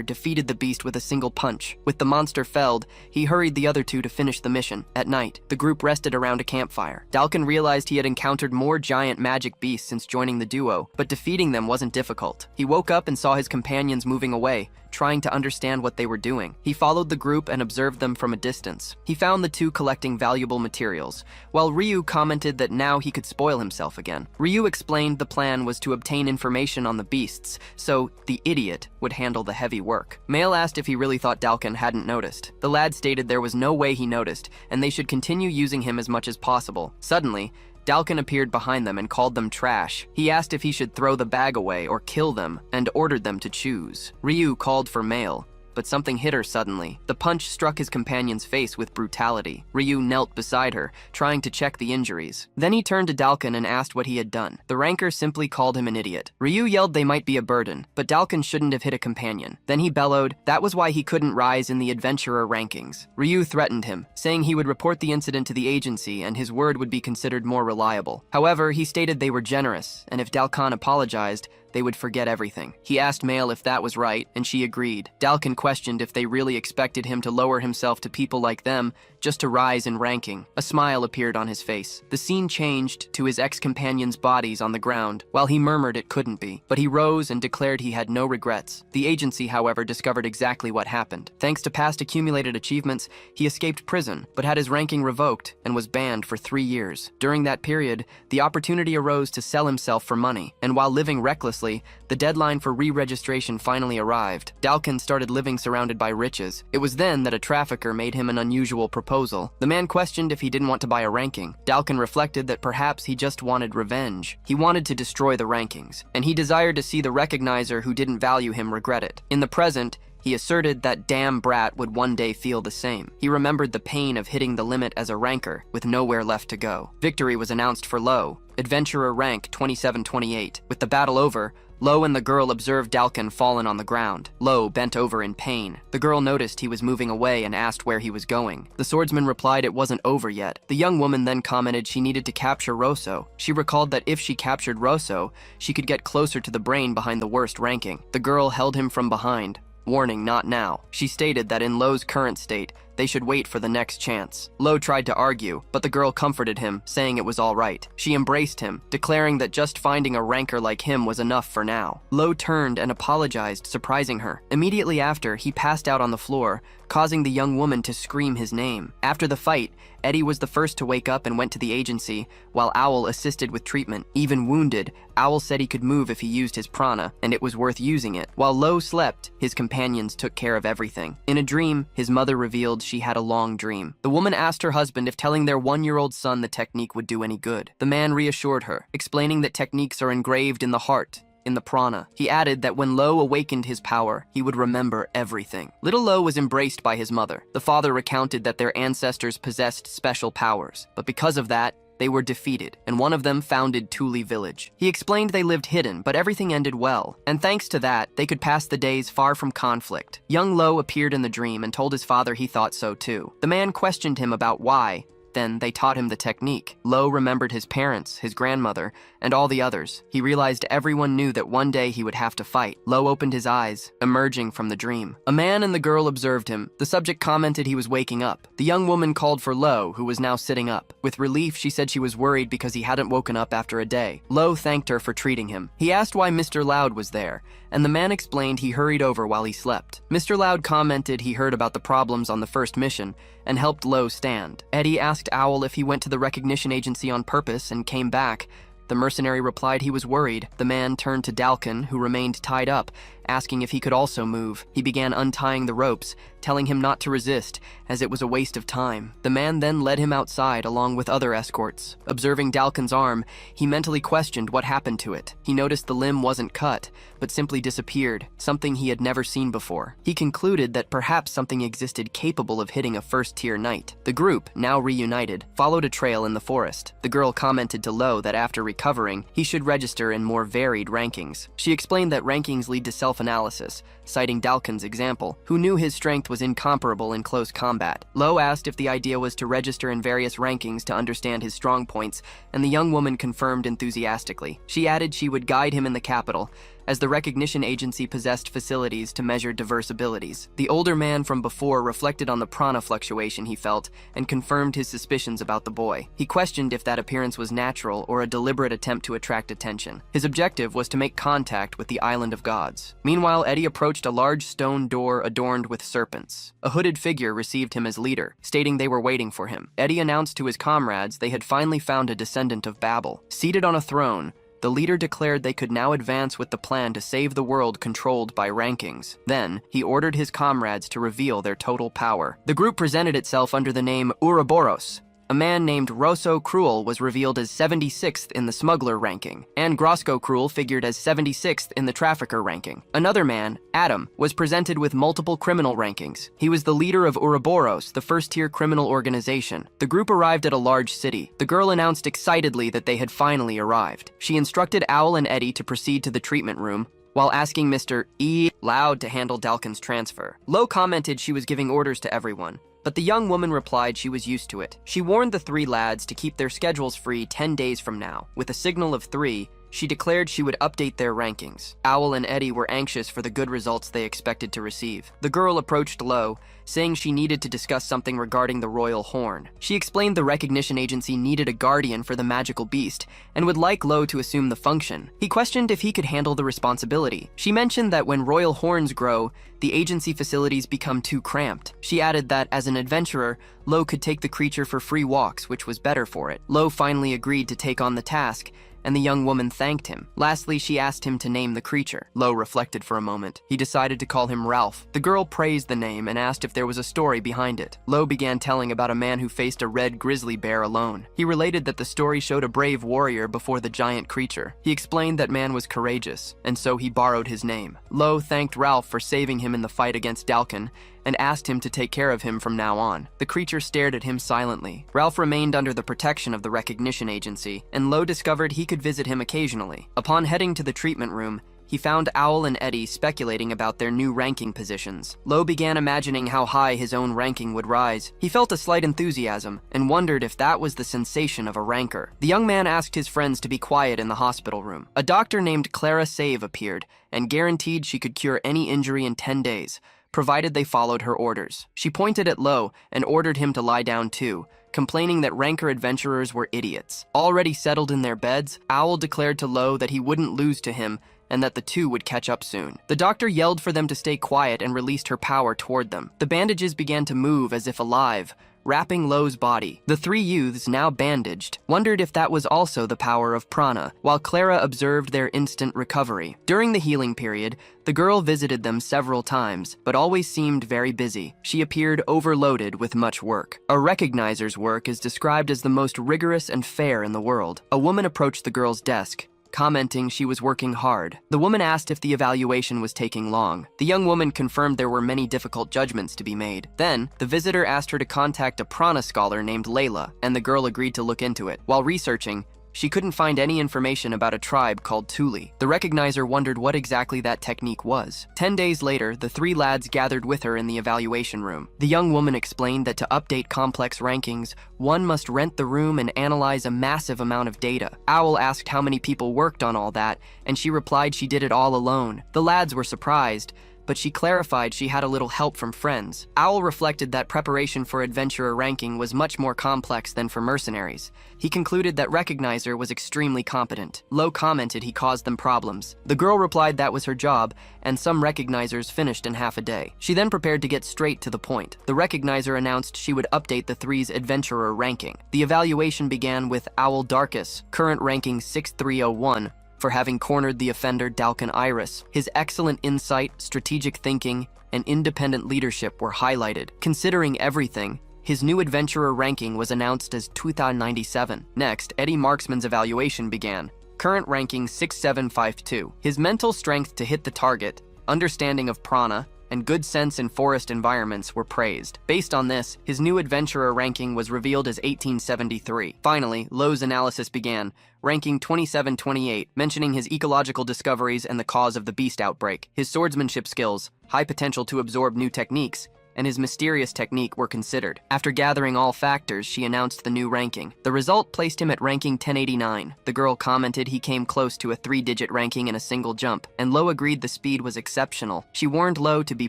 defeated the beast with a single punch. With the monster felled, he hurried the other two to finish the mission. At night, the group rested around a campfire. Dalkin realized he had encountered more giant magic beasts since joining the duo, but defeating them wasn't difficult. He woke up and saw his companions moving away, trying to understand what they were doing. He followed the group and observed them from a distance. He found the two collecting valuable materials, while Ryu commented that now he could spoil himself again. Ryu explained the plan was to obtain information on the beasts, so the idiot would handle the heavy work. Male asked if he really thought Dalkin hadn't noticed. The lad stated there was no way he noticed, and they should continue using him as much as possible. Suddenly, Dalkin appeared behind them and called them trash. He asked if he should throw the bag away or kill them, and ordered them to choose. Ryu called for male, but something hit her suddenly. The punch struck his companion's face with brutality. Ryu knelt beside her, trying to check the injuries. Then he turned to Dalkin and asked what he had done. The ranker simply called him an idiot. Ryu yelled they might be a burden, but Dalkin shouldn't have hit a companion. Then he bellowed that was why he couldn't rise in the adventurer rankings. Ryu threatened him, saying he would report the incident to the agency and his word would be considered more reliable. However, he stated they were generous, and if Dalkin apologized, they would forget everything. He asked Male if that was right, and she agreed. Dalkin questioned if they really expected him to lower himself to people like them just to rise in ranking. A smile appeared on his face. The scene changed to his ex-companions' bodies on the ground, while he murmured it couldn't be. But he rose and declared he had no regrets. The agency, however, discovered exactly what happened. Thanks to past accumulated achievements, he escaped prison, but had his ranking revoked and was banned for 3 years. During that period, the opportunity arose to sell himself for money, and while living recklessly, the deadline for re-registration finally arrived. Dalkin started living surrounded by riches. It was then that a trafficker made him an unusual proposal. The man questioned if he didn't want to buy a ranking. Dalkin reflected that perhaps he just wanted revenge. He wanted to destroy the rankings, and he desired to see the recognizer who didn't value him regret it. In the present, He asserted that damn brat would one day feel the same. He remembered the pain of hitting the limit as a ranker, with nowhere left to go. Victory was announced for Lo, Adventurer rank 2728. With the battle over, Lo and the girl observed Dalkin fallen on the ground. Lo bent over in pain. The girl noticed he was moving away and asked where he was going. The swordsman replied it wasn't over yet. The young woman then commented she needed to capture Rosso. She recalled that if she captured Rosso, she could get closer to the brain behind the worst ranking. The girl held him from behind. Warning, not now. She stated that in Lo's current state, they should wait for the next chance. Lo tried to argue, but the girl comforted him, saying it was all right. She embraced him, declaring that just finding a ranker like him was enough for now. Lo turned and apologized, surprising her. Immediately after, he passed out on the floor, causing the young woman to scream his name. After the fight, Eddie was the first to wake up and went to the agency, while Owl assisted with treatment. Even wounded, Owl said he could move if he used his prana, and it was worth using it. While Lo slept, his companions took care of everything. In a dream, his mother revealed she had a long dream. The woman asked her husband if telling their 1-year-old son the technique would do any good. The man reassured her, explaining that techniques are engraved in the heart, in the prana. He added that when Lo awakened his power, he would remember everything. Little Lo was embraced by his mother. The father recounted that their ancestors possessed special powers, but because of that, they were defeated, and one of them founded Thule Village. He explained they lived hidden, but everything ended well, and thanks to that, they could pass the days far from conflict. Young Lo appeared in the dream and told his father he thought so too. The man questioned him about why. Then they taught him the technique. Lo remembered his parents, his grandmother, and all the others. He realized everyone knew that one day he would have to fight. Lo opened his eyes, emerging from the dream. A man and the girl observed him. The subject commented he was waking up. The young woman called for Lo, who was now sitting up. With relief, she said she was worried because he hadn't woken up after a day. Lo thanked her for treating him. He asked why Mr. Loud was there, and the man explained he hurried over while he slept. Mr. Loud commented he heard about the problems on the first mission and helped Lo stand. Eddie asked Owl if he went to the recognition agency on purpose and came back. The mercenary replied he was worried. The man turned to Dalkin, who remained tied up, asking if he could also move. He began untying the ropes, telling him not to resist, as it was a waste of time. The man then led him outside along with other escorts. Observing Dalkin's arm, he mentally questioned what happened to it. He noticed the limb wasn't cut, but simply disappeared, something he had never seen before. He concluded that perhaps something existed capable of hitting a first-tier knight. The group, now reunited, followed a trail in the forest. The girl commented to Lo that after recovering, he should register in more varied rankings. She explained that rankings lead to self-analysis, citing Dalkin's example, who knew his strength was incomparable in close combat. Lo asked if the idea was to register in various rankings to understand his strong points, and the young woman confirmed enthusiastically. She added she would guide him in the capital, as the recognition agency possessed facilities to measure diverse abilities. The older man from before reflected on the prana fluctuation he felt and confirmed his suspicions about the boy. He questioned if that appearance was natural or a deliberate attempt to attract attention. His objective was to make contact with the Island of Gods. Meanwhile, Eddie approached a large stone door adorned with serpents. A hooded figure received him as leader, stating they were waiting for him. Eddie announced to his comrades they had finally found a descendant of Babel. Seated on a throne, the leader declared they could now advance with the plan to save the world controlled by rankings. Then, he ordered his comrades to reveal their total power. The group presented itself under the name Ouroboros. A man named Rosso Cruel was revealed as 76th in the smuggler ranking, and Grosco Cruel figured as 76th in the trafficker ranking. Another man, Adam, was presented with multiple criminal rankings. He was the leader of Ouroboros, the first-tier criminal organization. The group arrived at a large city. The girl announced excitedly that they had finally arrived. She instructed Owl and Eddie to proceed to the treatment room, while asking Mr. E. Loud to handle Dalkin's transfer. Lo commented she was giving orders to everyone, but the young woman replied she was used to it. She warned the 3 lads to keep their schedules free 10 days from now. With a signal of 3, she declared she would update their rankings. Owl and Eddie were anxious for the good results they expected to receive. The girl approached Lo, saying she needed to discuss something regarding the royal horn. She explained the recognition agency needed a guardian for the magical beast and would like Lo to assume the function. He questioned if he could handle the responsibility. She mentioned that when royal horns grow, the agency facilities become too cramped. She added that as an adventurer, Lo could take the creature for free walks, which was better for it. Lo finally agreed to take on the task, and the young woman thanked him. Lastly, she asked him to name the creature. Lo reflected for a moment. He decided to call him Ralph. The girl praised the name and asked if there was a story behind it. Lo began telling about a man who faced a red grizzly bear alone. He related that the story showed a brave warrior before the giant creature. He explained that man was courageous, and so he borrowed his name. Lo thanked Ralph for saving him in the fight against Dalkin, and asked him to take care of him from now on. The creature stared at him silently. Ralph remained under the protection of the recognition agency, and Lo discovered he could visit him occasionally. Upon heading to the treatment room, he found Owl and Eddie speculating about their new ranking positions. Lo began imagining how high his own ranking would rise. He felt a slight enthusiasm, and wondered if that was the sensation of a ranker. The young man asked his friends to be quiet in the hospital room. A doctor named Clara Save appeared, and guaranteed she could cure any injury in 10 days, provided they followed her orders. She pointed at Lo and ordered him to lie down too, complaining that ranker adventurers were idiots. Already settled in their beds, Owl declared to Lo that he wouldn't lose to him and that the two would catch up soon. The doctor yelled for them to stay quiet and released her power toward them. The bandages began to move as if alive, wrapping Lo's body. The three youths, now bandaged, wondered if that was also the power of prana, while Clara observed their instant recovery. During the healing period, the girl visited them several times, but always seemed very busy. She appeared overloaded with much work. A recognizer's work is described as the most rigorous and fair in the world. A woman approached the girl's desk, commenting she was working hard. The woman asked if the evaluation was taking long. The young woman confirmed there were many difficult judgments to be made. Then, the visitor asked her to contact a prana scholar named Layla, and the girl agreed to look into it. While researching, she couldn't find any information about a tribe called Thule. The recognizer wondered what exactly that technique was. 10 days later, the three lads gathered with her in the evaluation room. The young woman explained that to update complex rankings, one must rent the room and analyze a massive amount of data. Owl asked how many people worked on all that, and she replied she did it all alone. The lads were surprised, but she clarified she had a little help from friends. Owl reflected that preparation for adventurer ranking was much more complex than for mercenaries. He concluded that Recognizer was extremely competent. Lo commented he caused them problems. The girl replied that was her job, and some Recognizers finished in half a day. She then prepared to get straight to the point. The Recognizer announced she would update the three's adventurer ranking. The evaluation began with Owl Darkus, current ranking 6301, for having cornered the offender Dalkin Iris. His excellent insight, strategic thinking, and independent leadership were highlighted. Considering everything, his new adventurer ranking was announced as 2097. Next, Eddie Marksman's evaluation began. Current ranking 6752. His mental strength to hit the target, understanding of prana, and good sense in forest environments were praised. Based on this, his new adventurer ranking was revealed as 1873. Finally, Lo's analysis began, ranking 2728, mentioning his ecological discoveries and the cause of the beast outbreak. His swordsmanship skills, high potential to absorb new techniques, and his mysterious technique were considered. After gathering all factors, she announced the new ranking. The result placed him at ranking 1089. The girl commented he came close to a 3-digit ranking in a single jump, and Lo agreed the speed was exceptional. She warned Lo to be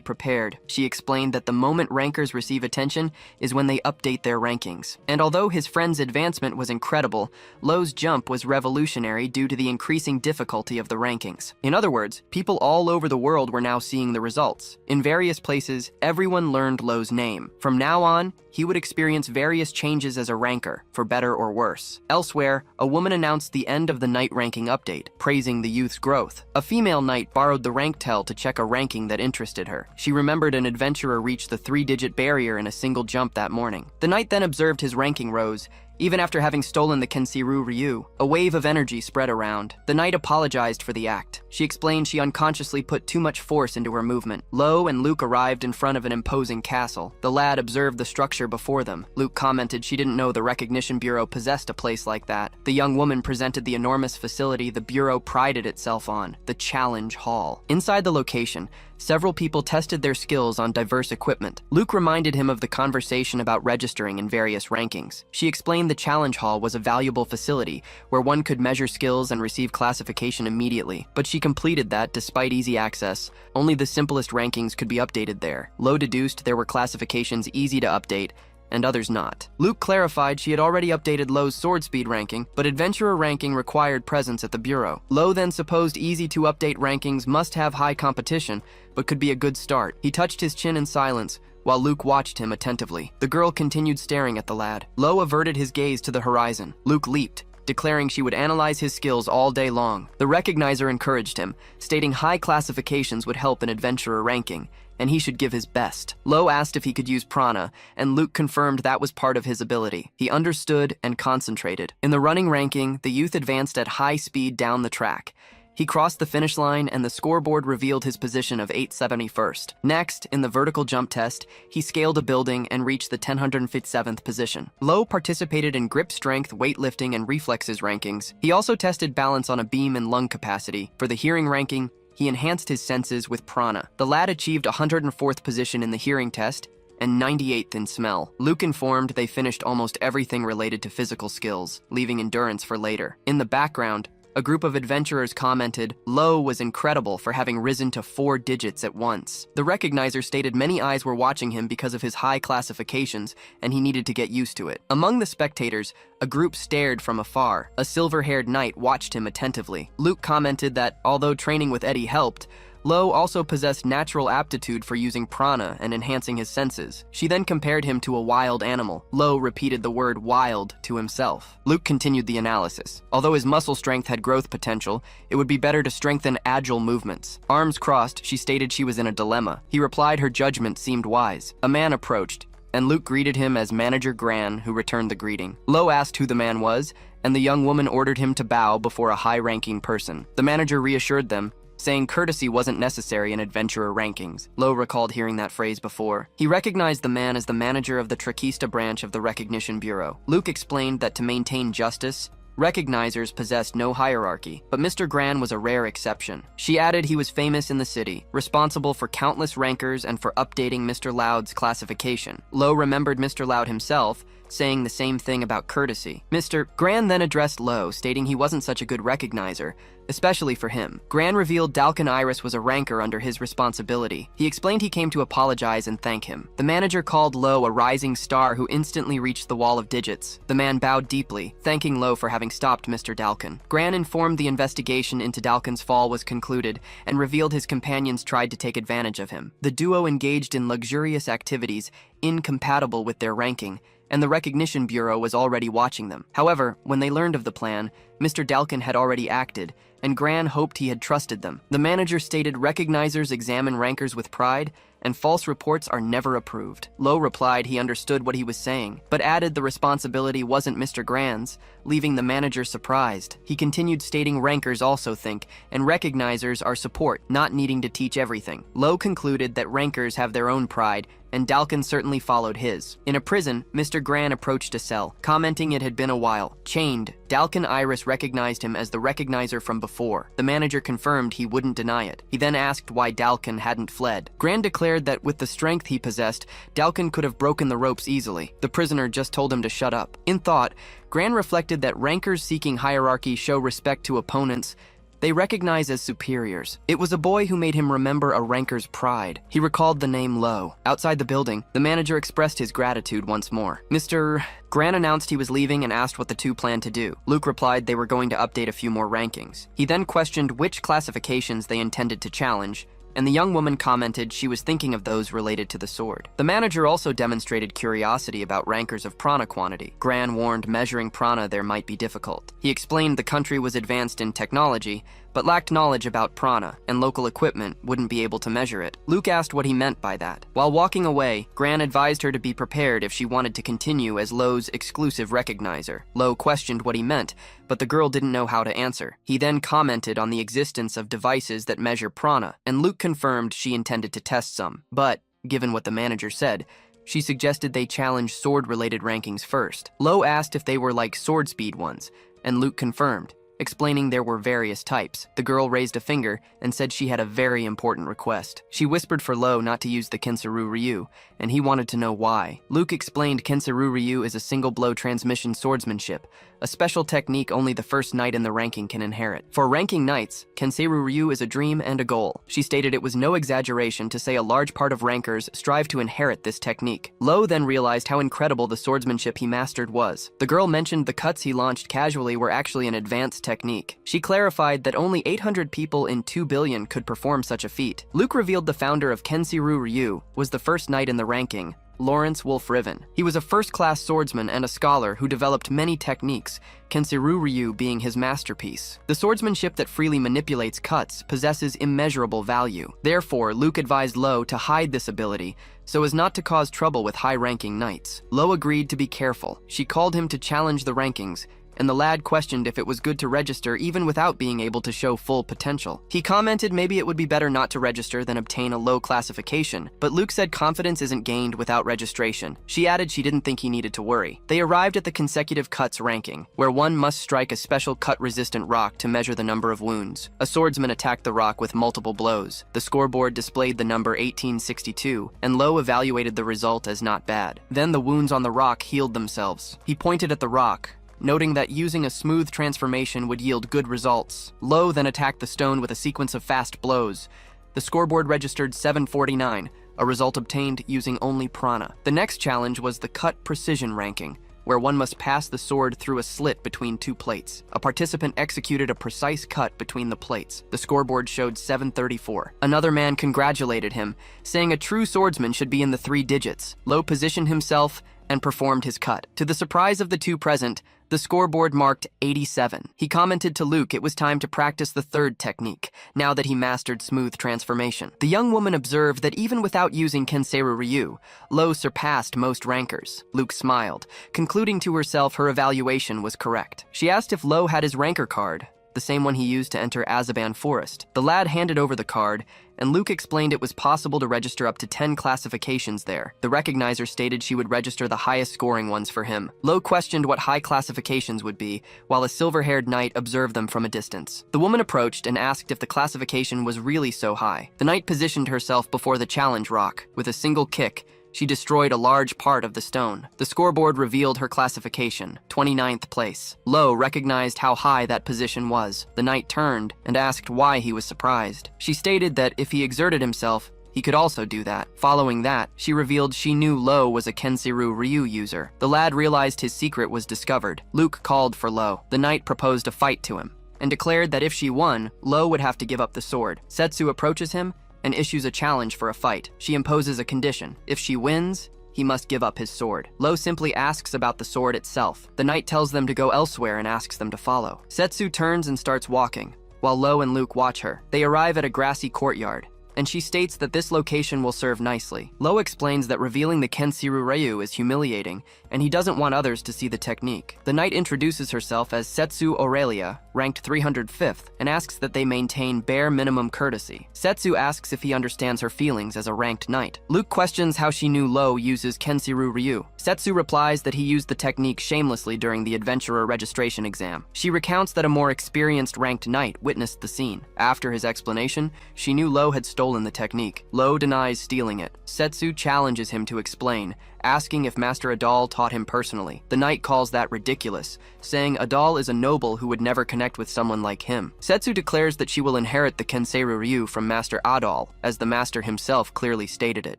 prepared. She explained that the moment rankers receive attention is when they update their rankings. And although his friend's advancement was incredible, Lo's jump was revolutionary due to the increasing difficulty of the rankings. In other words, people all over the world were now seeing the results. In various places, everyone learned Lo's name. From now on, he would experience various changes as a ranker, for better or worse. Elsewhere, a woman announced the end of the knight ranking update, praising the youth's growth. A female knight borrowed the rank tell to check a ranking that interested her. She remembered an adventurer reached the 3-digit barrier in a single jump that morning. The knight then observed his ranking rose, even after having stolen the Kensiru Ryu. A wave of energy spread around. The knight apologized for the act. She explained she unconsciously put too much force into her movement. Lo and Luke arrived in front of an imposing castle. The lad observed the structure before them. Luke commented she didn't know the Recognition Bureau possessed a place like that. The young woman presented the enormous facility the Bureau prided itself on, the Challenge Hall. Inside the location, several people tested their skills on diverse equipment. Luke reminded him of the conversation about registering in various rankings. She explained the Challenge Hall was a valuable facility where one could measure skills and receive classification immediately, but she completed that despite easy access. Only the simplest rankings could be updated there. Lo deduced there were classifications easy to update, and others not. Luke clarified she had already updated Lo's sword speed ranking, but adventurer ranking required presence at the Bureau. Lo then supposed easy to update rankings must have high competition, but could be a good start. He touched his chin in silence, while Luke watched him attentively. The girl continued staring at the lad. Lo averted his gaze to the horizon. Luke leaped, declaring she would analyze his skills all day long. The recognizer encouraged him, stating high classifications would help in adventurer ranking, and he should give his best. Lo asked if he could use prana, and Luke confirmed that was part of his ability. He understood and concentrated. In the running ranking, the youth advanced at high speed down the track. He crossed the finish line, and the scoreboard revealed his position of 871st. Next, in the vertical jump test, he scaled a building and reached the 1057th position. Lo participated in grip strength, weightlifting, and reflexes rankings. He also tested balance on a beam and lung capacity. For the hearing ranking, he enhanced his senses with prana. The lad achieved 104th position in the hearing test and 98th in smell. Luke informed they finished almost everything related to physical skills, leaving endurance for later. In the background, a group of adventurers commented, Lo was incredible for having risen to 4 digits at once. The recognizer stated many eyes were watching him because of his high classifications, and he needed to get used to it. Among the spectators, a group stared from afar. A silver-haired knight watched him attentively. Luke commented that, although training with Eddie helped, Lo also possessed natural aptitude for using prana and enhancing his senses. She then compared him to a wild animal. Lo repeated the word wild to himself. Luke continued the analysis. Although his muscle strength had growth potential, it would be better to strengthen agile movements. Arms crossed, she stated she was in a dilemma. He replied her judgment seemed wise. A man approached, and Luke greeted him as Manager Gran, who returned the greeting. Lo asked who the man was, and the young woman ordered him to bow before a high-ranking person. The manager reassured them, saying courtesy wasn't necessary in adventurer rankings. Lo recalled hearing that phrase before. He recognized the man as the manager of the Traquista branch of the Recognition Bureau. Luke explained that to maintain justice, recognizers possessed no hierarchy, but Mr. Gran was a rare exception. She added he was famous in the city, responsible for countless rankers and for updating Mr. Loud's classification. Lo remembered Mr. Loud himself, saying the same thing about courtesy. Mr. Gran then addressed Lo, stating he wasn't such a good recognizer, especially for him. Gran revealed Dalkin Iris was a ranker under his responsibility. He explained he came to apologize and thank him. The manager called Lo a rising star who instantly reached the wall of digits. The man bowed deeply, thanking Lo for having stopped Mr. Dalkin. Gran informed the investigation into Dalkin's fall was concluded and revealed his companions tried to take advantage of him. The duo engaged in luxurious activities incompatible with their ranking, and the Recognition Bureau was already watching them. However, when they learned of the plan, Mr. Dalkin had already acted, and Gran hoped he had trusted them. The manager stated recognizers examine rankers with pride, and false reports are never approved. Lo replied he understood what he was saying, but added the responsibility wasn't Mr. Gran's, leaving the manager surprised. He continued stating rankers also think, and recognizers are support, not needing to teach everything. Lo concluded that rankers have their own pride, and Dalkin certainly followed his. In a prison, Mr. Gran approached a cell, commenting it had been a while. Chained, Dalkin Iris recognized him as the recognizer from before. The manager confirmed he wouldn't deny it. He then asked why Dalkin hadn't fled. Gran declared that with the strength he possessed, Dalkin could have broken the ropes easily. The prisoner just told him to shut up. In thought, Gran reflected that rankers seeking hierarchy show respect to opponents they recognize as superiors. It was a boy who made him remember a ranker's pride. He recalled the name Lo. Outside the building, the manager expressed his gratitude once more. Mr. Gran announced he was leaving and asked what the two planned to do. Luke replied they were going to update a few more rankings. He then questioned which classifications they intended to challenge, and the young woman commented she was thinking of those related to the sword. The manager also demonstrated curiosity about rankers of prana quantity. Gran warned measuring prana there might be difficult. He explained the country was advanced in technology, but lacked knowledge about prana, and local equipment wouldn't be able to measure it. Luke asked what he meant by that. While walking away, Gran advised her to be prepared if she wanted to continue as Lo's exclusive recognizer. Lo questioned what he meant, but the girl didn't know how to answer. He then commented on the existence of devices that measure prana, and Luke confirmed she intended to test some. But, given what the manager said, she suggested they challenge sword-related rankings first. Lo asked if they were like sword speed ones, and Luke confirmed, explaining there were various types. The girl raised a finger and said she had a very important request. She whispered for Lo not to use the Kinsaru Ryu, and he wanted to know why. Luke explained Kinsaru Ryu is a single-blow transmission swordsmanship, a special technique only the first knight in the ranking can inherit. For ranking knights, Kinsaru Ryu is a dream and a goal. She stated it was no exaggeration to say a large part of rankers strive to inherit this technique. Lo then realized how incredible the swordsmanship he mastered was. The girl mentioned the cuts he launched casually were actually an advanced technique. She clarified that only 800 people in 2 billion could perform such a feat. Luke revealed the founder of Kinsaru Ryu was the first knight in the ranking, Lawrence Wolfe Riven. He was a first-class swordsman and a scholar who developed many techniques, Kenseru Ryu being his masterpiece. The swordsmanship that freely manipulates cuts possesses immeasurable value. Therefore, Luke advised Lo to hide this ability so as not to cause trouble with high-ranking knights. Lo agreed to be careful. She called him to challenge the rankings, and the lad questioned if it was good to register even without being able to show full potential. He commented maybe it would be better not to register than obtain a low classification, but Luke said confidence isn't gained without registration. She added she didn't think he needed to worry. They arrived at the consecutive cuts ranking, where one must strike a special cut-resistant rock to measure the number of wounds. A swordsman attacked the rock with multiple blows. The scoreboard displayed the number 1862, and Lo evaluated the result as not bad. Then the wounds on the rock healed themselves. He pointed at the rock, noting that using a smooth transformation would yield good results. Lo then attacked the stone with a sequence of fast blows. The scoreboard registered 749, a result obtained using only prana. The next challenge was the cut precision ranking, where one must pass the sword through a slit between two plates. A participant executed a precise cut between the plates. The scoreboard showed 734. Another man congratulated him, saying a true swordsman should be in the 3 digits. Lo positioned himself and performed his cut. To the surprise of the two present, the scoreboard marked 87. He commented to Luke it was time to practice the third technique, now that he mastered smooth transformation. The young woman observed that even without using Kenseru Ryu, Lo surpassed most rankers. Luke smiled, concluding to herself her evaluation was correct. She asked if Lo had his ranker card, the same one he used to enter Azaban Forest. The lad handed over the card, and Luke explained it was possible to register up to 10 classifications there. The recognizer stated she would register the highest scoring ones for him. Lo questioned what high classifications would be, while a silver-haired knight observed them from a distance. The woman approached and asked if the classification was really so high. The knight positioned herself before the challenge rock. With a single kick, she destroyed a large part of the stone. The scoreboard revealed her classification, 29th place. Lo recognized how high that position was. The knight turned and asked why he was surprised. She stated that if he exerted himself, he could also do that. Following that, she revealed she knew Lo was a Kenseru Ryu user. The lad realized his secret was discovered. Luke called for Lo. The knight proposed a fight to him, and declared that if she won, Lo would have to give up the sword. Setsu approaches him and issues a challenge for a fight. She imposes a condition. If she wins, he must give up his sword. Lo simply asks about the sword itself. The knight tells them to go elsewhere and asks them to follow. Setsu turns and starts walking, while Lo and Luke watch her. They arrive at a grassy courtyard, and she states that this location will serve nicely. Lo explains that revealing the Kenseru Ryu is humiliating, and he doesn't want others to see the technique. The knight introduces herself as Setsu Aurelia, ranked 305th, and asks that they maintain bare minimum courtesy. Setsu asks if he understands her feelings as a ranked knight. Luke questions how she knew Lo uses Kenseru Ryu. Setsu replies that he used the technique shamelessly during the adventurer registration exam. She recounts that a more experienced ranked knight witnessed the scene. After his explanation, she knew Lo had stolen the technique. Lo denies stealing it. Setsu challenges him to explain, asking if Master Adal taught him personally. The knight calls that ridiculous, saying Adal is a noble who would never connect with someone like him. Setsu declares that she will inherit the Kenseru Ryu from Master Adal, as the master himself clearly stated it.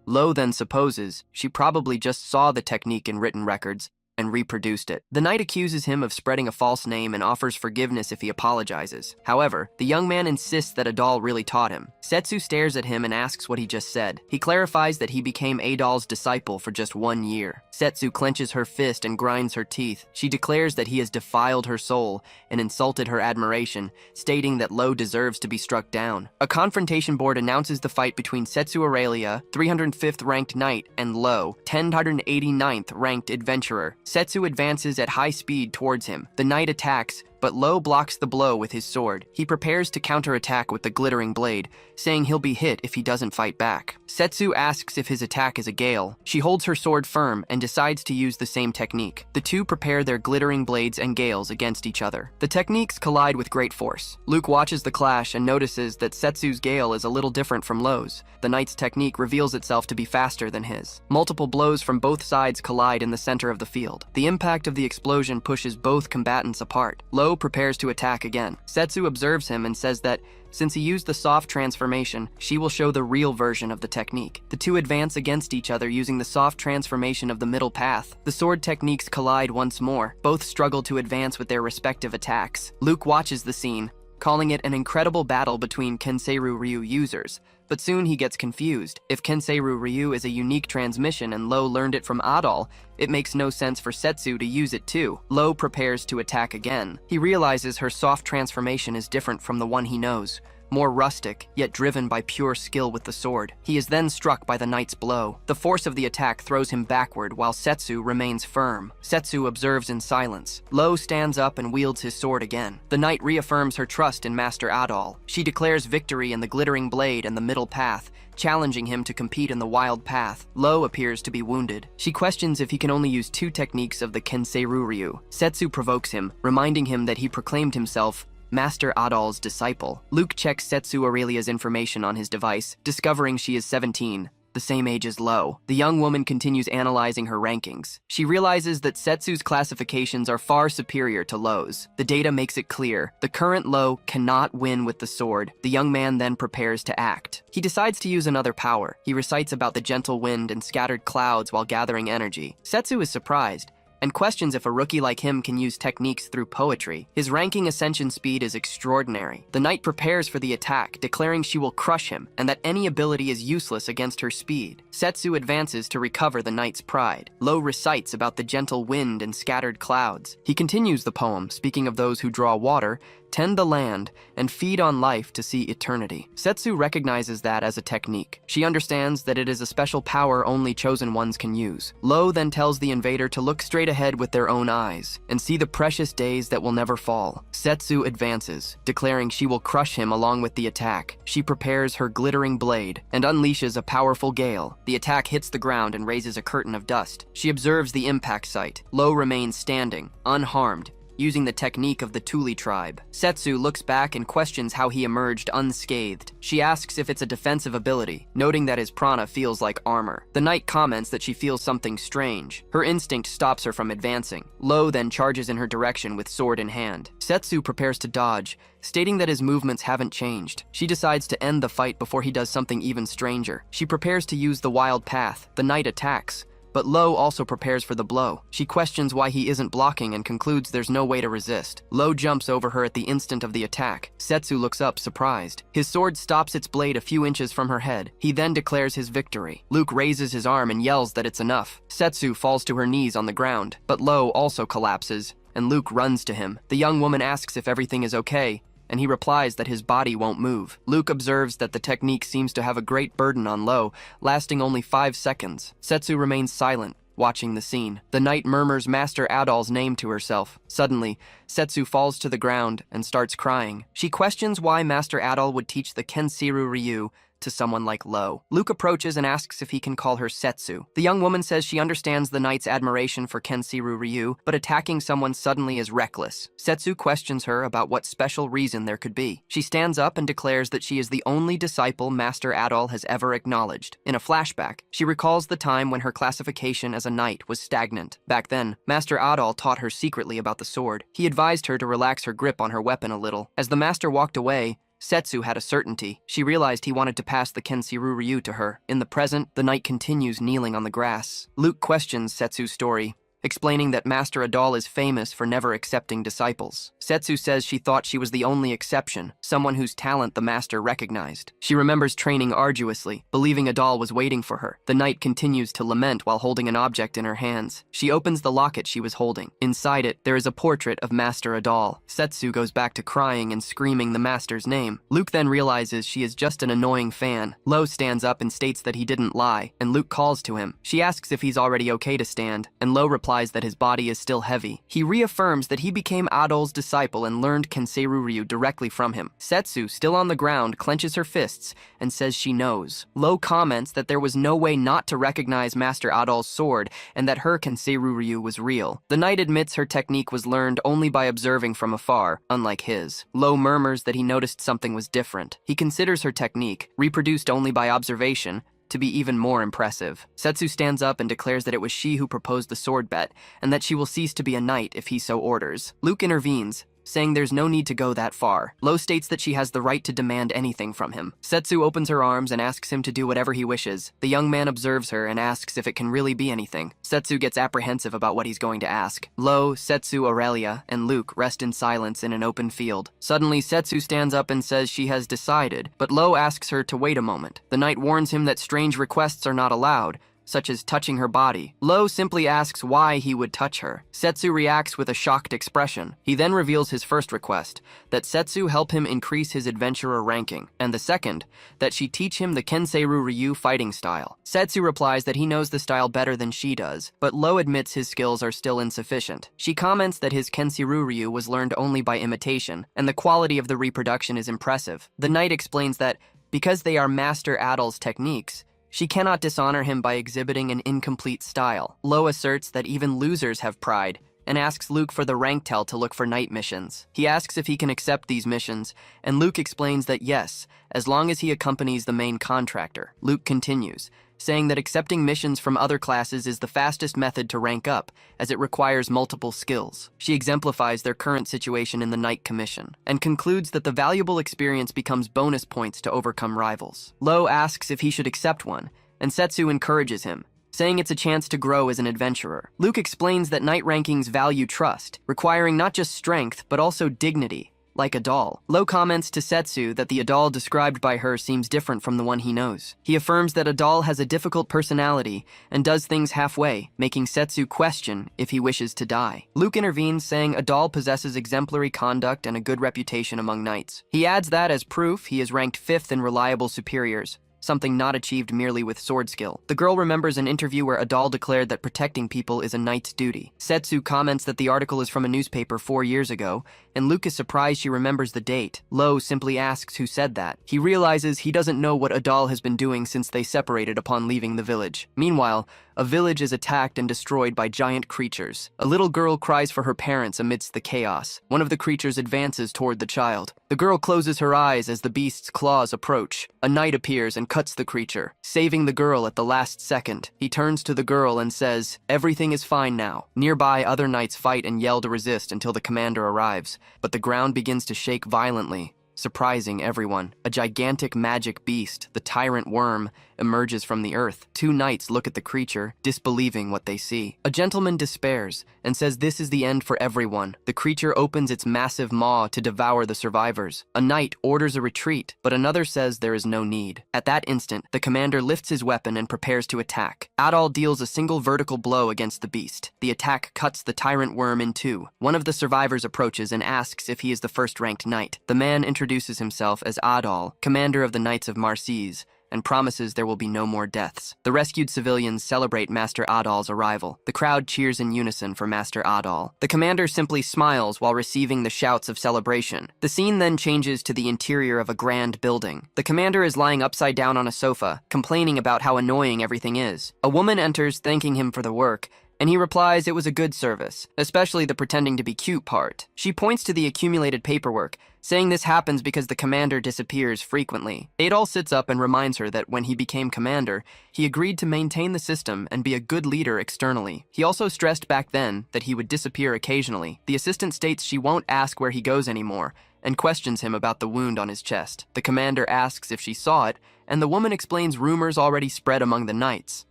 Lo then supposes she probably just saw the technique in written records and reproduced it. The knight accuses him of spreading a false name and offers forgiveness if he apologizes. However, the young man insists that Adal really taught him. Setsu stares at him and asks what he just said. He clarifies that he became Adal's disciple for just 1 year. Setsu clenches her fist and grinds her teeth. She declares that he has defiled her soul and insulted her admiration, stating that Lo deserves to be struck down. A confrontation board announces the fight between Setsu Aurelia, 305th ranked knight, and Lo, 189th ranked adventurer. Setsu advances at high speed towards him. The knight attacks, but Lo blocks the blow with his sword. He prepares to counterattack with the glittering blade, saying he'll be hit if he doesn't fight back. Setsu asks if his attack is a gale. She holds her sword firm and decides to use the same technique. The two prepare their glittering blades and gales against each other. The techniques collide with great force. Luke watches the clash and notices that Setsu's gale is a little different from Lo's. The knight's technique reveals itself to be faster than his. Multiple blows from both sides collide in the center of the field. The impact of the explosion pushes both combatants apart. Lo prepares to attack again. Setsu observes him and says that since he used the soft transformation, she will show the real version of the technique. The two advance against each other using the soft transformation of the middle path. The sword techniques collide once more. Both struggle to advance with their respective attacks. Luke watches the scene, calling it an incredible battle between Kenseru Ryu users. But soon he gets confused. If Kenseru Ryu is a unique transmission and Lo learned it from Adol, it makes no sense for Setsu to use it too. Lo prepares to attack again. He realizes her soft transformation is different from the one he knows. More rustic, yet driven by pure skill with the sword. He is then struck by the knight's blow. The force of the attack throws him backward while Setsu remains firm. Setsu observes in silence. Lo stands up and wields his sword again. The knight reaffirms her trust in Master Adol. She declares victory in the glittering blade and the middle path, challenging him to compete in the wild path. Lo appears to be wounded. She questions if he can only use 2 techniques of the Kenseru Ryu. Setsu provokes him, reminding him that he proclaimed himself Master Adol's disciple. Luke checks Setsu Aurelia's information on his device, discovering she is 17, the same age as Lo. The young woman continues analyzing her rankings. She realizes that Setsu's classifications are far superior to Lo's. The data makes it clear. The current Lo cannot win with the sword. The young man then prepares to act. He decides to use another power. He recites about the gentle wind and scattered clouds while gathering energy. Setsu is surprised and questions if a rookie like him can use techniques through poetry. His ranking ascension speed is extraordinary. The knight prepares for the attack, declaring she will crush him and that any ability is useless against her speed. Setsu advances to recover the knight's pride. Lo recites about the gentle wind and scattered clouds. He continues the poem, speaking of those who draw water, tend the land, and feed on life to see eternity. Setsu recognizes that as a technique. She understands that it is a special power only chosen ones can use. Lo then tells the invader to look straight ahead with their own eyes and see the precious days that will never fall. Setsu advances, declaring she will crush him along with the attack. She prepares her glittering blade and unleashes a powerful gale. The attack hits the ground and raises a curtain of dust. She observes the impact site. Lo remains standing, unharmed, using the technique of the Tuli tribe. Setsu looks back and questions how he emerged unscathed. She asks if it's a defensive ability, noting that his prana feels like armor. The knight comments that she feels something strange. Her instinct stops her from advancing. Lo then charges in her direction with sword in hand. Setsu prepares to dodge, stating that his movements haven't changed. She decides to end the fight before he does something even stranger. She prepares to use the wild path. The knight attacks, but Lo also prepares for the blow. She questions why he isn't blocking and concludes there's no way to resist. Lo jumps over her at the instant of the attack. Setsu looks up, surprised. His sword stops its blade a few inches from her head. He then declares his victory. Luke raises his arm and yells that it's enough. Setsu falls to her knees on the ground, but Lo also collapses, and Luke runs to him. The young woman asks if everything is okay, and he replies that his body won't move. Luke observes that the technique seems to have a great burden on Lo, lasting only 5 seconds. Setsu remains silent, watching the scene. The knight murmurs Master Adol's name to herself. Suddenly, Setsu falls to the ground and starts crying. She questions why Master Adol would teach the Kenseru Ryu to someone like Lo. Luke approaches and asks if he can call her Setsu. The young woman says she understands the knight's admiration for Kenseru Ryu, but attacking someone suddenly is reckless. Setsu questions her about what special reason there could be. She stands up and declares that she is the only disciple Master Adol has ever acknowledged. In a flashback, she recalls the time when her classification as a knight was stagnant. Back then, Master Adol taught her secretly about the sword. He advised her to relax her grip on her weapon a little. As the master walked away, Setsu had a certainty. She realized he wanted to pass the Kenseru Ryu to her. In the present, the knight continues kneeling on the grass. Luke questions Setsu's story, explaining that Master Adol is famous for never accepting disciples. Setsu says she thought she was the only exception, someone whose talent the master recognized. She remembers training arduously, believing Adol was waiting for her. The knight continues to lament while holding an object in her hands. She opens the locket she was holding. Inside it, there is a portrait of Master Adol. Setsu goes back to crying and screaming the master's name. Luke then realizes she is just an annoying fan. Lo stands up and states that he didn't lie, and Luke calls to him. She asks if he's already okay to stand, and Lo replies that his body is still heavy. He reaffirms that he became Adol's disciple and learned Kenseru Ryu directly from him. Setsu, still on the ground, clenches her fists and says she knows. Lo comments that there was no way not to recognize Master Adol's sword and that her Kenseru Ryu was real. The knight admits her technique was learned only by observing from afar, unlike his. Lo murmurs that he noticed something was different. He considers her technique, reproduced only by observation, to be even more impressive. Setsu stands up and declares that it was she who proposed the sword bet, and that she will cease to be a knight if he so orders. Luke intervenes, saying there's no need to go that far. Lo states that she has the right to demand anything from him. Setsu opens her arms and asks him to do whatever he wishes. The young man observes her and asks if it can really be anything. Setsu gets apprehensive about what he's going to ask. Lo, Setsu, Aurelia, and Luke rest in silence in an open field. Suddenly, Setsu stands up and says she has decided, but Lo asks her to wait a moment. The knight warns him that strange requests are not allowed, such as touching her body. Lo simply asks why he would touch her. Setsu reacts with a shocked expression. He then reveals his first request, that Setsu help him increase his adventurer ranking, and the second, that she teach him the Kenseiru Ryu fighting style. Setsu replies that he knows the style better than she does, but Lo admits his skills are still insufficient. She comments that his Kenseiru Ryu was learned only by imitation, and the quality of the reproduction is impressive. The knight explains that, because they are Master Adol's techniques, she cannot dishonor him by exhibiting an incomplete style. Lo asserts that even losers have pride, and asks Luke for the rank tell to look for night missions. He asks if he can accept these missions, and Luke explains that yes, as long as he accompanies the main contractor. Luke continues, saying that accepting missions from other classes is the fastest method to rank up, as it requires multiple skills. She exemplifies their current situation in the Knight Commission, and concludes that the valuable experience becomes bonus points to overcome rivals. Lo asks if he should accept one, and Setsu encourages him, saying it's a chance to grow as an adventurer. Luke explains that Knight rankings value trust, requiring not just strength, but also dignity, like Adal. Lo comments to Setsu that the Adal described by her seems different from the one he knows. He affirms that Adal has a difficult personality and does things halfway, making Setsu question if he wishes to die. Luke intervenes, saying Adal possesses exemplary conduct and a good reputation among knights. He adds that as proof, he is ranked 5th in reliable superiors, something not achieved merely with sword skill. The girl remembers an interview where Adal declared that protecting people is a knight's duty. Setsu comments that the article is from a newspaper 4 years ago, and Luke is surprised she remembers the date. Lo simply asks who said that. He realizes he doesn't know what Adal has been doing since they separated upon leaving the village. Meanwhile, a village is attacked and destroyed by giant creatures. A little girl cries for her parents amidst the chaos. One of the creatures advances toward the child. The girl closes her eyes as the beast's claws approach. A knight appears and cuts the creature, saving the girl at the last second. He turns to the girl and says, "Everything is fine now." Nearby, other knights fight and yell to resist until the commander arrives, but the ground begins to shake violently, surprising everyone. A gigantic magic beast, the tyrant worm, emerges from the earth. 2 knights look at the creature, disbelieving what they see. A gentleman despairs and says this is the end for everyone. The creature opens its massive maw to devour the survivors. A knight orders a retreat, but another says there is no need. At that instant, the commander lifts his weapon and prepares to attack. Adal deals a single vertical blow against the beast. The attack cuts the tyrant worm in 2. One of the survivors approaches and asks if he is the first-ranked knight. The man introduces himself as Adal, commander of the Knights of Marseilles, and promises there will be no more deaths. The rescued civilians celebrate Master Adal's arrival. The crowd cheers in unison for Master Adal. The commander simply smiles while receiving the shouts of celebration. The scene then changes to the interior of a grand building. The commander is lying upside down on a sofa, complaining about how annoying everything is. A woman enters thanking him for the work, and he replies it was a good service, especially the pretending to be cute part. She points to the accumulated paperwork, saying this happens because the commander disappears frequently. Adal sits up and reminds her that when he became commander, he agreed to maintain the system and be a good leader externally. He also stressed back then that he would disappear occasionally. The assistant states she won't ask where he goes anymore, and questions him about the wound on his chest. The commander asks if she saw it, and the woman explains rumors already spread among the knights.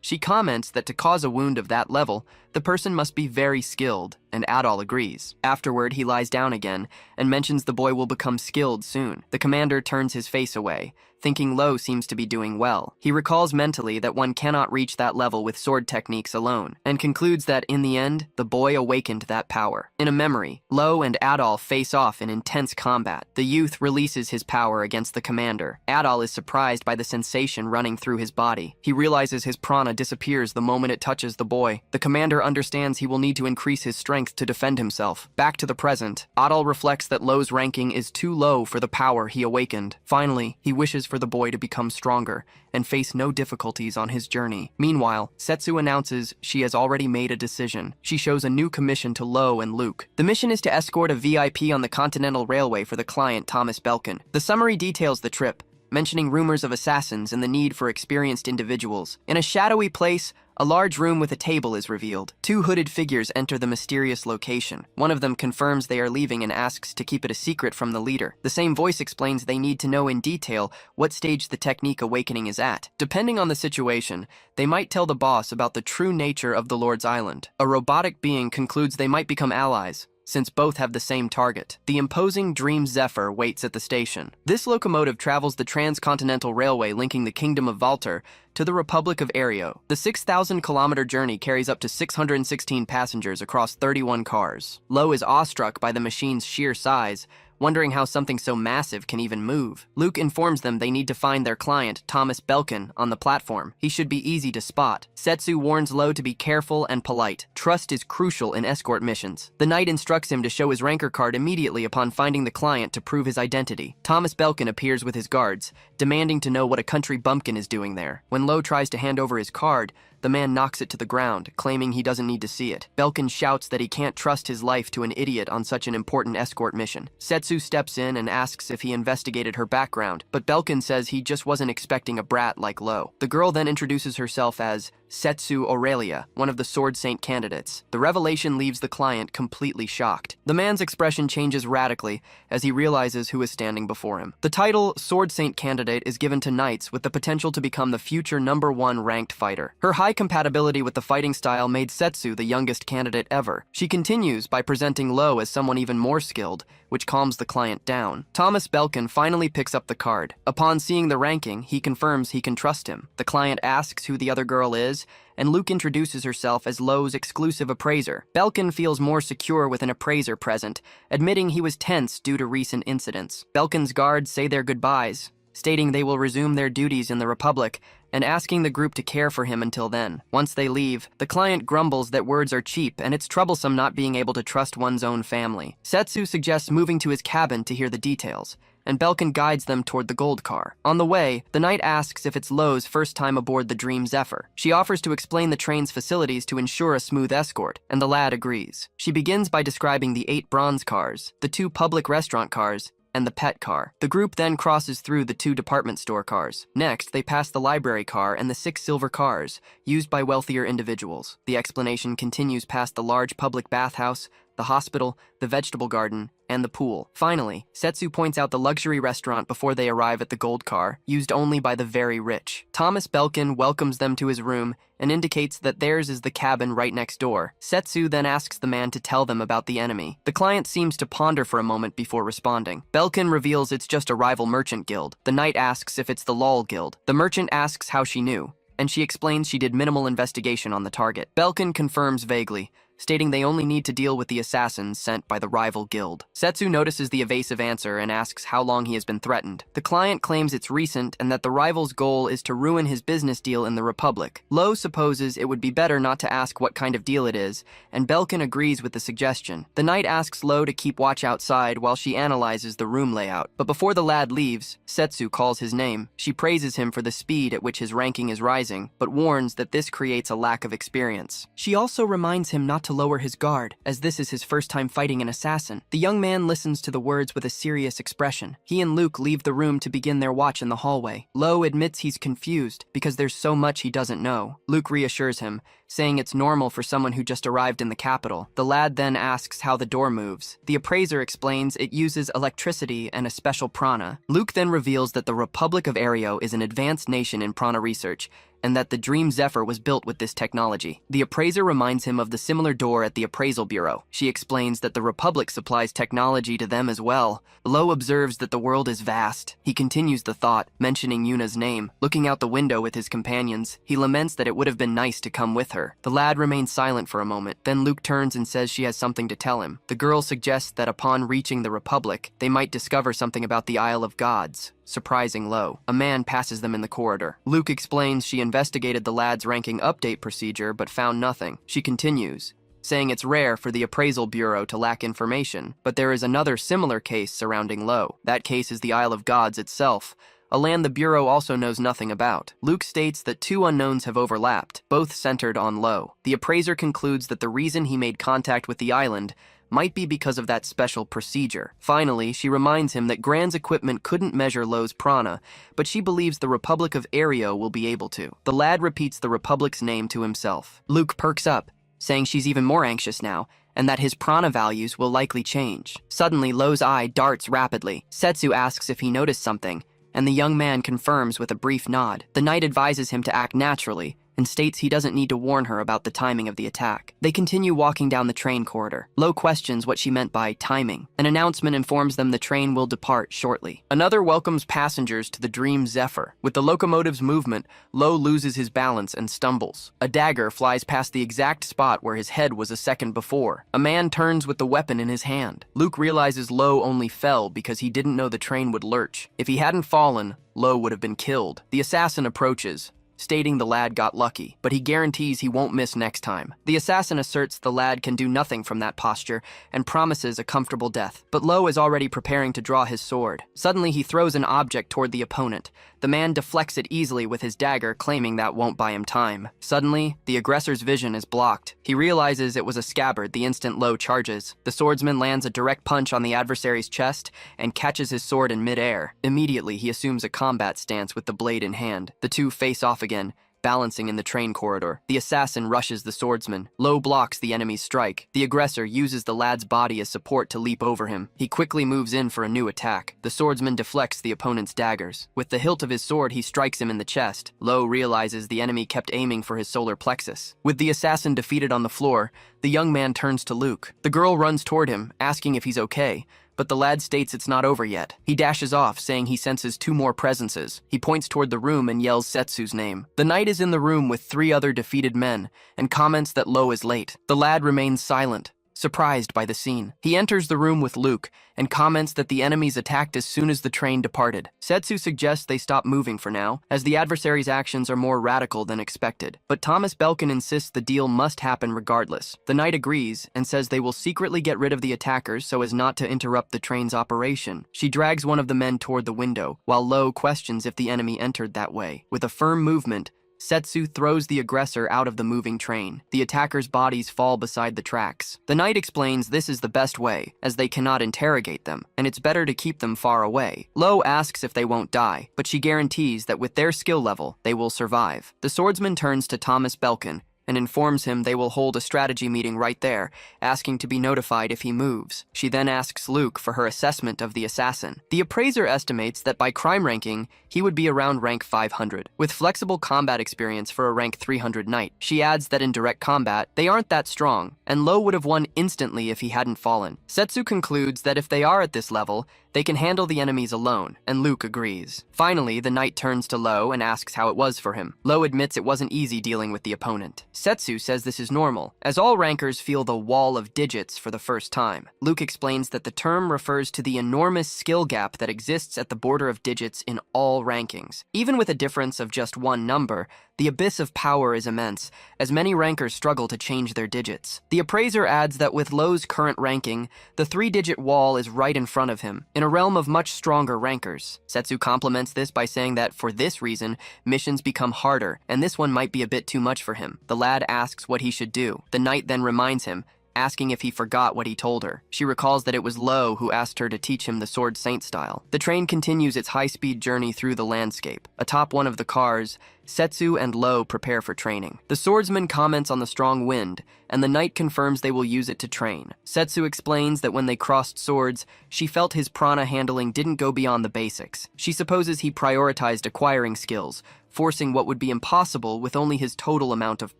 She comments that to cause a wound of that level, the person must be very skilled, and Adal agrees. Afterward, he lies down again and mentions the boy will become skilled soon. The commander turns his face away, thinking Lo seems to be doing well. He recalls mentally that one cannot reach that level with sword techniques alone, and concludes that in the end, the boy awakened that power. In a memory, Lo and Adal face off in intense combat. The youth releases his power against the commander. Adal is surprised by the sensation running through his body. He realizes his prana disappears the moment it touches the boy. The commander understands he will need to increase his strength to defend himself. Back to the present, Adal reflects that Lo's ranking is too low for the power he awakened. Finally, he wishes for the boy to become stronger and face no difficulties on his journey. Meanwhile, Setsu announces she has already made a decision. She shows a new commission to Lo and Luke. The mission is to escort a VIP on the Continental Railway for the client Thomas Belkin. The summary details the trip, mentioning rumors of assassins and the need for experienced individuals. In a shadowy place, A large room with a table is revealed. Two hooded figures enter the mysterious location. One of them confirms they are leaving and asks to keep it a secret from the leader. The same voice explains they need to know in detail what stage the technique awakening is at. Depending on the situation, they might tell the boss about the true nature of the Lord's Island. A robotic being concludes they might become allies, since both have the same target. The imposing Dream Zephyr waits at the station. This locomotive travels the transcontinental railway linking the Kingdom of Valter to the Republic of Aereo. The 6,000-kilometer journey carries up to 616 passengers across 31 cars. Lo is awestruck by the machine's sheer size, wondering how something so massive can even move. Luke informs them they need to find their client, Thomas Belkin, on the platform. He should be easy to spot. Setsu warns Lo to be careful and polite. Trust is crucial in escort missions. The knight instructs him to show his ranker card immediately upon finding the client to prove his identity. Thomas Belkin appears with his guards, demanding to know what a country bumpkin is doing there. When Lo tries to hand over his card, the man knocks it to the ground, claiming he doesn't need to see it. Belkin shouts that he can't trust his life to an idiot on such an important escort mission. Setsu steps in and asks if he investigated her background, but Belkin says he just wasn't expecting a brat like Lo. The girl then introduces herself as Setsu Aurelia, one of the Sword Saint candidates. The revelation leaves the client completely shocked. The man's expression changes radically as he realizes who is standing before him. The title Sword Saint candidate is given to knights with the potential to become the future #1 ranked fighter. Her high compatibility with the fighting style made Setsu the youngest candidate ever. She continues by presenting Lo as someone even more skilled, which calms the client down. Thomas Belkin finally picks up the card. Upon seeing the ranking, he confirms he can trust him. The client asks who the other girl is, and Luke introduces herself as Lo's exclusive appraiser. Belkin feels more secure with an appraiser present, admitting he was tense due to recent incidents. Belkin's guards say their goodbyes, stating they will resume their duties in the Republic, and asking the group to care for him until then. Once they leave, the client grumbles that words are cheap and it's troublesome not being able to trust one's own family. Setsu suggests moving to his cabin to hear the details, and Belkin guides them toward the gold car. On the way, the knight asks if it's Lo's first time aboard the Dream Zephyr. She offers to explain the train's facilities to ensure a smooth escort, and the lad agrees. She begins by describing the 8 bronze cars, the 2 public restaurant cars, and the pet car. The group then crosses through the 2 department store cars. Next, they pass the library car and the 6 silver cars, used by wealthier individuals. The explanation continues past the large public bathhouse, the hospital, the vegetable garden, and the pool. Finally, Setsu points out the luxury restaurant before they arrive at the gold car, used only by the very rich. Thomas Belkin welcomes them to his room and indicates that theirs is the cabin right next door. Setsu then asks the man to tell them about the enemy. The client seems to ponder for a moment before responding. Belkin reveals it's just a rival merchant guild. The knight asks if it's the Lol Guild. The merchant asks how she knew, and she explains she did minimal investigation on the target. Belkin confirms vaguely, stating they only need to deal with the assassins sent by the rival guild. Setsu notices the evasive answer and asks how long he has been threatened. The client claims it's recent and that the rival's goal is to ruin his business deal in the Republic. Lo supposes it would be better not to ask what kind of deal it is, and Belkin agrees with the suggestion. The knight asks Lo to keep watch outside while she analyzes the room layout. But before the lad leaves, Setsu calls his name. She praises him for the speed at which his ranking is rising, but warns that this creates a lack of experience. She also reminds him not to lower his guard, as this is his first time fighting an assassin. The young man listens to the words with a serious expression. He and Luke leave the room to begin their watch in the hallway. Lo admits he's confused because there's so much he doesn't know. Luke reassures him, saying it's normal for someone who just arrived in the capital. The lad then asks how the door moves. The appraiser explains it uses electricity and a special prana. Luke then reveals that the Republic of Aereo is an advanced nation in prana research, and that the Dream Zephyr was built with this technology. The appraiser reminds him of the similar door at the appraisal bureau. She explains that the Republic supplies technology to them as well. Lo observes that the world is vast. He continues the thought, mentioning Yuna's name. Looking out the window with his companions, he laments that it would have been nice to come with her. The lad remains silent for a moment. Then Luke turns and says she has something to tell him. The girl suggests that upon reaching the Republic, they might discover something about the Isle of Gods, surprising Lo. A man passes them in the corridor. Luke explains she investigated the lad's ranking update procedure but found nothing. She continues, saying it's rare for the appraisal bureau to lack information, but there is another similar case surrounding Lo. That case is the Isle of Gods itself, a land the bureau also knows nothing about. Luke states that 2 unknowns have overlapped, both centered on Lo. The appraiser concludes that the reason he made contact with the island might be because of that special procedure. Finally, she reminds him that Gran's equipment couldn't measure Lo's prana, but she believes the Republic of Aereo will be able to. The lad repeats the Republic's name to himself. Luke perks up, saying she's even more anxious now, and that his prana values will likely change. Suddenly, Lo's eye darts rapidly. Setsu asks if he noticed something, and the young man confirms with a brief nod. The knight advises him to act naturally, and states he doesn't need to warn her about the timing of the attack. They continue walking down the train corridor. Lo questions what she meant by timing. An announcement informs them the train will depart shortly. Another welcomes passengers to the Dream Zephyr. With the locomotive's movement, Lo loses his balance and stumbles. A dagger flies past the exact spot where his head was a second before. A man turns with the weapon in his hand. Luke realizes Lo only fell because he didn't know the train would lurch. If he hadn't fallen, Lo would have been killed. The assassin approaches, stating the lad got lucky, but he guarantees he won't miss next time. The assassin asserts the lad can do nothing from that posture and promises a comfortable death. But Lo is already preparing to draw his sword. Suddenly, he throws an object toward the opponent. The man deflects it easily with his dagger, claiming that won't buy him time. Suddenly, the aggressor's vision is blocked. He realizes it was a scabbard the instant Lo charges. The swordsman lands a direct punch on the adversary's chest and catches his sword in midair. Immediately, he assumes a combat stance with the blade in hand. The two face off again, balancing in the train corridor. The assassin rushes the swordsman. Lo blocks the enemy's strike. The aggressor uses the lad's body as support to leap over him. He quickly moves in for a new attack. The swordsman deflects the opponent's daggers. With the hilt of his sword, he strikes him in the chest. Lo realizes the enemy kept aiming for his solar plexus. With the assassin defeated on the floor, the young man turns to Luke. The girl runs toward him, asking if he's okay, but the lad states it's not over yet. He dashes off, saying he senses two more presences. He points toward the room and yells Setsu's name. The knight is in the room with 3 other defeated men and comments that Lo is late. The lad remains silent, surprised by the scene. He enters the room with Luke and comments that the enemies attacked as soon as the train departed. Setsu suggests they stop moving for now, as the adversary's actions are more radical than expected. But Thomas Belkin insists the deal must happen regardless. The knight agrees and says they will secretly get rid of the attackers so as not to interrupt the train's operation. She drags one of the men toward the window, while Lo questions if the enemy entered that way. With a firm movement, Setsu throws the aggressor out of the moving train. The attackers' bodies fall beside the tracks. The knight explains this is the best way, as they cannot interrogate them, and it's better to keep them far away. Lo asks if they won't die, but she guarantees that with their skill level, they will survive. The swordsman turns to Thomas Belkin and informs him they will hold a strategy meeting right there, asking to be notified if he moves. She then asks Luke for her assessment of the assassin. The appraiser estimates that by crime ranking, he would be around rank 500, with flexible combat experience for a rank 300 knight. She adds that in direct combat, they aren't that strong, and Lo would have won instantly if he hadn't fallen. Setsu concludes that if they are at this level, they can handle the enemies alone, and Luke agrees. Finally, the knight turns to Lo and asks how it was for him. Lo admits it wasn't easy dealing with the opponent. Setsu says this is normal, as all rankers feel the wall of digits for the first time. Luke explains that the term refers to the enormous skill gap that exists at the border of digits in all rankings. Even with a difference of just one number, the abyss of power is immense, as many rankers struggle to change their digits. The appraiser adds that with Lo's current ranking, the 3-digit wall is right in front of him, in a realm of much stronger rankers. Setsu complements this by saying that for this reason, missions become harder, and this one might be a bit too much for him. The lad asks what he should do. The knight then reminds him, asking if he forgot what he told her. She recalls that it was Lo who asked her to teach him the sword saint style. The train continues its high-speed journey through the landscape. Atop one of the cars, Setsu and Lo prepare for training. The swordsman comments on the strong wind, and the knight confirms they will use it to train. Setsu explains that when they crossed swords, she felt his prana handling didn't go beyond the basics. She supposes he prioritized acquiring skills, forcing what would be impossible with only his total amount of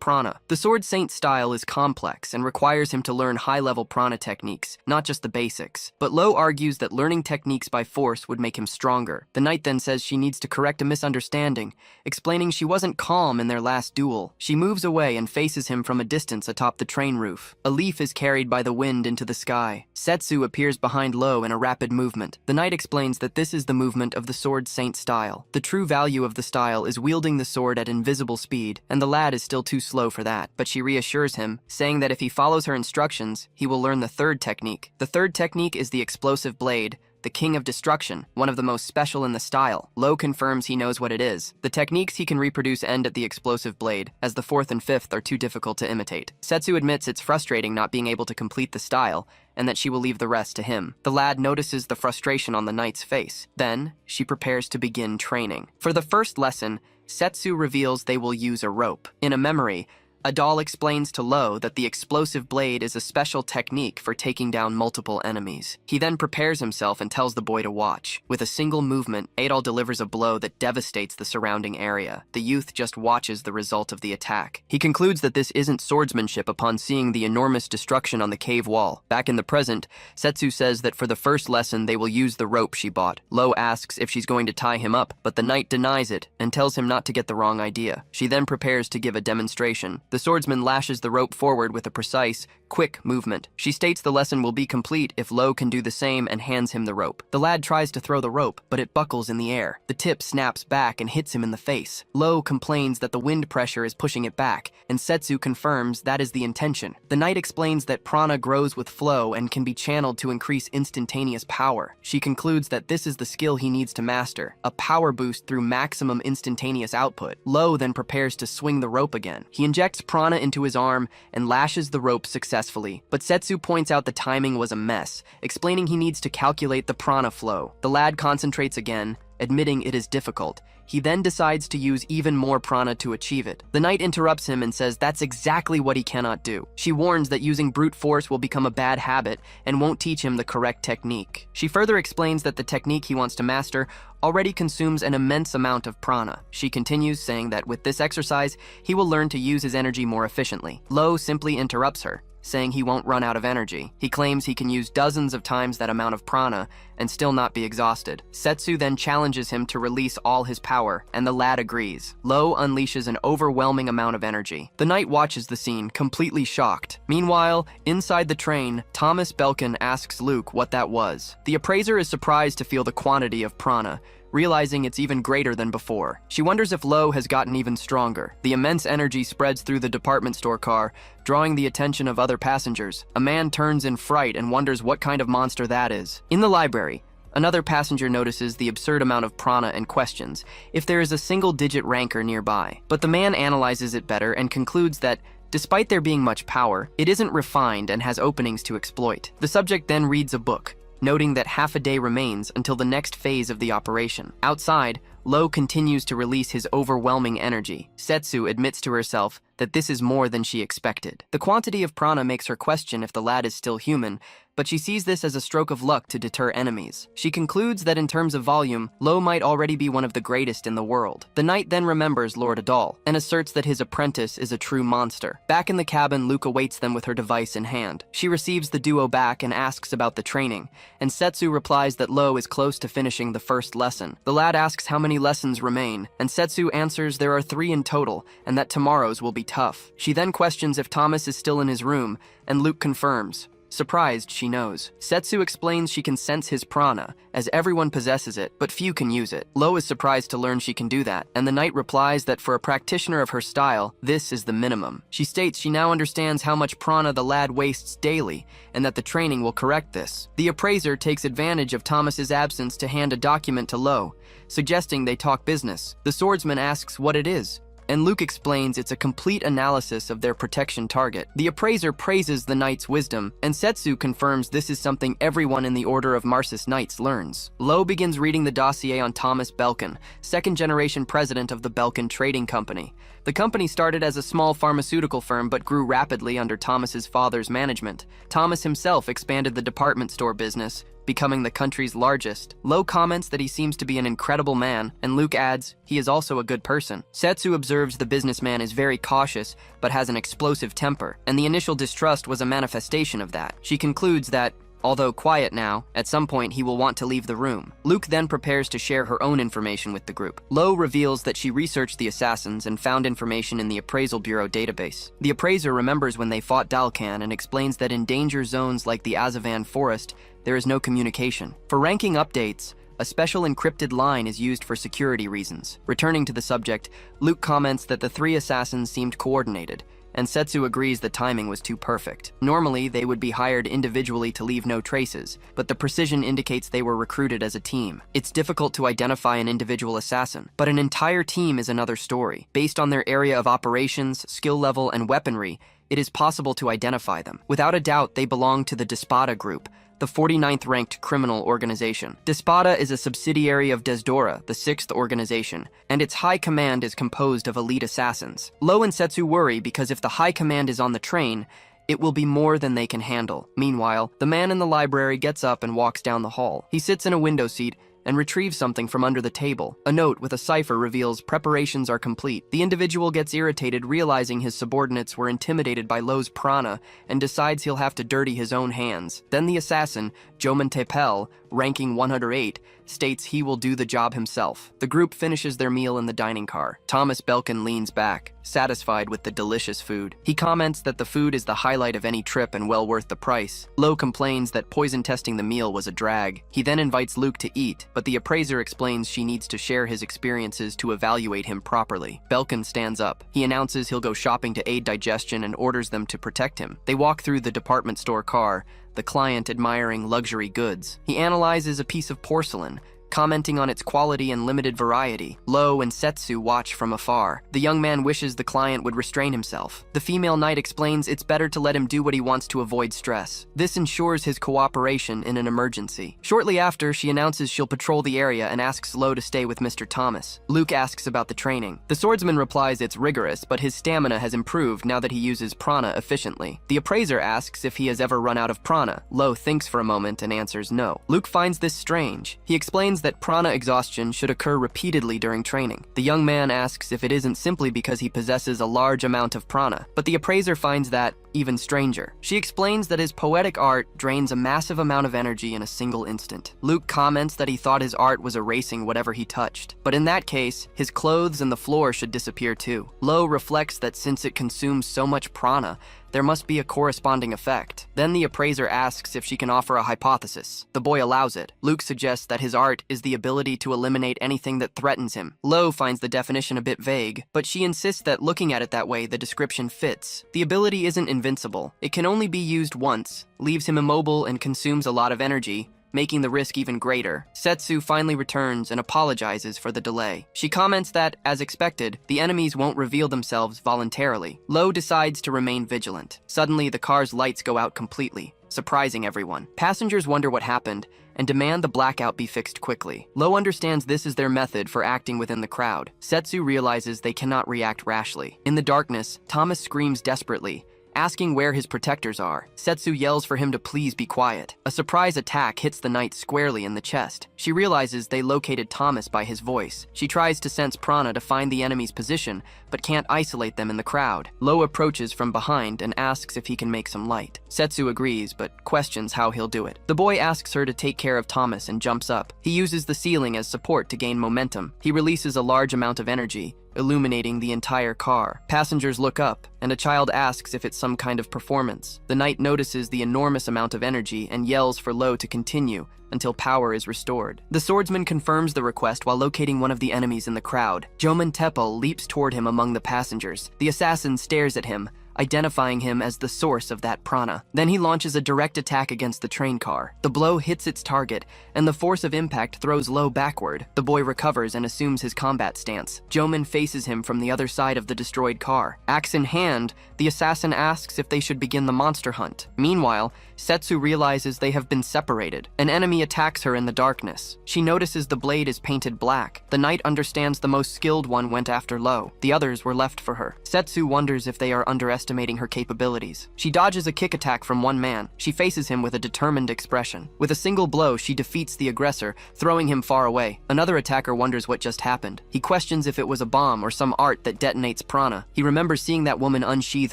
prana. The sword saint style is complex and requires him to learn high-level prana techniques, not just the basics. But Lo argues that learning techniques by force would make him stronger. The knight then says she needs to correct a misunderstanding, explaining she wasn't calm in their last duel. She moves away and faces him from a distance atop the train roof. A leaf is carried by the wind into the sky. Setsu appears behind Lo in a rapid movement. The knight explains that this is the movement of the sword saint style. The true value of the style is wielding the sword at invisible speed, and the lad is still too slow for that. But she reassures him, saying that if he follows her instructions, he will learn the third technique. The third technique is the explosive blade, the King of Destruction, one of the most special in the style. Lo confirms he knows what it is. The techniques he can reproduce end at the explosive blade, as the fourth and fifth are too difficult to imitate. Setsu admits it's frustrating not being able to complete the style, and that she will leave the rest to him. The lad notices the frustration on the knight's face. Then, she prepares to begin training. For the first lesson, Setsu reveals they will use a rope. In a memory, Adal explains to Lo that the explosive blade is a special technique for taking down multiple enemies. He then prepares himself and tells the boy to watch. With a single movement, Adal delivers a blow that devastates the surrounding area. The youth just watches the result of the attack. He concludes that this isn't swordsmanship upon seeing the enormous destruction on the cave wall. Back in the present, Setsu says that for the first lesson they will use the rope she bought. Lo asks if she's going to tie him up, but the knight denies it and tells him not to get the wrong idea. She then prepares to give a demonstration. The swordsman lashes the rope forward with a precise, quick movement. She states the lesson will be complete if Lo can do the same and hands him the rope. The lad tries to throw the rope, but it buckles in the air. The tip snaps back and hits him in the face. Lo complains that the wind pressure is pushing it back, and Setsu confirms that is the intention. The knight explains that prana grows with flow and can be channeled to increase instantaneous power. She concludes that this is the skill he needs to master, a power boost through maximum instantaneous output. Lo then prepares to swing the rope again. He injects prana into his arm and lashes the rope successfully, but Setsu points out the timing was a mess, explaining he needs to calculate the prana flow. The lad concentrates again, admitting it is difficult. He then decides to use even more prana to achieve it. The knight interrupts him and says that's exactly what he cannot do. She warns that using brute force will become a bad habit and won't teach him the correct technique. She further explains that the technique he wants to master already consumes an immense amount of prana. She continues, saying that with this exercise, he will learn to use his energy more efficiently. Lo simply interrupts her, saying he won't run out of energy. He claims he can use dozens of times that amount of prana and still not be exhausted. Setsu then challenges him to release all his power, and the lad agrees. Lo unleashes an overwhelming amount of energy. The knight watches the scene, completely shocked. Meanwhile, inside the train, Thomas Belkin asks Luke what that was. The appraiser is surprised to feel the quantity of prana, realizing it's even greater than before. She wonders if Lo has gotten even stronger. The immense energy spreads through the department store car, drawing the attention of other passengers. A man turns in fright and wonders what kind of monster that is. In the library, another passenger notices the absurd amount of prana and questions if there is a single-digit ranker nearby. But the man analyzes it better and concludes that despite there being much power, it isn't refined and has openings to exploit. The subject then reads a book, noting that half a day remains until the next phase of the operation. Outside, Lo continues to release his overwhelming energy. Setsu admits to herself that this is more than she expected. The quantity of prana makes her question if the lad is still human, but she sees this as a stroke of luck to deter enemies. She concludes that in terms of volume, Lo might already be one of the greatest in the world. The knight then remembers Lord Adal and asserts that his apprentice is a true monster. Back in the cabin, Luke awaits them with her device in hand. She receives the duo back and asks about the training, and Setsu replies that Lo is close to finishing the first lesson. The lad asks how many lessons remain, and Setsu answers there are 3 in total, and that tomorrow's will be tough. She then questions if Thomas is still in his room, and Luke confirms. Surprised, she knows. Setsu explains she can sense his prana, as everyone possesses it, but few can use it. Lo is surprised to learn she can do that, and the knight replies that for a practitioner of her style, this is the minimum. She states she now understands how much prana the lad wastes daily, and that the training will correct this. The appraiser takes advantage of Thomas's absence to hand a document to Lo, suggesting they talk business. The swordsman asks what it is, and Luke explains it's a complete analysis of their protection target. The appraiser praises the knight's wisdom, and Setsu confirms this is something everyone in the Order of Marsis Knights learns. Lo begins reading the dossier on Thomas Belkin, second-generation president of the Belkin Trading Company. The company started as a small pharmaceutical firm but grew rapidly under Thomas's father's management. Thomas himself expanded the department store business, becoming the country's largest. Lo comments that he seems to be an incredible man, and Luke adds he is also a good person. Setsu observes the businessman is very cautious, but has an explosive temper, and the initial distrust was a manifestation of that. She concludes that, although quiet now, at some point he will want to leave the room. Luke then prepares to share her own information with the group. Lo reveals that she researched the assassins and found information in the Appraisal Bureau database. The appraiser remembers when they fought Dalkan and explains that in danger zones like the Azavan Forest, there is no communication. For ranking updates, a special encrypted line is used for security reasons. Returning to the subject, Luke comments that the 3 assassins seemed coordinated, and Setsu agrees the timing was too perfect. Normally, they would be hired individually to leave no traces, but the precision indicates they were recruited as a team. It's difficult to identify an individual assassin, but an entire team is another story. Based on their area of operations, skill level, and weaponry, it is possible to identify them. Without a doubt, they belong to the Despada group, the 49th ranked criminal organization. Despada is a subsidiary of Desdora, the 6th organization, and its high command is composed of elite assassins. Lo and Setsu worry because if the high command is on the train, it will be more than they can handle. Meanwhile, the man in the library gets up and walks down the hall. He sits in a window seat and retrieves something from under the table. A note with a cipher reveals preparations are complete. The individual gets irritated, realizing his subordinates were intimidated by Lo's prana, and decides he'll have to dirty his own hands. Then the assassin, Joman Tepel, ranking 108, states he will do the job himself. The group finishes their meal in the dining car. Thomas Belkin leans back, satisfied with the delicious food. He comments that the food is the highlight of any trip and well worth the price. Lo complains that poison testing the meal was a drag. He then invites Luke to eat, but the appraiser explains she needs to share his experiences to evaluate him properly. Belkin stands up. He announces he'll go shopping to aid digestion and orders them to protect him. They walk through the department store car, the client admiring luxury goods. He analyzes a piece of porcelain, commenting on its quality and limited variety. Lo and Setsu watch from afar. The young man wishes the client would restrain himself. The female knight explains it's better to let him do what he wants to avoid stress. This ensures his cooperation in an emergency. Shortly after, she announces she'll patrol the area and asks Lo to stay with Mr. Thomas. Luke asks about the training. The swordsman replies it's rigorous, but his stamina has improved now that he uses prana efficiently. The appraiser asks if he has ever run out of prana. Lo thinks for a moment and answers no. Luke finds this strange. He explains that prana exhaustion should occur repeatedly during training. The young man asks if it isn't simply because he possesses a large amount of prana, but the appraiser finds that even stranger. She explains that his poetic art drains a massive amount of energy in a single instant. Luke comments that he thought his art was erasing whatever he touched, but in that case, his clothes and the floor should disappear too. Lo reflects that since it consumes so much prana, there must be a corresponding effect. Then the appraiser asks if she can offer a hypothesis. The boy allows it. Luke suggests that his art is the ability to eliminate anything that threatens him. Lo finds the definition a bit vague, but she insists that looking at it that way, the description fits. The ability isn't invincible. It can only be used once, leaves him immobile and consumes a lot of energy, making the risk even greater. Setsu finally returns and apologizes for the delay. She comments that, as expected, the enemies won't reveal themselves voluntarily. Lo decides to remain vigilant. Suddenly, the car's lights go out completely, surprising everyone. Passengers wonder what happened and demand the blackout be fixed quickly. Lo understands this is their method for acting within the crowd. Setsu realizes they cannot react rashly. In the darkness, Thomas screams desperately, asking where his protectors are. Setsu yells for him to please be quiet. A surprise attack hits the knight squarely in the chest. She realizes they located Thomas by his voice. She tries to sense prana to find the enemy's position, but can't isolate them in the crowd. Lo approaches from behind and asks if he can make some light. Setsu agrees, but questions how he'll do it. The boy asks her to take care of Thomas and jumps up. He uses the ceiling as support to gain momentum. He releases a large amount of energy, illuminating the entire car. Passengers look up, and a child asks if it's some kind of performance. The knight notices the enormous amount of energy and yells for Lo to continue until power is restored. The swordsman confirms the request while locating one of the enemies in the crowd. Joman Tepel leaps toward him among the passengers. The assassin stares at him, identifying him as the source of that prana. Then he launches a direct attack against the train car. The blow hits its target, and the force of impact throws Lo backward. The boy recovers and assumes his combat stance. Joman faces him from the other side of the destroyed car. Axe in hand, the assassin asks if they should begin the monster hunt. Meanwhile, Setsu realizes they have been separated. An enemy attacks her in the darkness. She notices the blade is painted black. The knight understands the most skilled one went after Lo. The others were left for her. Setsu wonders if they are underestimating her capabilities. She dodges a kick attack from one man. She faces him with a determined expression. With a single blow, she defeats the aggressor, throwing him far away. Another attacker wonders what just happened. He questions if it was a bomb or some art that detonates prana. He remembers seeing that woman unsheath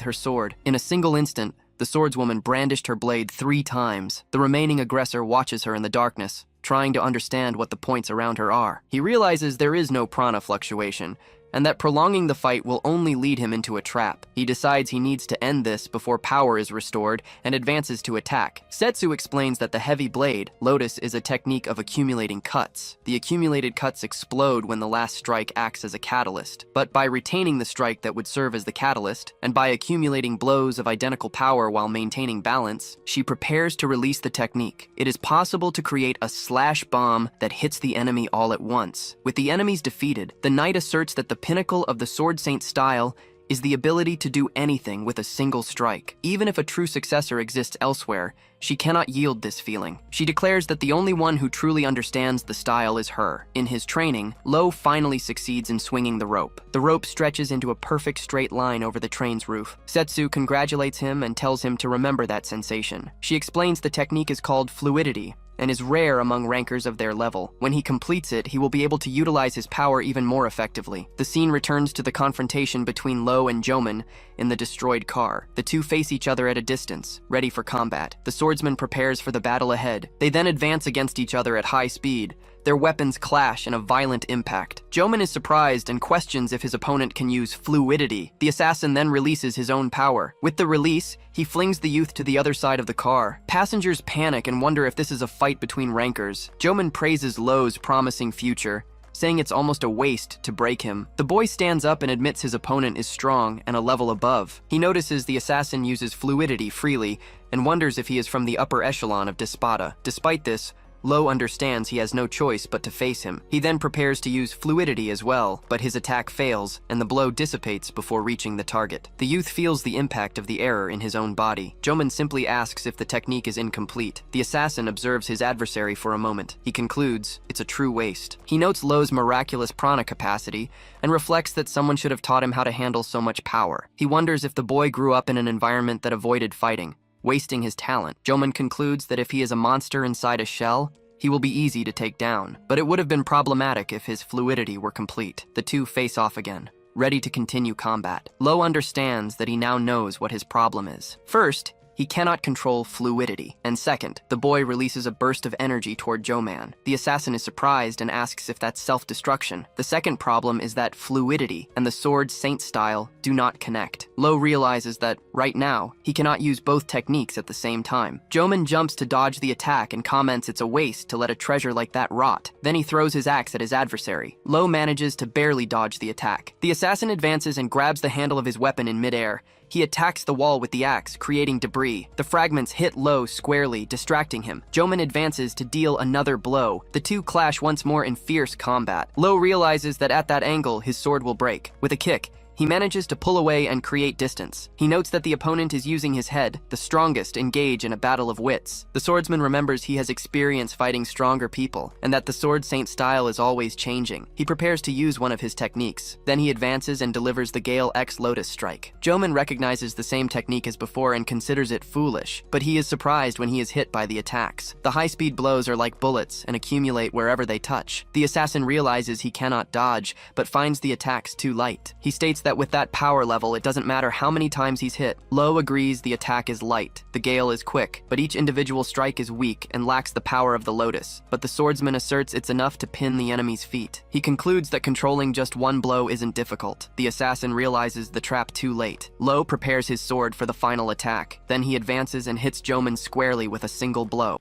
her sword. In a single instant, the swordswoman brandished her blade 3 times. The remaining aggressor watches her in the darkness, trying to understand what the points around her are. He realizes there is no prana fluctuation, and that prolonging the fight will only lead him into a trap. He decides he needs to end this before power is restored and advances to attack. Setsu explains that the heavy blade, Lotus, is a technique of accumulating cuts. The accumulated cuts explode when the last strike acts as a catalyst, but by retaining the strike that would serve as the catalyst, and by accumulating blows of identical power while maintaining balance, she prepares to release the technique. It is possible to create a slash bomb that hits the enemy all at once. With the enemies defeated, the knight asserts that the pinnacle of the Sword Saint style is the ability to do anything with a single strike. Even if a true successor exists elsewhere, she cannot yield this feeling. She declares that the only one who truly understands the style is her. In his training, Lo finally succeeds in swinging the rope. The rope stretches into a perfect straight line over the train's roof. Setsu congratulates him and tells him to remember that sensation. She explains the technique is called fluidity, and is rare among rankers of their level. When he completes it, he will be able to utilize his power even more effectively. The scene returns to the confrontation between Lo and Joman in the destroyed car. The two face each other at a distance, ready for combat. The swordsman prepares for the battle ahead. They then advance against each other at high speed. Their weapons clash in a violent impact. Joman is surprised and questions if his opponent can use fluidity. The assassin then releases his own power. With the release, he flings the youth to the other side of the car. Passengers panic and wonder if this is a fight between rankers. Joman praises Lo's promising future, saying it's almost a waste to break him. The boy stands up and admits his opponent is strong and a level above. He notices the assassin uses fluidity freely and wonders if he is from the upper echelon of Despada. Despite this, Lo understands he has no choice but to face him. He then prepares to use fluidity as well, but his attack fails, and the blow dissipates before reaching the target. The youth feels the impact of the error in his own body. Joman simply asks if the technique is incomplete. The assassin observes his adversary for a moment. He concludes, it's a true waste. He notes Lo's miraculous prana capacity, and reflects that someone should have taught him how to handle so much power. He wonders if the boy grew up in an environment that avoided fighting, wasting his talent. Joman concludes that if he is a monster inside a shell, he will be easy to take down, but it would have been problematic if his fluidity were complete. The two face off again, ready to continue combat. Lo understands that he now knows what his problem is. First, he cannot control fluidity, and second, the boy releases a burst of energy toward Joman. The assassin is surprised and asks if that's self-destruction. The second problem is that fluidity and the Sword Saint style do not connect. Lo realizes that, right now, he cannot use both techniques at the same time. Joman jumps to dodge the attack and comments it's a waste to let a treasure like that rot. Then he throws his axe at his adversary. Lo manages to barely dodge the attack. The assassin advances and grabs the handle of his weapon in midair. He attacks the wall with the axe, creating debris. The fragments hit Lo squarely, distracting him. Joman advances to deal another blow. The two clash once more in fierce combat. Lo realizes that at that angle, his sword will break. With a kick, he manages to pull away and create distance. He notes that the opponent is using his head, the strongest engage in a battle of wits. The swordsman remembers he has experience fighting stronger people, and that the Sword Saint style is always changing. He prepares to use one of his techniques. Then he advances and delivers the Gale X Lotus strike. Joman recognizes the same technique as before and considers it foolish, but he is surprised when he is hit by the attacks. The high-speed blows are like bullets and accumulate wherever they touch. The assassin realizes he cannot dodge, but finds the attacks too light. He states that with that power level, it doesn't matter how many times he's hit. Lo agrees the attack is light. The gale is quick, but each individual strike is weak and lacks the power of the Lotus. But the swordsman asserts it's enough to pin the enemy's feet. He concludes that controlling just one blow isn't difficult. The assassin realizes the trap too late. Lo prepares his sword for the final attack. Then he advances and hits Joman squarely with a single blow.